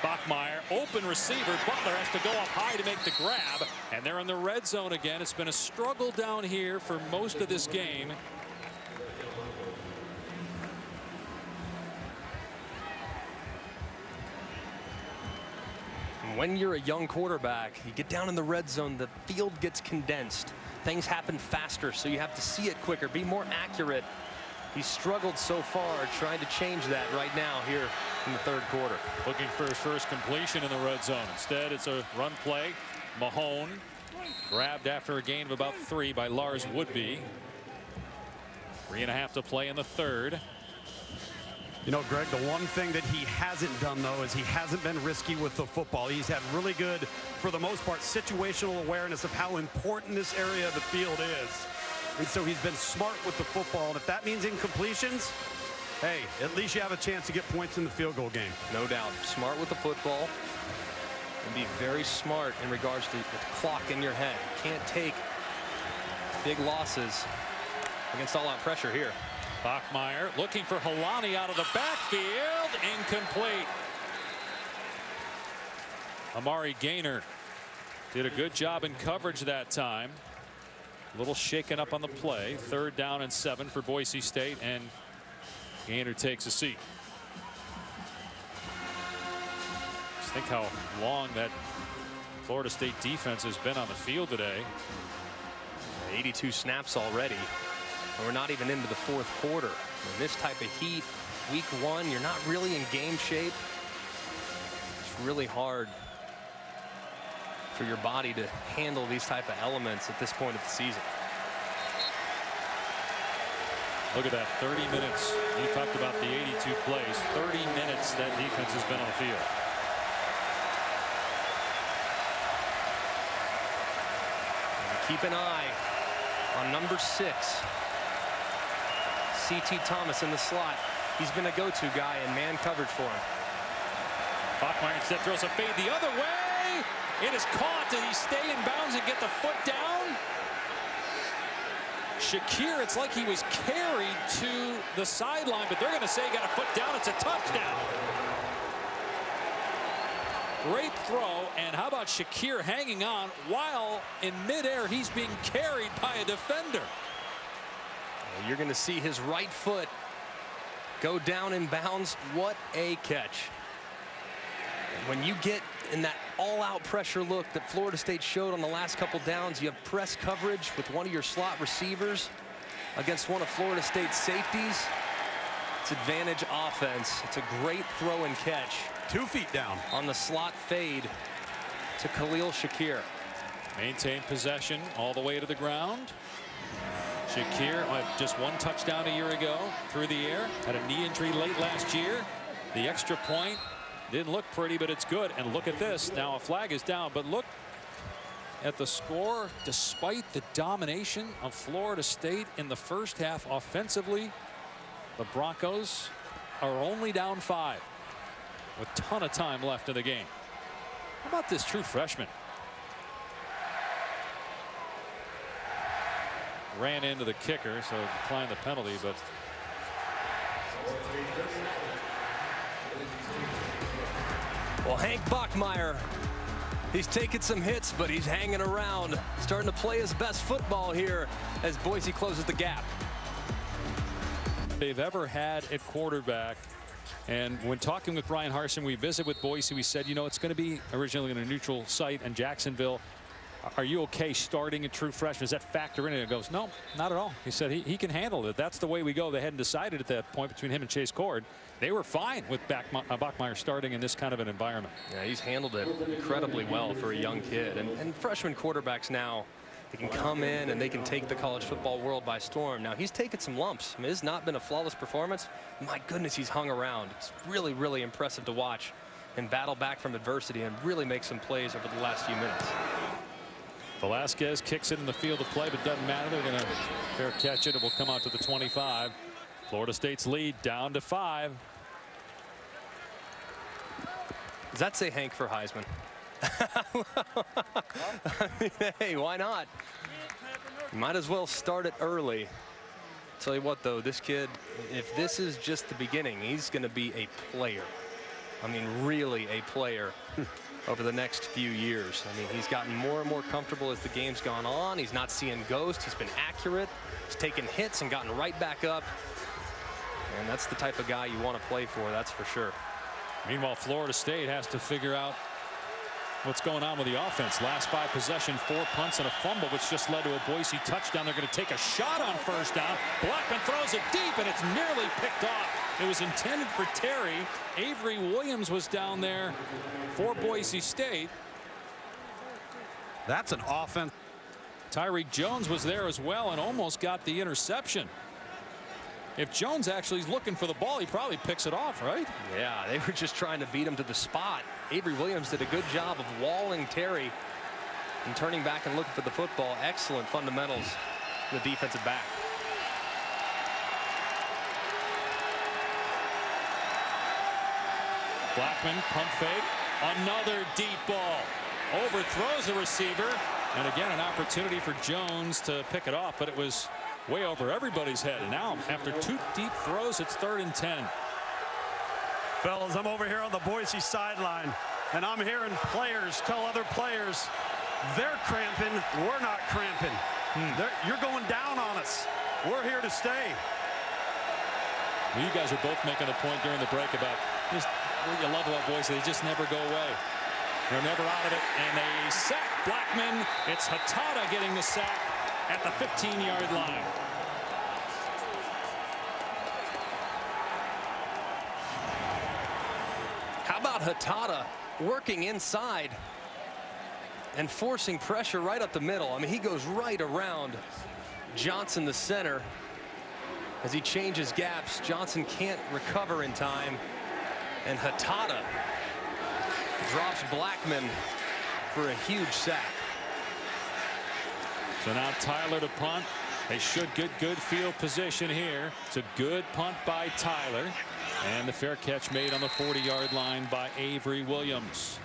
Bachmeier, open receiver. Butler has to go up high to make the grab. And they're in the red zone again. It's been a struggle down here for most of this game. When you're a young quarterback, you get down in the red zone, the field gets condensed. Things happen faster, so you have to see it quicker, be more accurate. He's struggled so far, trying to change that right now here in the third quarter. Looking for his first completion in the red zone. Instead, it's a run play. Mahone grabbed after a gain of about 3 by Lars Woodby. 3.5 to play in the third. You know, Greg, the one thing that he hasn't done, though, is he hasn't been risky with the football. He's had really good, for the most part, situational awareness of how important this area of the field is. And so he's been smart with the football. And if that means incompletions, hey, at least you have a chance to get points in the field goal game. No doubt. Smart with the football and be very smart in regards to the clock in your head. Can't take big losses against all-out pressure here. Bachmeier looking for Helani out of the backfield. Incomplete. Amari Gaynor did a good job in coverage that time. A little shaken up on the play. 3rd down and 7 for Boise State, and Gaynor takes a seat. Just think how long that Florida State defense has been on the field today. 82 snaps already. And we're not even into the fourth quarter. In this type of heat, week one, you're not really in game shape. It's really hard for your body to handle these type of elements at this point of the season. Look at that, 30 minutes. You talked about the 82 plays. 30 minutes that defense has been on the field. And keep an eye on number 6. C.T. Thomas in the slot. He's been a go-to guy in man coverage for him. Bachmeier instead throws a fade the other way. It is caught. Did he stay in bounds and get the foot down? Shakir, it's like he was carried to the sideline, but they're going to say he got a foot down. It's a touchdown. Great throw, and how about Shakir hanging on while in midair he's being carried by a defender. You're going to see his right foot go down in bounds. What a catch. When you get in that all-out pressure look that Florida State showed on the last couple downs, you have press coverage with one of your slot receivers against one of Florida State's safeties. It's advantage offense. It's a great throw and catch. 2 feet down on the slot fade to Khalil Shakir. Maintained possession all the way to the ground. Shakir just 1 touchdown a year ago through the air. Had a knee injury late last year. The extra point didn't look pretty, but it's good. And look at this. Now a flag is down, but look at the score. Despite the domination of Florida State in the first half offensively, the Broncos are only down 5 with a ton of time left in the game. How about this true freshman? Ran into the kicker, so declined the penalty, but well, Hank Bachmeier, he's taking some hits, but he's hanging around, starting to play his best football here as Boise closes the gap. They've ever had at quarterback. And when talking with Brian Harsin, we visit with Boise, we said, you know, it's going to be originally in a neutral site in Jacksonville. Are you okay starting a true freshman? Does that factor in it? It goes, no, not at all. He said he can handle it. That's the way we go. They hadn't decided at that point between him and Chase Cord. They were fine with Bachmeier starting in this kind of an environment. Yeah, he's handled it incredibly well for a young kid. And freshman quarterbacks now, they can come in and they can take the college football world by storm. Now, he's taken some lumps. I mean, it's not been a flawless performance. My goodness, he's hung around. It's really, really impressive to watch and battle back from adversity and really make some plays over the last few minutes. Velasquez kicks it in the field of play, but doesn't matter. They're going to fair catch it. It will come out to the 25. Florida State's lead down to 5. Does that say Hank for Heisman? I mean, hey, why not? You might as well start it early. Tell you what, though, this kid, if this is just the beginning, he's going to be a player. I mean, really a player over the next few years. I mean, he's gotten more and more comfortable as the game's gone on. He's not seeing ghosts. He's been accurate. He's taken hits and gotten right back up. And that's the type of guy you want to play for, that's for sure. Meanwhile, Florida State has to figure out what's going on with the offense. Last 5 possession, 4 punts and a fumble, which just led to a Boise touchdown. They're going to take a shot on first down. Blackman throws it deep, and it's nearly picked off. It was intended for Terry. Avery Williams was down there for Boise State. That's an offense. Tyreek Jones was there as well and almost got the interception. If Jones actually is looking for the ball, he probably picks it off, right? Yeah, they were just trying to beat him to the spot. Avery Williams did a good job of walling Terry and turning back and looking for the football. Excellent fundamentals in the defensive back. Blackman, pump fake, another deep ball. Overthrows the receiver, and again an opportunity for Jones to pick it off, but it was way over everybody's head. And now, after 2 deep throws, it's 3rd and 10. Fellas, I'm over here on the Boise sideline, and I'm hearing players tell other players, they're cramping, we're not cramping. You're going down on us. We're here to stay. Well, you guys are both making a point during the break about just what you love about Boise. They just never go away. They're never out of it, and they sack Blackman. It's Hatada getting the sack at the 15-yard line. How about Hatada working inside and forcing pressure right up the middle? I mean, he goes right around Johnson, the center. As he changes gaps, Johnson can't recover in time, and Hatada drops Blackman for a huge sack. So now Tyler to punt. They should get good field position here. It's a good punt by Tyler, and the fair catch made on the 40-yard line by Avery Williams.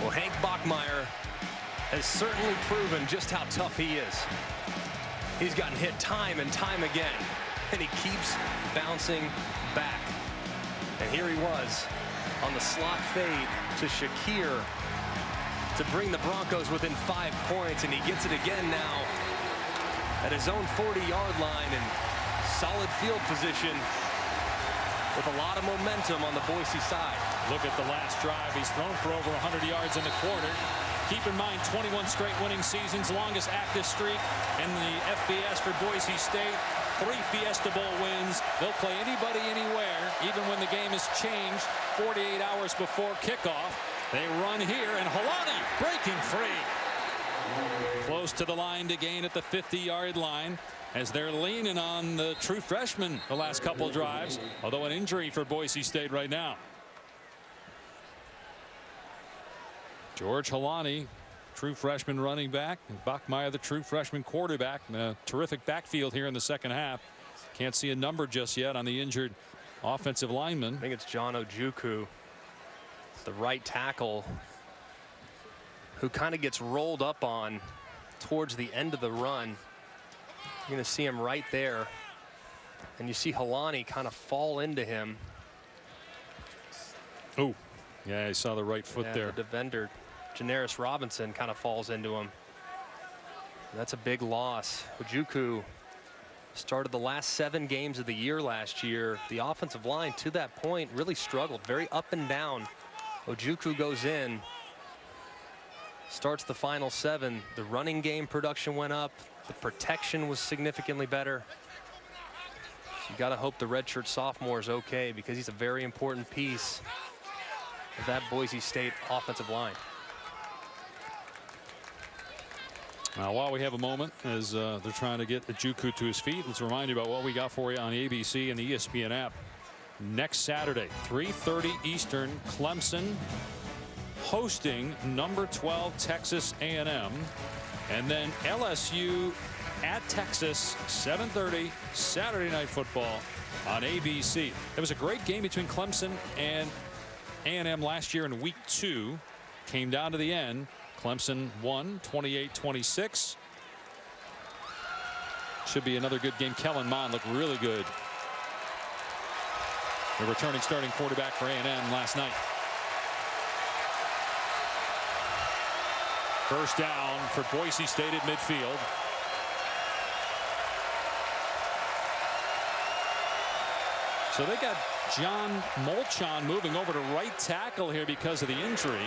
Well, Hank Bachmeier has certainly proven just how tough he is. He's gotten hit time and time again, and he keeps bouncing back. And here he was on the slot fade to Shakir to bring the Broncos within 5 points, and he gets it again now at his own 40-yard line in solid field position with a lot of momentum on the Boise side. Look at the last drive. He's thrown for over 100 yards in the quarter. Keep in mind, 21 straight winning seasons, longest active streak in the FBS for Boise State. 3 Fiesta Bowl wins. They'll play anybody anywhere, even when the game is changed 48 hours before kickoff. They run here, and Holani breaking free. Close to the line to gain at the 50-yard line, as they're leaning on the true freshman the last couple drives, although an injury for Boise State right now. George Holani, true freshman running back, and Bachmeier, the true freshman quarterback. A terrific backfield here in the second half. Can't see a number just yet on the injured offensive lineman. I think it's John Ojukwu, the right tackle, who kind of gets rolled up on towards the end of the run. You're going to see him right there, and you see Holani kind of fall into him. Oh, yeah, I saw the right foot there. The defender, Janaris Robinson, kind of falls into him. That's a big loss. Ojukwu started the last 7 games of the year last year. The offensive line to that point really struggled, very up and down. Ojukwu goes in, starts the final 7. The running game production went up. The protection was significantly better. You got to hope the redshirt sophomore is okay, because he's a very important piece of that Boise State offensive line. Now, while we have a moment, as they're trying to get Ojukwu to his feet, let's remind you about what we got for you on ABC and the ESPN app. Next Saturday, 3:30 Eastern, Clemson hosting number 12 Texas A&M, and then LSU at Texas, 7:30 Saturday Night Football on ABC. It was a great game between Clemson and A&M last year in week 2. Came down to the end. Clemson won 28-26. Should be another good game. Kellen Mond looked really good, the returning starting quarterback for A&M last night. First down for Boise State at midfield. So they got John Molchon moving over to right tackle here because of the injury.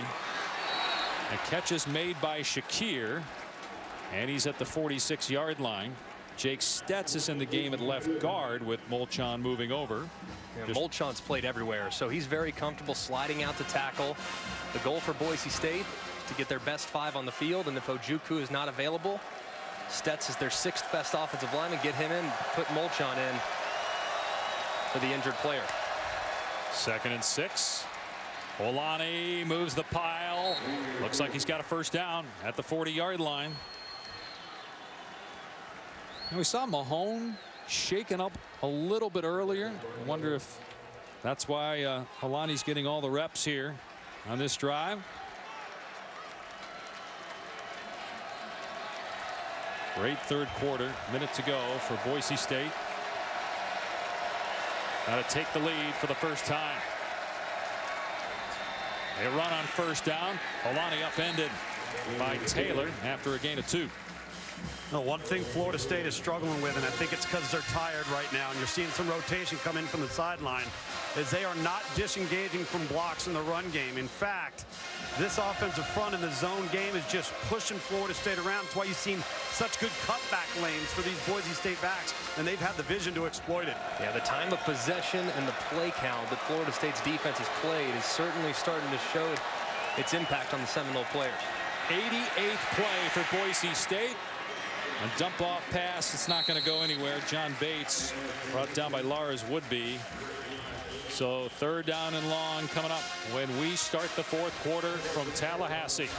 A catch is made by Shakir, and he's at the 46-yard line. Jake Stetz is in the game at left guard with Molchon moving over. Yeah, Molchon's played everywhere, so he's very comfortable sliding out to tackle. The goal for Boise State is to get their best 5 on the field, and if Ojukwu is not available, Stetz is their 6th best offensive lineman. Get him in, put Molchon in for the injured player. 2nd and 6. Holani moves the pile. Looks like he's got a first down at the 40-yard line. And we saw Mahone shaken up a little bit earlier. I wonder if that's why Holani's getting all the reps here on this drive. Great third quarter. Minute to go for Boise State. Got to take the lead for the first time. They run on first down. Holani upended by Taylor after a gain of 2. No, one thing Florida State is struggling with, and I think it's because they're tired right now, and you're seeing some rotation come in from the sideline, is they are not disengaging from blocks in the run game. In fact, this offensive front in the zone game is just pushing Florida State around. That's why you've seen such good cutback lanes for these Boise State backs, and they've had the vision to exploit it. Yeah, the time of possession and the play count that Florida State's defense has played is certainly starting to show its impact on the Seminole players. 88th play for Boise State. A dump off pass. It's not going to go anywhere. John Bates brought down by Lars Woodby. So 3rd down and long coming up when we start the 4th quarter from Tallahassee.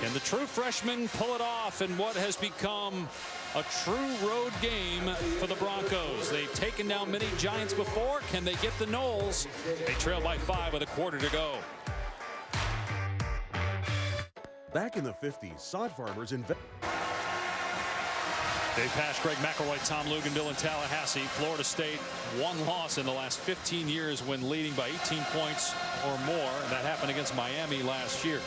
Can the true freshman pull it off in what has become a true road game for the Broncos? They've taken down many Giants before. Can they get the Noles? They trail by 5 with a quarter to go. Back in the 50s, sod farmers Dave Pasch, Greg McElroy, Tom Luganville in Tallahassee. Florida State, 1 loss in the last 15 years when leading by 18 points or more. That happened against Miami last year.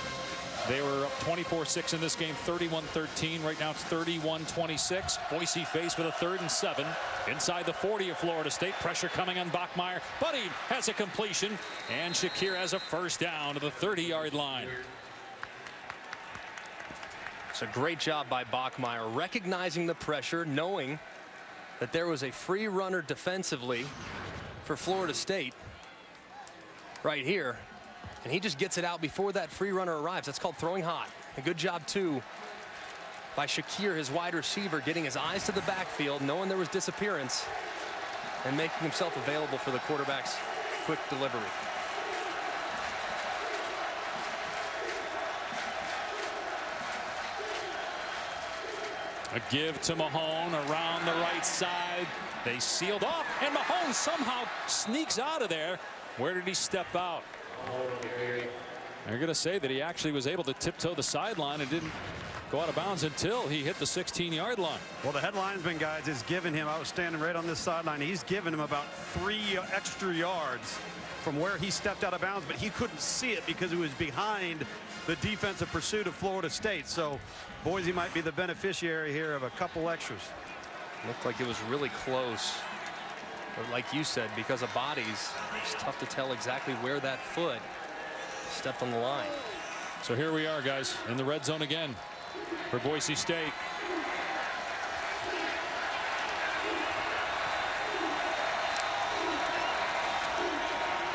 They were up 24-6 in this game, 31-13. Right now it's 31-26. Boise faced with a 3rd and 7 inside the 40 of Florida State. Pressure coming on Bachmeier, but he has a completion, and Shakir has a 1st down to the 30-yard line. It's a great job by Bachmeier, recognizing the pressure, knowing that there was a free runner defensively for Florida State right here, and he just gets it out before that free runner arrives. That's called throwing hot. A good job too by Shakir, his wide receiver, getting his eyes to the backfield, knowing there was disappearance, and making himself available for the quarterback's quick delivery. A give to Mahone around the right side. They sealed off, and Mahone somehow sneaks out of there. Where did he step out? They're going to say that he actually was able to tiptoe the sideline and didn't go out of bounds until he hit the 16-yard line. Well, the head linesman, guys, is giving him, I was standing right on this sideline, he's given him about 3 extra yards from where he stepped out of bounds, but he couldn't see it because he was behind the defensive pursuit of Florida State. So Boise might be the beneficiary here of a couple extras. Looked like it was really close, but like you said, because of bodies, it's tough to tell exactly where that foot stepped on the line. So here we are, guys, in the red zone again for Boise State.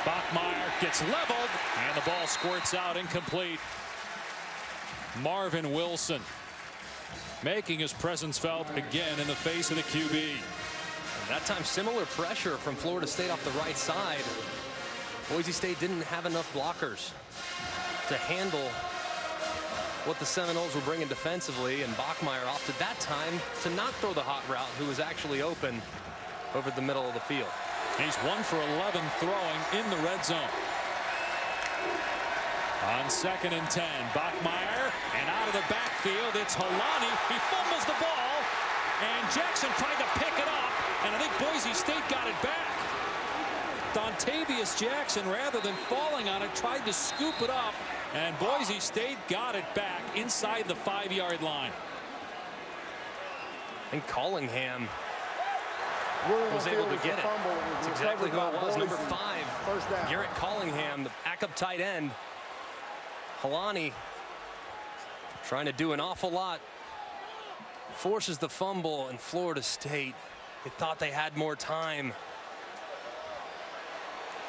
Bachmeier gets leveled, and the ball squirts out incomplete. Marvin Wilson making his presence felt again in the face of the QB. And that time, similar pressure from Florida State off the right side. Boise State didn't have enough blockers to handle what the Seminoles were bringing defensively, and Bachmeier opted that time to not throw the hot route, who was actually open over the middle of the field. He's 1 for 11 throwing in the red zone. On 2nd and 10, Bachmeier, and out of the backfield, it's Holani. He fumbles the ball, and Jackson tried to pick it up, and I think Boise State got it back. Dontavius Jackson, rather than falling on it, tried to scoop it up, and Boise State got it back inside the 5-yard line. And Collingham was able to get it. That's exactly who it was, number 5, Garrett Collingham, the backup tight end. Holani trying to do an awful lot, forces the fumble, and Florida State, they thought they had more time.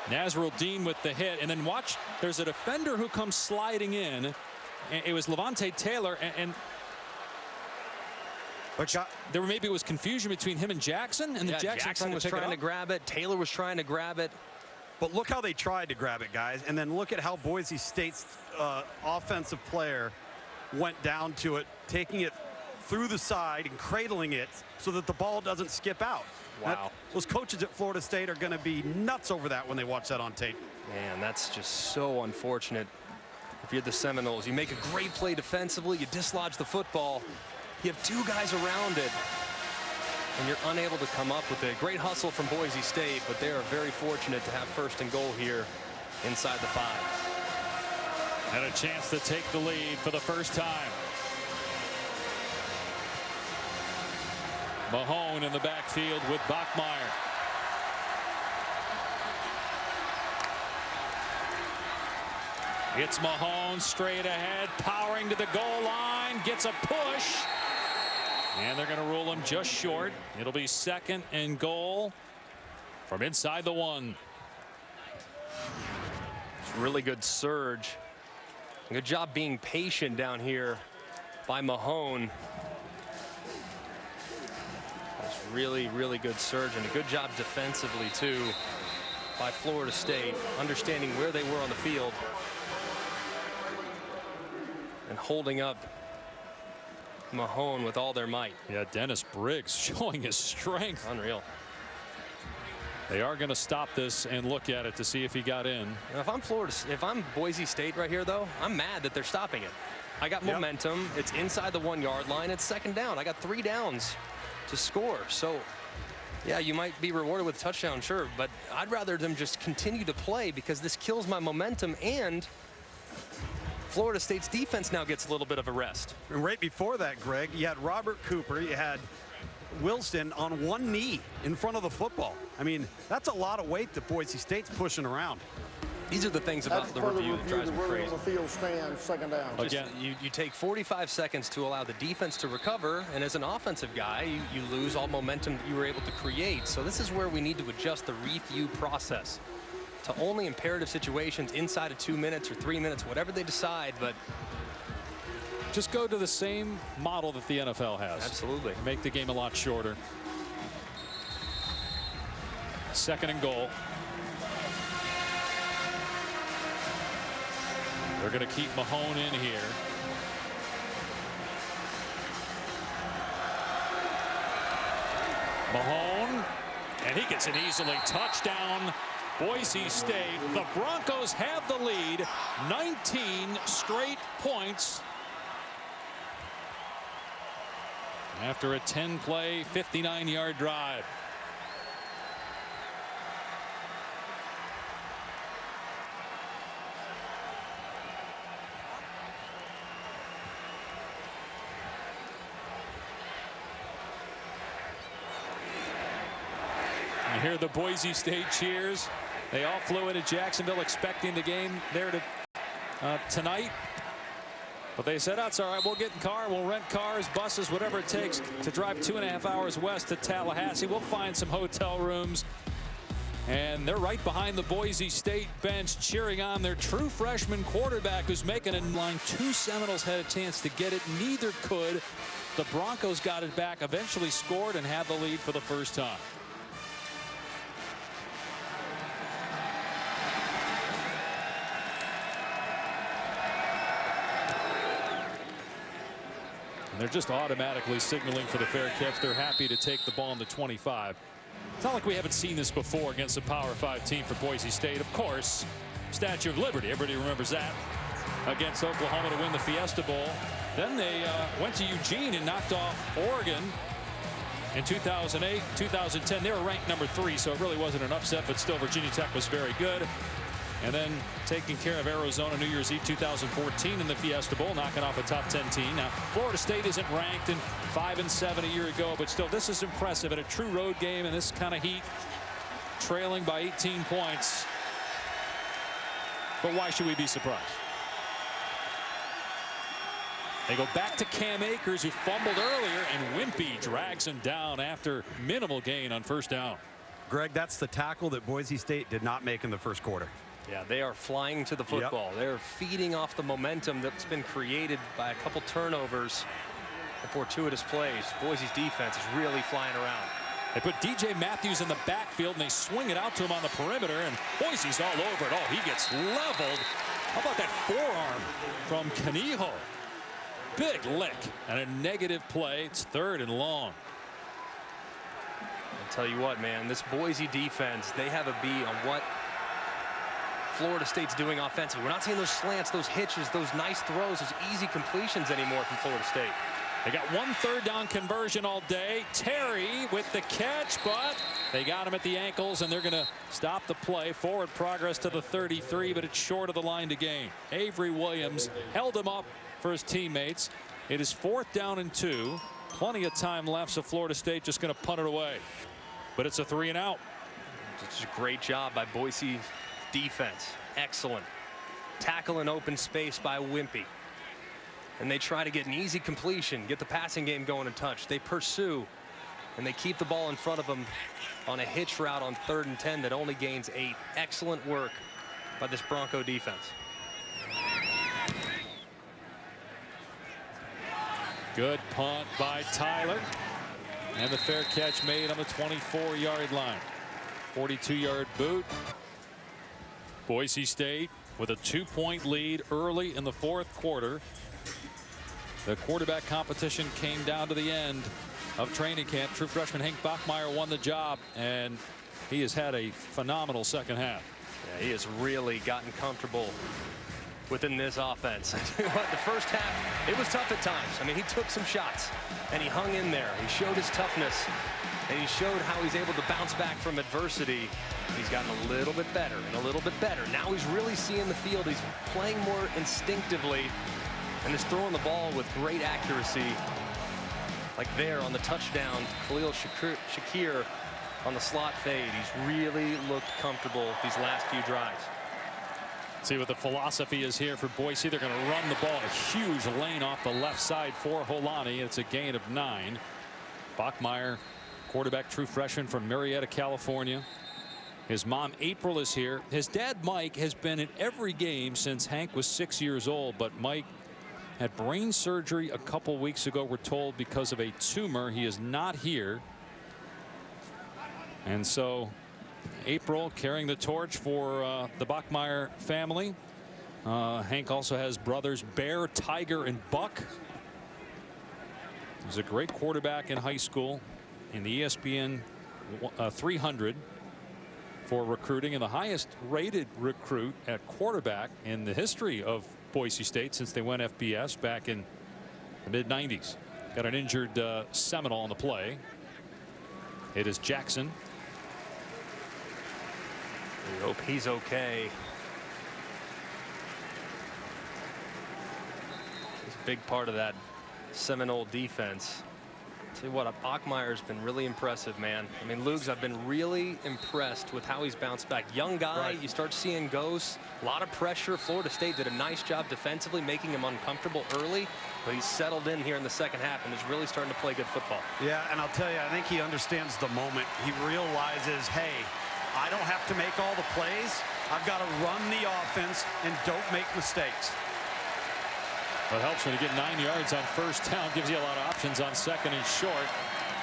Nasruddin with the hit, and then watch, there's a defender who comes sliding in. It was Levante Taylor, and maybe it was confusion between him and Jackson, and Jackson was trying to grab it. Taylor was trying to grab it. But look how they tried to grab it, guys, and then look at how Boise State's offensive player went down to it, taking it through the side and cradling it so that the ball doesn't skip out. Wow. Those coaches at Florida State are going to be nuts over that when they watch that on tape. Man, that's just so unfortunate. If you're the Seminoles, you make a great play defensively, you dislodge the football, you have 2 guys around it, and you're unable to come up with it. Great hustle from Boise State, but they are very fortunate to have 1st and goal here inside the 5. And a chance to take the lead for the first time. Mahone in the backfield with Bachmeier. It's Mahone straight ahead, powering to the goal line, gets a push, and they're going to rule him just short. It'll be 2nd and goal from inside the 1. It's really good surge. Good job being patient down here by Mahone. That's really, really good surge, and a good job defensively too by Florida State, understanding where they were on the field and holding up Mahone with all their might. Yeah, Dennis Briggs showing his strength. Unreal. They are going to stop this and look at it to see if he got in. And if I'm Boise State right here, though, I'm mad that they're stopping it. I got momentum. It's inside the 1-yard line. It's 2nd down. I got 3 downs to score. So, yeah, you might be rewarded with a touchdown, sure, but I'd rather them just continue to play because this kills my momentum, and Florida State's defense now gets a little bit of a rest. And right before that, Greg, you had Robert Cooper, you had Wilson on one knee in front of the football. I mean, that's a lot of weight that Boise State's pushing around. These are the things about the review that drives me crazy. The field stands, 2nd down. Again, you take 45 seconds to allow the defense to recover, and as an offensive guy, you lose all momentum that you were able to create. So this is where we need to adjust the review process to only imperative situations inside of 2 minutes or 3 minutes, whatever they decide. But just go to the same model that the NFL has. Absolutely. Make the game a lot shorter. 2nd and goal. They're going to keep Mahone in here. Mahone, and he gets an easily touchdown. Boise State. The Broncos have the lead. 19 straight points after a 10-play, 59-yard drive. You hear the Boise State cheers. They all flew into Jacksonville expecting the game there tonight. But they said, that's all right, we'll get in car, we'll rent cars, buses, whatever it takes to drive 2.5 hours west to Tallahassee. We'll find some hotel rooms. And they're right behind the Boise State bench cheering on their true freshman quarterback who's making a line. 2 Seminoles had a chance to get it. Neither could. The Broncos got it back, eventually scored and had the lead for the first time. And they're just automatically signaling for the fair catch. They're happy to take the ball on the 25. It's not like we haven't seen this before against a Power 5 team for Boise State. Of course, Statue of Liberty, everybody remembers that, against Oklahoma to win the Fiesta Bowl. Then they went to Eugene and knocked off Oregon in 2008. 2010, they were ranked number 3, so it really wasn't an upset, but still Virginia Tech was very good. And then taking care of Arizona New Year's Eve 2014 in the Fiesta Bowl, knocking off a top 10 team. Now, Florida State isn't ranked in 5-7 a year ago, but still, this is impressive at a true road game in this kind of heat, trailing by 18 points. But why should we be surprised? They go back to Cam Akers, who fumbled earlier, and Wimpy drags him down after minimal gain on 1st down. Greg, that's the tackle that Boise State did not make in the 1st quarter. Yeah, they are flying to the football. Yep. They're feeding off the momentum that's been created by a couple turnovers and fortuitous plays. Boise's defense is really flying around. They put DJ Matthews in the backfield, and they swing it out to him on the perimeter, and Boise's all over it. Oh, he gets leveled. How about that forearm from Canijo? Big lick and a negative play. It's 3rd and long. I'll tell you what, man, this Boise defense, they have a beat on what Florida State's doing offensively. We're not seeing those slants, those hitches, those nice throws, those easy completions anymore from Florida State. They got 1 3rd down conversion all day. Terry with the catch, but they got him at the ankles, and they're going to stop the play. Forward progress to the 33, but it's short of the line to gain. Avery Williams held him up for his teammates. It is 4th down and 2. Plenty of time left, so Florida State just going to punt it away. But it's a 3 and out. It's a great job by Boise defense. Excellent. Tackle in open space by Wimpy. And they try to get an easy completion, get the passing game going and touch. They pursue, and they keep the ball in front of them on a hitch route on 3rd and 10 that only gains 8. Excellent work by this Bronco defense. Good punt by Tyler. And the fair catch made on the 24-yard line. 42-yard boot. Boise State with a 2-point lead early in the 4th quarter. The quarterback competition came down to the end of training camp. True freshman Hank Bachmeier won the job, and he has had a phenomenal second half. Yeah, he has really gotten comfortable within this offense. The first half, it was tough at times. I mean, he took some shots, and he hung in there. He showed his toughness, and he showed how he's able to bounce back from adversity. He's gotten a little bit better and a little bit better. Now he's really seeing the field. He's playing more instinctively, and is throwing the ball with great accuracy. Like there on the touchdown, Khalil Shakir on the slot fade. He's really looked comfortable these last few drives. See what the philosophy is here for Boise. They're going to run the ball. A huge lane off the left side for Holani. It's a gain of 9. Bachmeier, quarterback, true freshman from Marietta, California. His mom April is here. His dad Mike has been in every game since Hank was 6 years old, but Mike had brain surgery a couple weeks ago, we're told, because of a tumor. He is not here. And so April carrying the torch for the Bachmeier family. Hank also has brothers Bear, Tiger, and Buck. He's a great quarterback in high school in the ESPN 300 for recruiting, and the highest rated recruit at quarterback in the history of Boise State since they went FBS back in the mid-90s. Got an injured Seminole on the play. It is Jackson. We hope he's okay. He's a big part of that Seminole defense. Tell you what, Bachmeier's been really impressive, man. I mean, Lugs, I've been really impressed with how he's bounced back. Young guy, right. You start seeing ghosts, a lot of pressure. Florida State did a nice job defensively, making him uncomfortable early, but he's settled in here in the second half and is really starting to play good football. Yeah, and I'll tell you, I think he understands the moment. He realizes, hey, I don't have to make all the plays. I've got to run the offense and don't make mistakes. Well, it helps when you get 9 yards on first down, gives you a lot of options on second and short.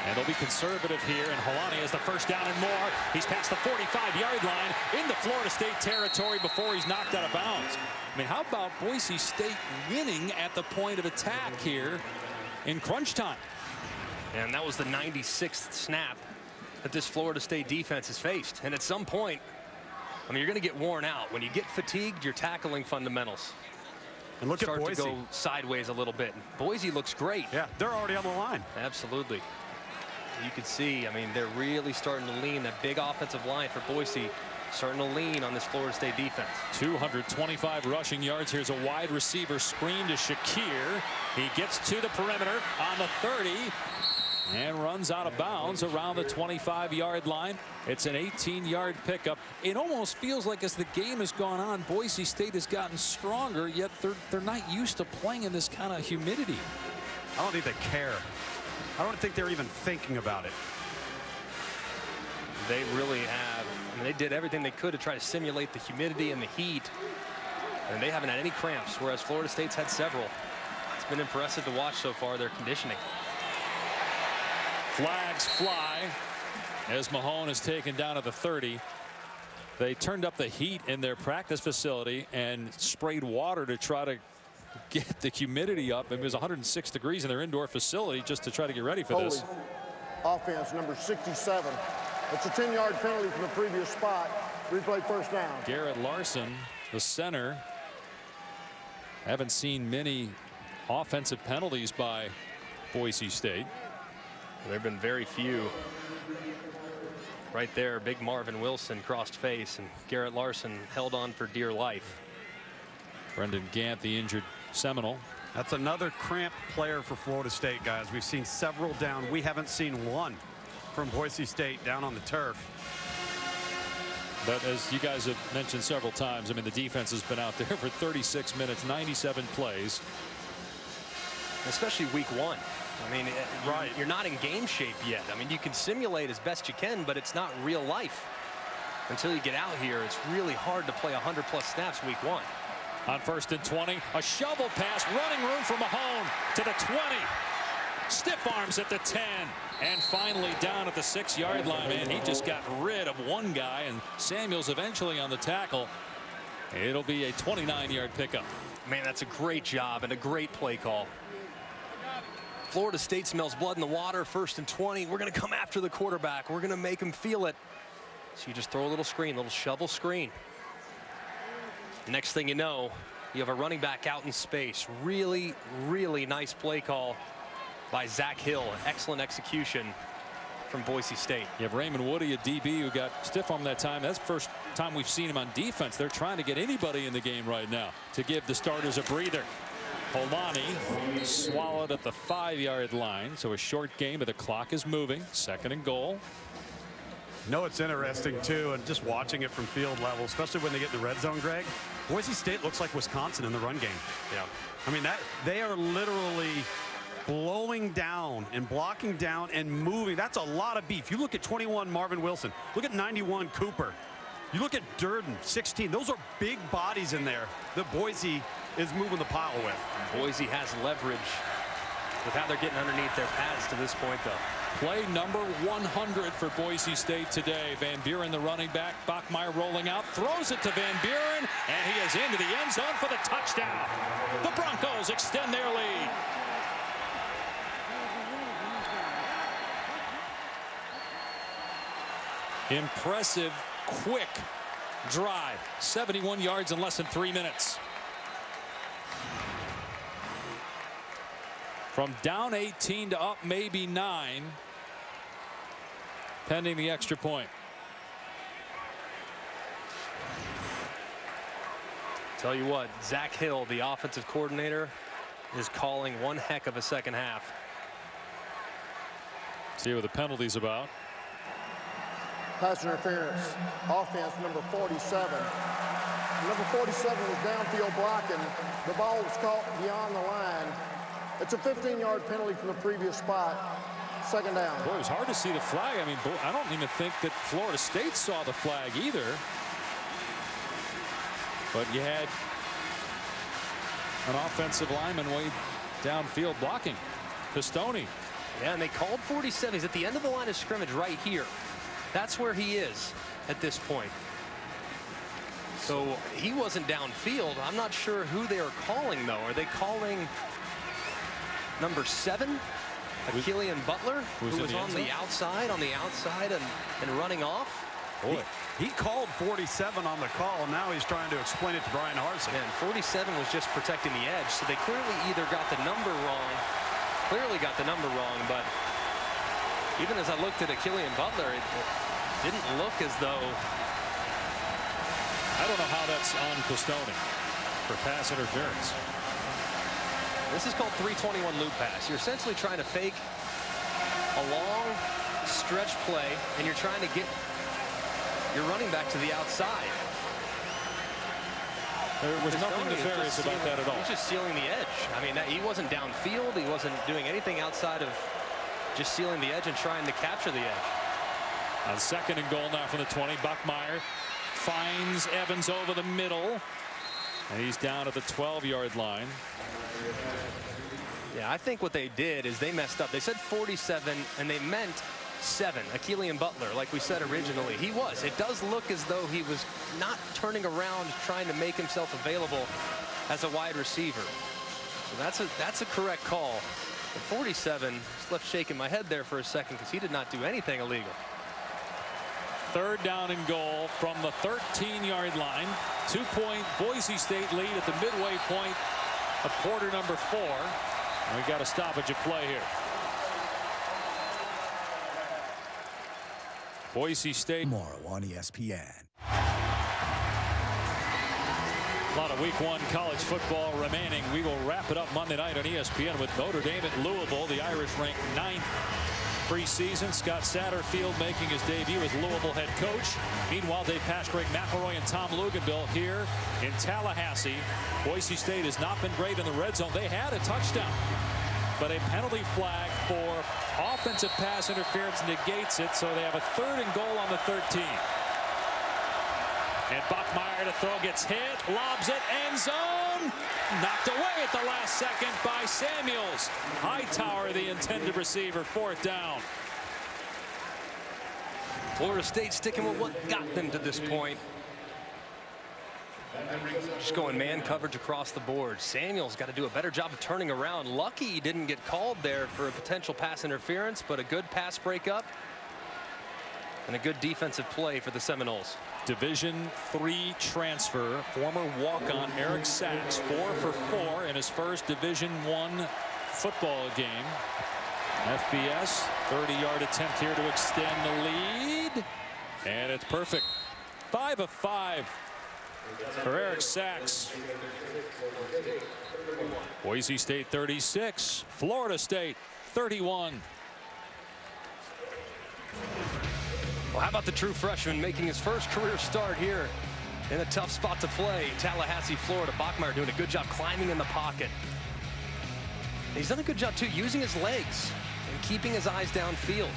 And they'll be conservative here, and Holani has the first down and more. He's past the 45-yard line into Florida State territory before he's knocked out of bounds. I mean, how about Boise State winning at the point of attack here in crunch time? And that was the 96th snap that this Florida State defense has faced. And at some point, I mean, you're going to get worn out. When you get fatigued, you're tackling fundamentals. And look at Boise. Start to go sideways a little bit. Boise looks great. Yeah, they're already on the line. Absolutely. You can see, I mean, they're really starting to lean. That big offensive line for Boise starting to lean on this Florida State defense. 225 rushing yards. Here's a wide receiver screen to Shakir. He gets to the perimeter on the 30 and runs out of bounds around the 25-yard line. It's an 18-yard pickup. It almost feels like as the game has gone on, Boise State has gotten stronger, yet they're not used to playing in this kind of humidity. I don't think they care. I don't think they're even thinking about it. They really have. I mean, they did everything they could to try to simulate the humidity and the heat, and they haven't had any cramps, whereas Florida State's had several. It's been impressive to watch so far, their conditioning. Flags fly as Mahone is taken down at the 30. They turned up the heat in their practice facility and sprayed water to try to get the humidity up. It was 106 degrees in their indoor facility just to try to get ready for this. Offense number 67. It's a 10-yard penalty from the previous spot. Replay first down. Garrett Larson, the center. Haven't seen many offensive penalties by Boise State. There have been very few. Right there, big Marvin Wilson crossed face, and Garrett Larson held on for dear life. Brendan Gant, the injured Seminole, That's another cramped player for Florida State, guys. We've seen several down. We haven't seen one from Boise State down on the turf. But as you guys have mentioned several times, I mean, the defense has been out there for 36 minutes, 97 plays. Especially week one. I mean, you're not in game shape yet. I mean, you can simulate as best you can, but it's not real life. Until you get out here, it's really hard to play 100+ snaps week one. On 1st and 20, a shovel pass, running room for Mahone to the 20. Stiff arms at the 10. And finally down at the 6-yard line. Man, he just got rid of one guy, and Samuels eventually on the tackle. It'll be a 29-yard pickup. Man, that's a great job and a great play call. Florida State smells blood in the water. 1st and 20. We're going to come after the quarterback. We're going to make him feel it. So you just throw a little screen, a little shovel screen. Next thing you know, you have a running back out in space. Really, really nice play call by Zach Hill. Excellent execution from Boise State. You have Raymond Woody, a DB who got stiff arm that time. That's the first time we've seen him on defense. They're trying to get anybody in the game right now to give the starters a breather. Holmani swallowed at the 5-yard line. So a short game, but the clock is moving. 2nd and goal. No, it's interesting too, and just watching it from field level, especially when they get in the red zone, Greg. Boise State looks like Wisconsin in the run game. Yeah. I mean, they are literally blowing down and blocking down and moving. That's a lot of beef. You look at 21 Marvin Wilson. Look at 91 Cooper. You look at Durden, 16. Those are big bodies in there that Boise is moving the pile with. Boise has leverage with how they're getting underneath their pads to this point, though. Play number 100 for Boise State today. Van Buren, the running back. Bachmeier rolling out, throws it to Van Buren, and he is into the end zone for the touchdown. The Broncos extend their lead. Impressive, quick drive. 71 yards in less than 3 minutes. From down 18 to up maybe 9, pending the extra point. Tell you what, Zach Hill, the offensive coordinator, is calling one heck of a second half. See what the penalty's about. Pass interference, offense number 47. Number 47 was downfield blocking. The ball was caught beyond the line. It's a 15-yard penalty from the previous spot. 2nd down. Boy, it was hard to see the flag. I mean, I don't even think that Florida State saw the flag either. But you had an offensive lineman way downfield blocking. Pistone. Yeah, and they called 47. He's at the end of the line of scrimmage right here. That's where he is at this point. So he wasn't downfield. I'm not sure who they are calling, though. Are they calling number 7, Achillian Butler, who was on the outside, and running off? Boy, he called 47 on the call, and now he's trying to explain it to Brian Harsin. And 47 was just protecting the edge, so they clearly either got the number wrong, but even as I looked at Achillian Butler, it didn't look as though. I don't know how that's on Pistone for pass interference. This is called 321 loop pass. You're essentially trying to fake a long stretch play, and you're trying to get your running back to the outside. There was nothing nefarious about that at all. He's just sealing the edge. I mean, he wasn't downfield. He wasn't doing anything outside of just sealing the edge and trying to capture the edge. On 2nd and goal now from the 20, Bachmeier finds Evans over the middle, and he's down at the 12-yard line. Yeah, I think what they did is they messed up. They said 47, and they meant 7. Achillian Butler, like we said originally. He was. It does look as though he was not turning around trying to make himself available as a wide receiver. So that's a correct call. But 47, just left shaking my head there for a second because he did not do anything illegal. 3rd down and goal from the 13-yard line. 2-point Boise State lead at the midway point of quarter number 4. And we got a stoppage of play here. Boise State. Tomorrow on ESPN. A lot of week 1 college football remaining. We will wrap it up Monday night on ESPN with Notre Dame at Louisville. The Irish ranked 9th preseason. Scott Satterfield making his debut as Louisville head coach. Meanwhile, Dave Pasch, Greg McElroy, and Tom Luginbill here in Tallahassee. Boise State has not been great in the red zone. They had a touchdown, but a penalty flag for offensive pass interference negates it, so they have a 3rd and goal on the 13. And Bachmeier to throw, gets hit, lobs it, end zone. Knocked away at the last second by Samuels. Hightower, the intended receiver, 4th down. Florida State sticking with what got them to this point. Just going man coverage across the board. Samuels got to do a better job of turning around. Lucky he didn't get called there for a potential pass interference, but a good pass breakup and a good defensive play for the Seminoles. Division III transfer, former walk-on Eric Sachs, 4 for 4 in his first Division I football game. FBS 30-yard attempt here to extend the lead, and it's perfect. 5 of 5 for Eric Sachs. Boise State 36, Florida State 31. Well, how about the true freshman making his first career start here in a tough spot to play? Tallahassee, Florida. Bachmeier doing a good job climbing in the pocket. He's done a good job, too, using his legs and keeping his eyes downfield,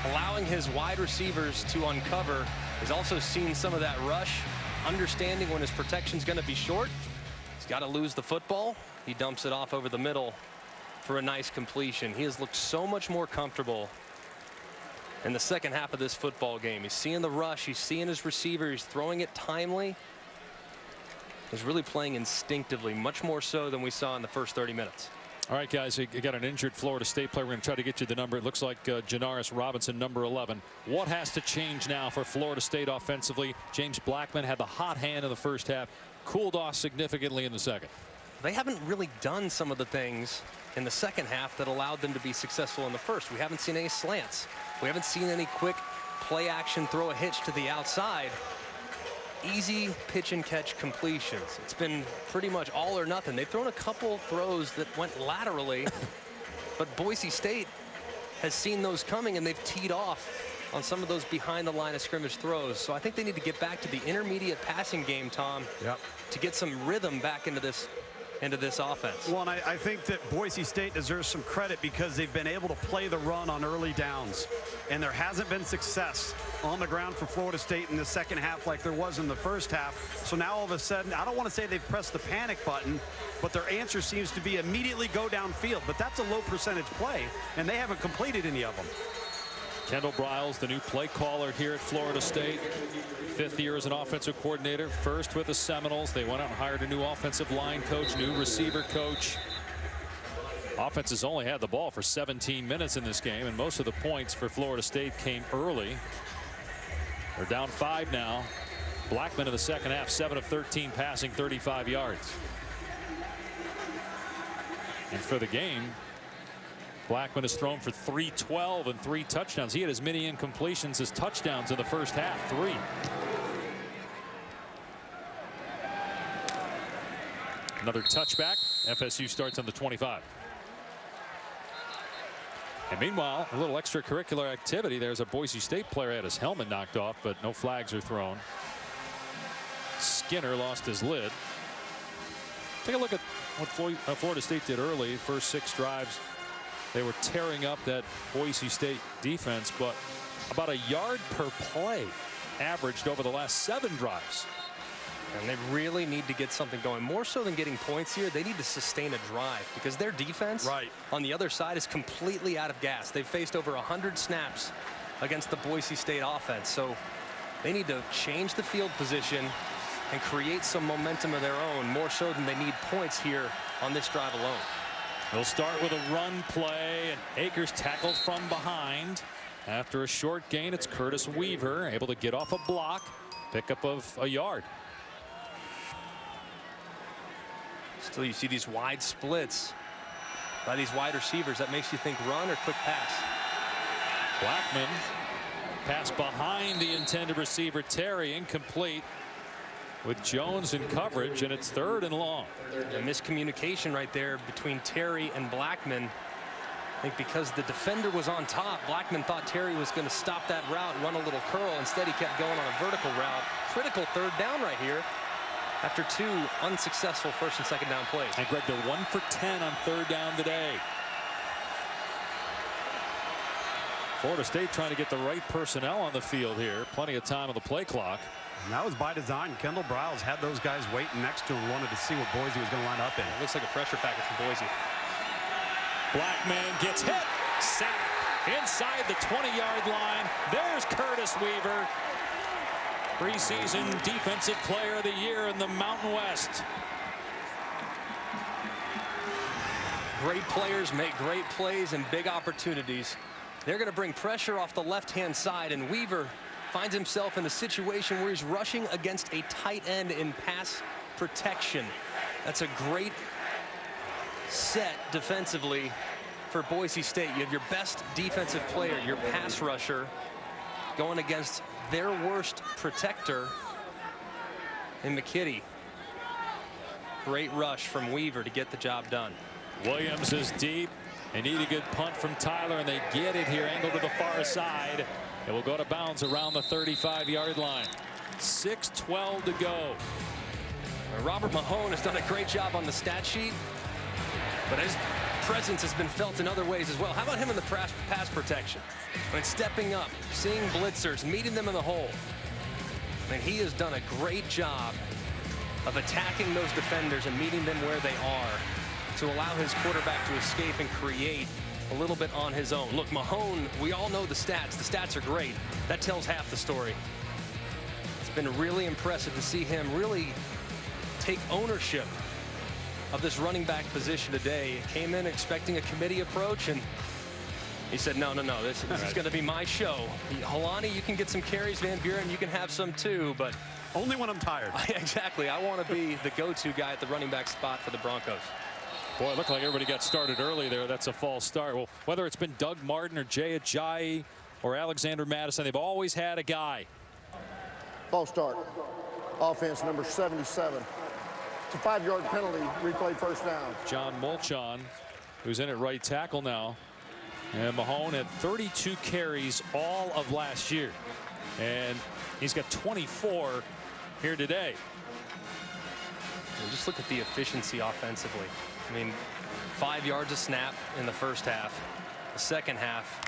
allowing his wide receivers to uncover. He's also seen some of that rush, understanding when his protection's going to be short. He's got to lose the football. He dumps it off over the middle for a nice completion. He has looked so much more comfortable in the second half of this football game. He's seeing the rush. He's seeing his receiver. He's throwing it timely. He's really playing instinctively, much more so than we saw in the first 30 minutes. All right, guys, you got an injured Florida State player. We're going to try to get you the number. It looks like Janaris Robinson, number 11. What has to change now for Florida State offensively? James Blackman had the hot hand in the first half, cooled off significantly in the second. They haven't really done some of the things in the second half that allowed them to be successful in the first. We haven't seen any slants. We haven't seen any quick play action, throw a hitch to the outside. Easy pitch and catch completions. It's been pretty much all or nothing. They've thrown a couple throws that went laterally, but Boise State has seen those coming, and they've teed off on some of those behind the line of scrimmage throws. So I think they need to get back to the intermediate passing game, Tom, to get some rhythm back into this offense. Well, and I think that Boise State deserves some credit because they've been able to play the run on early downs, and there hasn't been success on the ground for Florida State in the second half like there was in the first half. So now all of a sudden, I don't want to say they've pressed the panic button, but their answer seems to be immediately go downfield. But that's a low percentage play, and they haven't completed any of them. Kendall Briles, the new play caller here at Florida State. 5th year as an offensive coordinator, first with the Seminoles. They went out and hired a new offensive line coach, new receiver coach. Offense has only had the ball for 17 minutes in this game, and most of the points for Florida State came early. They're down 5 now. Blackman in the second half, 7 of 13 passing, 35 yards. And for the game, Blackman has thrown for 312 and 3 touchdowns. He had as many incompletions as touchdowns in the first half, 3. Another touchback. FSU starts on the 25. And meanwhile, a little extracurricular activity. There's a Boise State player had his helmet knocked off, but no flags are thrown. Skinner lost his lid. Take a look at what Florida State did early. First 6 drives, they were tearing up that Boise State defense, but about a yard per play averaged over the last 7 drives. And they really need to get something going. More so than getting points here, they need to sustain a drive because their defense on the other side is completely out of gas. They've faced over 100 snaps against the Boise State offense. So they need to change the field position and create some momentum of their own, more so than they need points here on this drive alone. They'll start with a run play, and Akers tackled from behind. After a short gain, it's Curtis Weaver able to get off a block, pickup of a yard. Still, you see these wide splits by these wide receivers. That makes you think run or quick pass. Blackman pass behind the intended receiver Terry, incomplete. with Jones in coverage, and it's 3rd and long. A miscommunication right there between Terry and Blackman. I think because the defender was on top, Blackman thought Terry was going to stop that route, run a little curl. Instead, he kept going on a vertical route. Critical 3rd down right here after 2 unsuccessful 1st and 2nd down plays. And Greg, they're 1 for 10 on 3rd down today. Florida State trying to get the right personnel on the field here. Plenty of time on the play clock. And that was by design. Kendall Briles had those guys waiting next to him, wanted to see what Boise was going to line up in. It looks like a pressure package from Boise. Blackman gets hit. Sack inside the 20-yard line. There's Curtis Weaver. Preseason Defensive Player of the Year in the Mountain West. Great players make great plays and big opportunities. They're going to bring pressure off the left-hand side, and Weaver finds himself in a situation where he's rushing against a tight end in pass protection. That's a great set defensively for Boise State. You have your best defensive player, your pass rusher, going against their worst protector in McKitty. Great rush from Weaver to get the job done. Williams is deep. They need a good punt from Tyler, and they get it here, angled to the far side. It will go to bounds around the 35-yard line. 6:12 to go. Robert Mahone has done a great job on the stat sheet, but his presence has been felt in other ways as well. How about him in the pass protection? When stepping up, seeing blitzers, meeting them in the hole. And he has done a great job of attacking those defenders and meeting them where they are to allow his quarterback to escape and create a little bit on his own. Look, Mahone, we all know the stats. The stats are great. That tells half the story. It's been really impressive to see him really take ownership of this running back position today. Came in expecting a committee approach, and he said, no, this is going to be my show. Holani, you can get some carries. Van Buren, you can have some too, but only when I'm tired. Exactly. I want to be the go-to guy at the running back spot for the Broncos. Boy, it looked like everybody got started early there. That's a false start. Well, whether it's been Doug Martin or Jay Ajayi or Alexander Madison, they've always had a guy. False start. Offense number 77. It's a 5-yard penalty. Replay 1st down. John Molchon, who's in at right tackle now. And Mahone had 32 carries all of last year. And he's got 24 here today. Just look at the efficiency offensively. I mean, 5 yards a snap in the first half. The second half,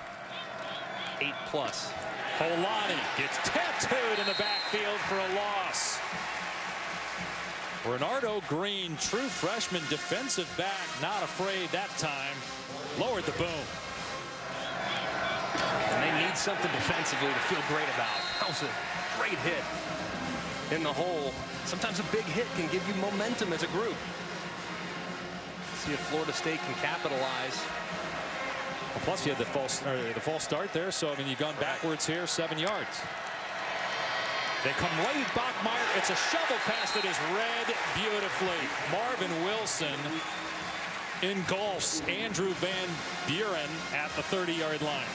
8+. Holani gets tattooed in the backfield for a loss. Bernardo Green, true freshman defensive back, not afraid that time. Lowered the boom. And they need something defensively to feel great about. That was a great hit in the hole. Sometimes a big hit can give you momentum as a group. See if Florida State can capitalize. Well, plus you had the false start there, so I mean you've gone backwards here 7 yards. They come right at Bachmeier. It's a shovel pass that is read beautifully. Marvin Wilson engulfs Andrew Van Buren at the 30-yard line.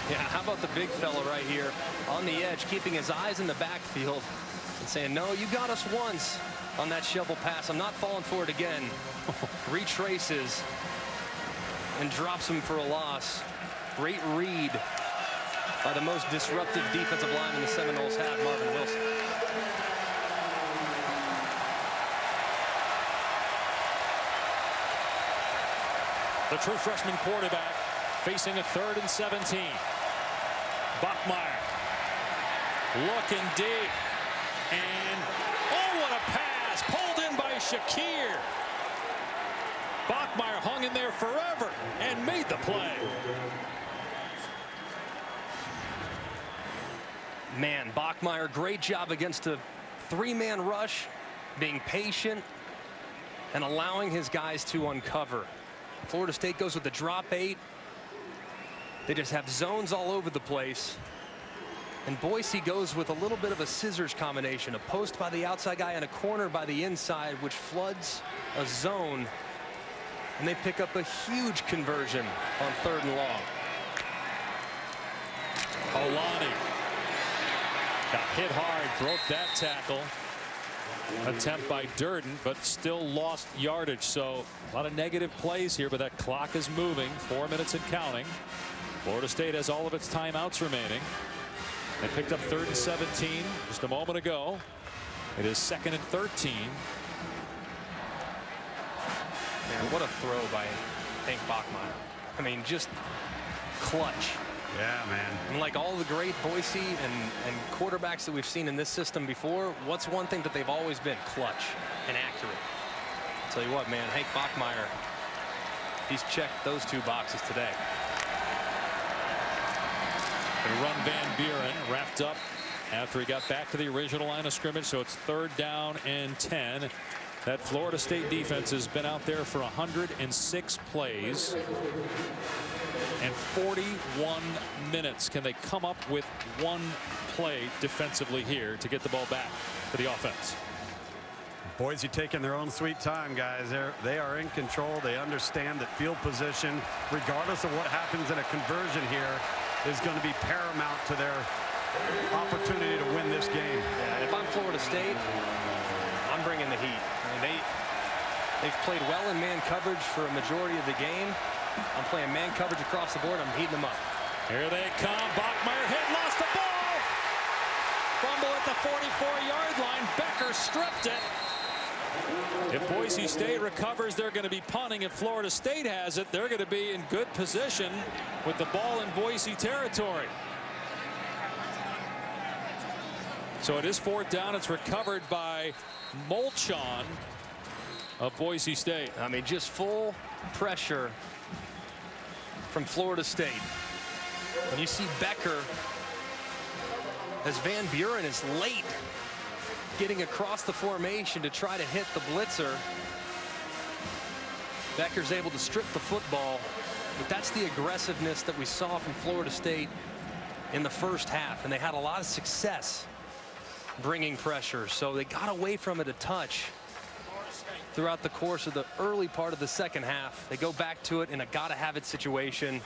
Yeah, how about the big fella right here on the edge, keeping his eyes in the backfield and saying, no, you got us once on that shovel pass. I'm not falling for it again. Retraces and drops him for a loss. Great read by the most disruptive defensive lineman the Seminoles have, Marvin Wilson. The true freshman quarterback facing a 3rd and 17. Bachmeier looking deep. And, oh, what a pass. Pulled in by Shakir. Bachmeier hung in there forever and made the play. Man, Bachmeier, great job against a 3-man rush, being patient and allowing his guys to uncover. Florida State goes with the drop 8. They just have zones all over the place. And Boise goes with a little bit of a scissors combination, a post by the outside guy and a corner by the inside, which floods a zone. And they pick up a huge conversion on 3rd and long. Holani got hit hard, broke that tackle. attempt by Durden, but still lost yardage. So a lot of negative plays here, but that clock is moving. 4 minutes and counting. Florida State has all of its timeouts remaining. They picked up 3rd and 17 just a moment ago. It is 2nd and 13. Man, what a throw by Hank Bachmeier. I mean, just clutch. Yeah, man. And like all the great Boise and quarterbacks that we've seen in this system before, what's one thing that they've always been? Clutch and accurate. I'll tell you what, man, Hank Bachmeier, he's checked those 2 boxes today. The run Van Buren wrapped up after he got back to the original line of scrimmage, so it's 3rd down and 10. That Florida State defense has been out there for 106 plays and 41 minutes. Can they come up with one play defensively here to get the ball back to the offense? Boise taking their own sweet time, guys. They are in control. They understand that field position, regardless of what happens in a conversion here, is going to be paramount to their opportunity to win this game. Yeah, if I'm Florida State, I'm bringing the heat. I mean, they've played well in man coverage for a majority of the game. I'm playing man coverage across the board. I'm heating them up. Here they come. Bachmeier hit, lost the ball. Fumble at the 44-yard line. Becker stripped it. If Boise State recovers, they're going to be punting. If Florida State has it, they're going to be in good position with the ball in Boise territory. So it is 4th down. It's recovered by Molchon of Boise State. I mean, just full pressure from Florida State. And you see Becker as Van Buren is late getting across the formation to try to hit the blitzer. Becker's able to strip the football, but that's the aggressiveness that we saw from Florida State in the first half, and they had a lot of success bringing pressure, so they got away from it a touch throughout the course of the early part of the second half. They go back to it in a gotta-have-it situation,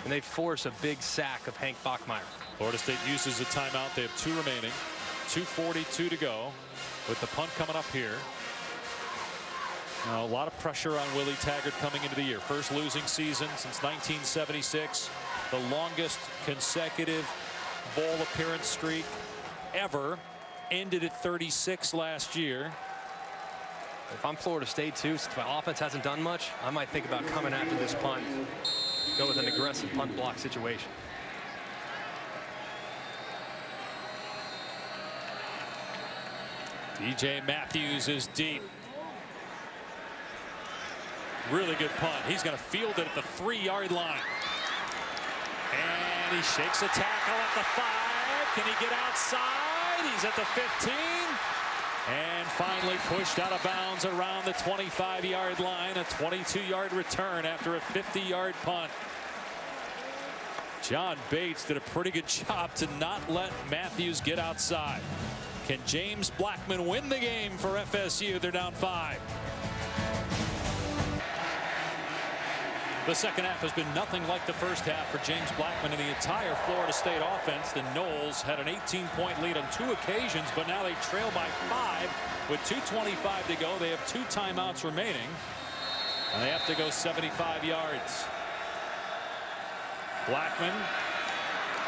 and they force a big sack of Hank Bachmeier. Florida State uses a timeout. They have 2 remaining. 2:42 to go with the punt coming up here. Now, a lot of pressure on Willie Taggart coming into the year. First losing season since 1976. The longest consecutive bowl appearance streak ever. Ended at 36 last year. If I'm Florida State too, since my offense hasn't done much, I might think about coming after this punt. Go with an aggressive punt block situation. DJ Matthews is deep. Really good punt. He's going to field it at the 3-yard line. And he shakes a tackle at the 5. Can he get outside? He's at the 15. And finally pushed out of bounds around the 25-yard line. A 22-yard return after a 50-yard punt. John Bates did a pretty good job to not let Matthews get outside. Can James Blackman win the game for FSU? They're down 5. The second half has been nothing like the first half for James Blackman and the entire Florida State offense. The Noles had an 18-point lead on 2 occasions, but now they trail by 5 with 2:25 to go. They have 2 timeouts remaining, and they have to go 75 yards. Blackman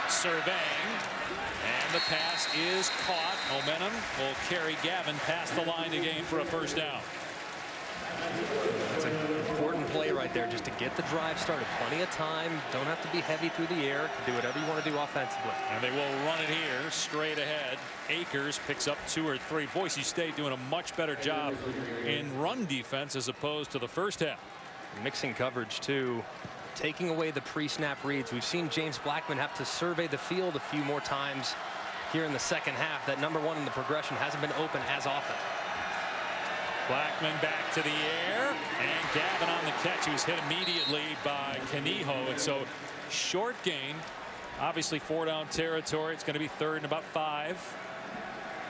surveying, and the pass is caught. Momentum will carry Gavin past the line to gain for a first down. That's an important play right there, just to get the drive started. Plenty of time. Don't have to be heavy through the air. Can do whatever you want to do offensively. And they will run it here straight ahead. Akers picks up 2 or 3. Boise State doing a much better job in run defense as opposed to the first half. Mixing coverage too, taking away the pre-snap reads. We've seen James Blackman have to survey the field a few more times here in the second half. That number 1 in the progression hasn't been open as often. Blackman back to the air, and Gavin on the catch. He was hit immediately by Canijo, and so short gain. Obviously 4-down territory. It's going to be 3rd and about 5.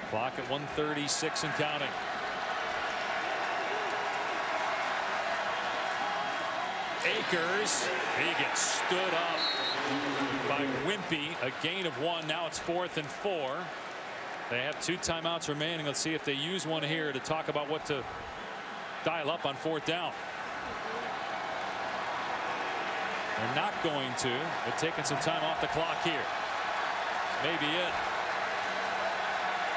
Clock at 1:36 and counting. Akers, he gets stood up by Wimpy. A gain of 1. Now it's 4th and 4. They have 2 timeouts remaining. Let's see if they use one here to talk about what to dial up on 4th down. They're not going to. They're taking some time off the clock here. Maybe it.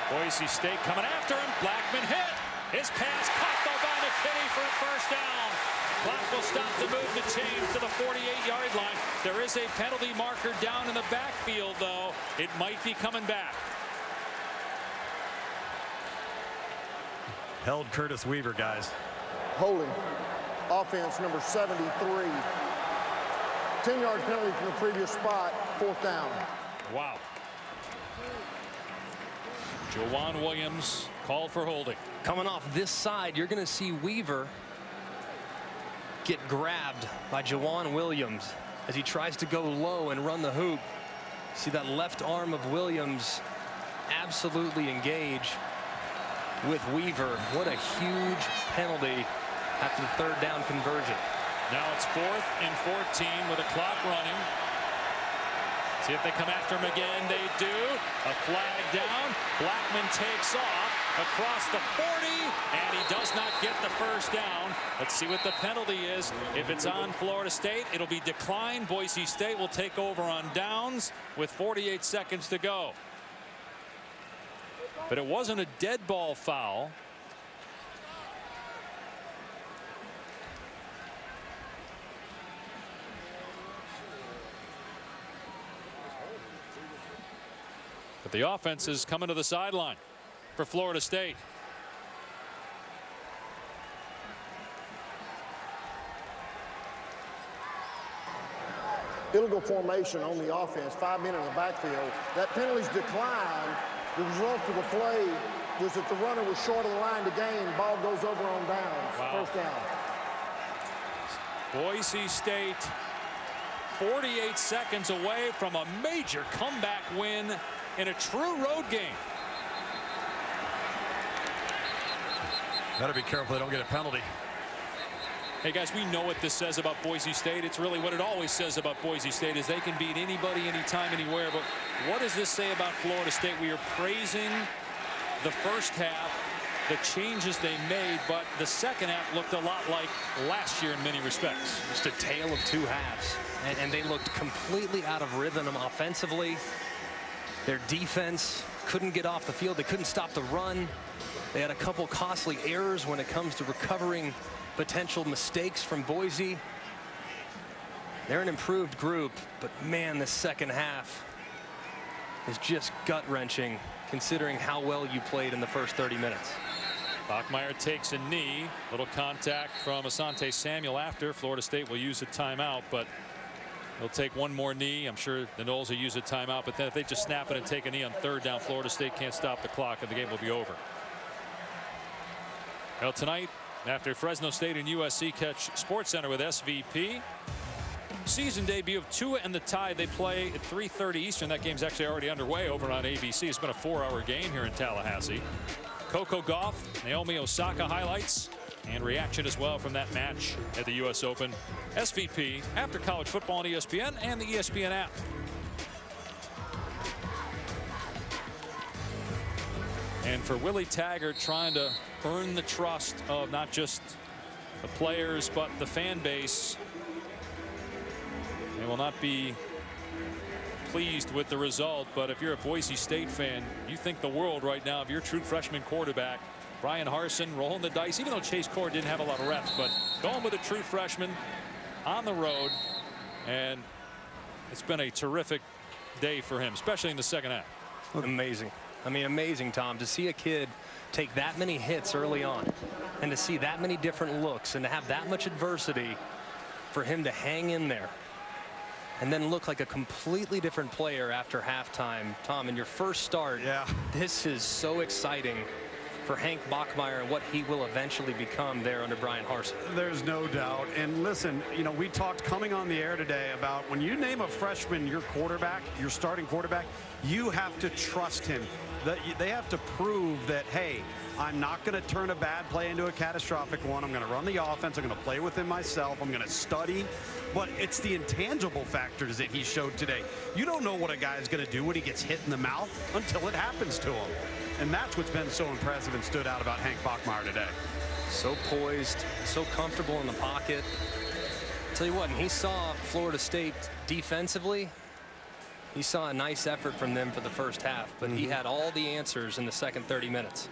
Boise State coming after him. Blackman hit. His pass caught though by McKinney for a 1st down. Clock will stop the move to change to the 48-yard line. There is a penalty marker down in the backfield, though. It might be coming back. Held Curtis Weaver, guys. Holding. Offense number 73. 10-yard penalty from the previous spot. 4th down. Wow. Jawan Williams called for holding. Coming off this side, you're going to see Weaver get grabbed by Jawan Williams as he tries to go low and run the hoop. See that left arm of Williams absolutely engage with Weaver. What a huge penalty after the 3rd down conversion. Now it's 4th and 14 with a clock running. See if they come after him again. They do. A flag down. Blackman takes off across the 40, and he does not get the 1st down. Let's see what the penalty is. If it's on Florida State, it'll be declined. Boise State will take over on downs with 48 seconds to go. But it wasn't a dead ball foul. But the offense is coming to the sideline for Florida State. Illegal formation on the offense. 5 men in the backfield. That penalty's declined. The result of the play was that the runner was short of the line to gain. Ball goes over on downs. Wow. 1st down. Boise State 48 seconds away from a major comeback win in a true road game. Better be careful they don't get a penalty. Hey guys, we know what this says about Boise State. It's really what it always says about Boise State is they can beat anybody, anytime, anywhere. But what does this say about Florida State? We are praising the 1st half, the changes they made, but the 2nd half looked a lot like last year in many respects. Just a tale of 2 halves, and they looked completely out of rhythm offensively. Their defense couldn't get off the field. They couldn't stop the run. They had a couple costly errors when it comes to recovering potential mistakes from Boise. They're an improved group, but man, the 2nd half is just gut-wrenching considering how well you played in the first 30 minutes. Bachmeier takes a knee. Little contact from Asante Samuel after. Florida State will use a timeout, but they'll take one more knee. I'm sure the Noles will use a timeout, but then if they just snap it and take a knee on 3rd down, Florida State can't stop the clock and the game will be over. Well, tonight, after Fresno State and USC catch SportsCenter with SVP. Season debut of Tua and the Tide. They play at 3:30 Eastern. That game's actually already underway over on ABC. It's been a 4-hour game here in Tallahassee. Coco Gauff, Naomi Osaka highlights and reaction as well from that match at the U.S. Open. SVP after college football on ESPN and the ESPN app. And for Willie Taggart, trying to earn the trust of not just the players but the fan base. They will not be pleased with the result, but if you're a Boise State fan, you think the world right now of your true freshman quarterback, Brian Harsin, rolling the dice, even though Chase Core didn't have a lot of reps, but going with a true freshman on the road, and it's been a terrific day for him, especially in the 2nd half. Amazing. I mean, amazing, Tom, to see a kid take that many hits early on and to see that many different looks and to have that much adversity for him to hang in there and then look like a completely different player after halftime. Tom, in your first start, this is so exciting for Hank Bachmeier and what he will eventually become there under Brian Harsin. There's no doubt. And listen, you know, we talked coming on the air today about when you name a freshman your quarterback, your starting quarterback, you have to trust him. They have to prove that, hey, I'm not going to turn a bad play into a catastrophic one. I'm going to run the offense. I'm going to play with him myself. I'm going to study. But it's the intangible factors that he showed today. You don't know what a guy is going to do when he gets hit in the mouth until it happens to him. And that's what's been so impressive and stood out about Hank Bachmeier today. So poised, so comfortable in the pocket. Tell you what, and he saw Florida State defensively. He saw a nice effort from them for the first half, but he had all the answers in the second 30 minutes.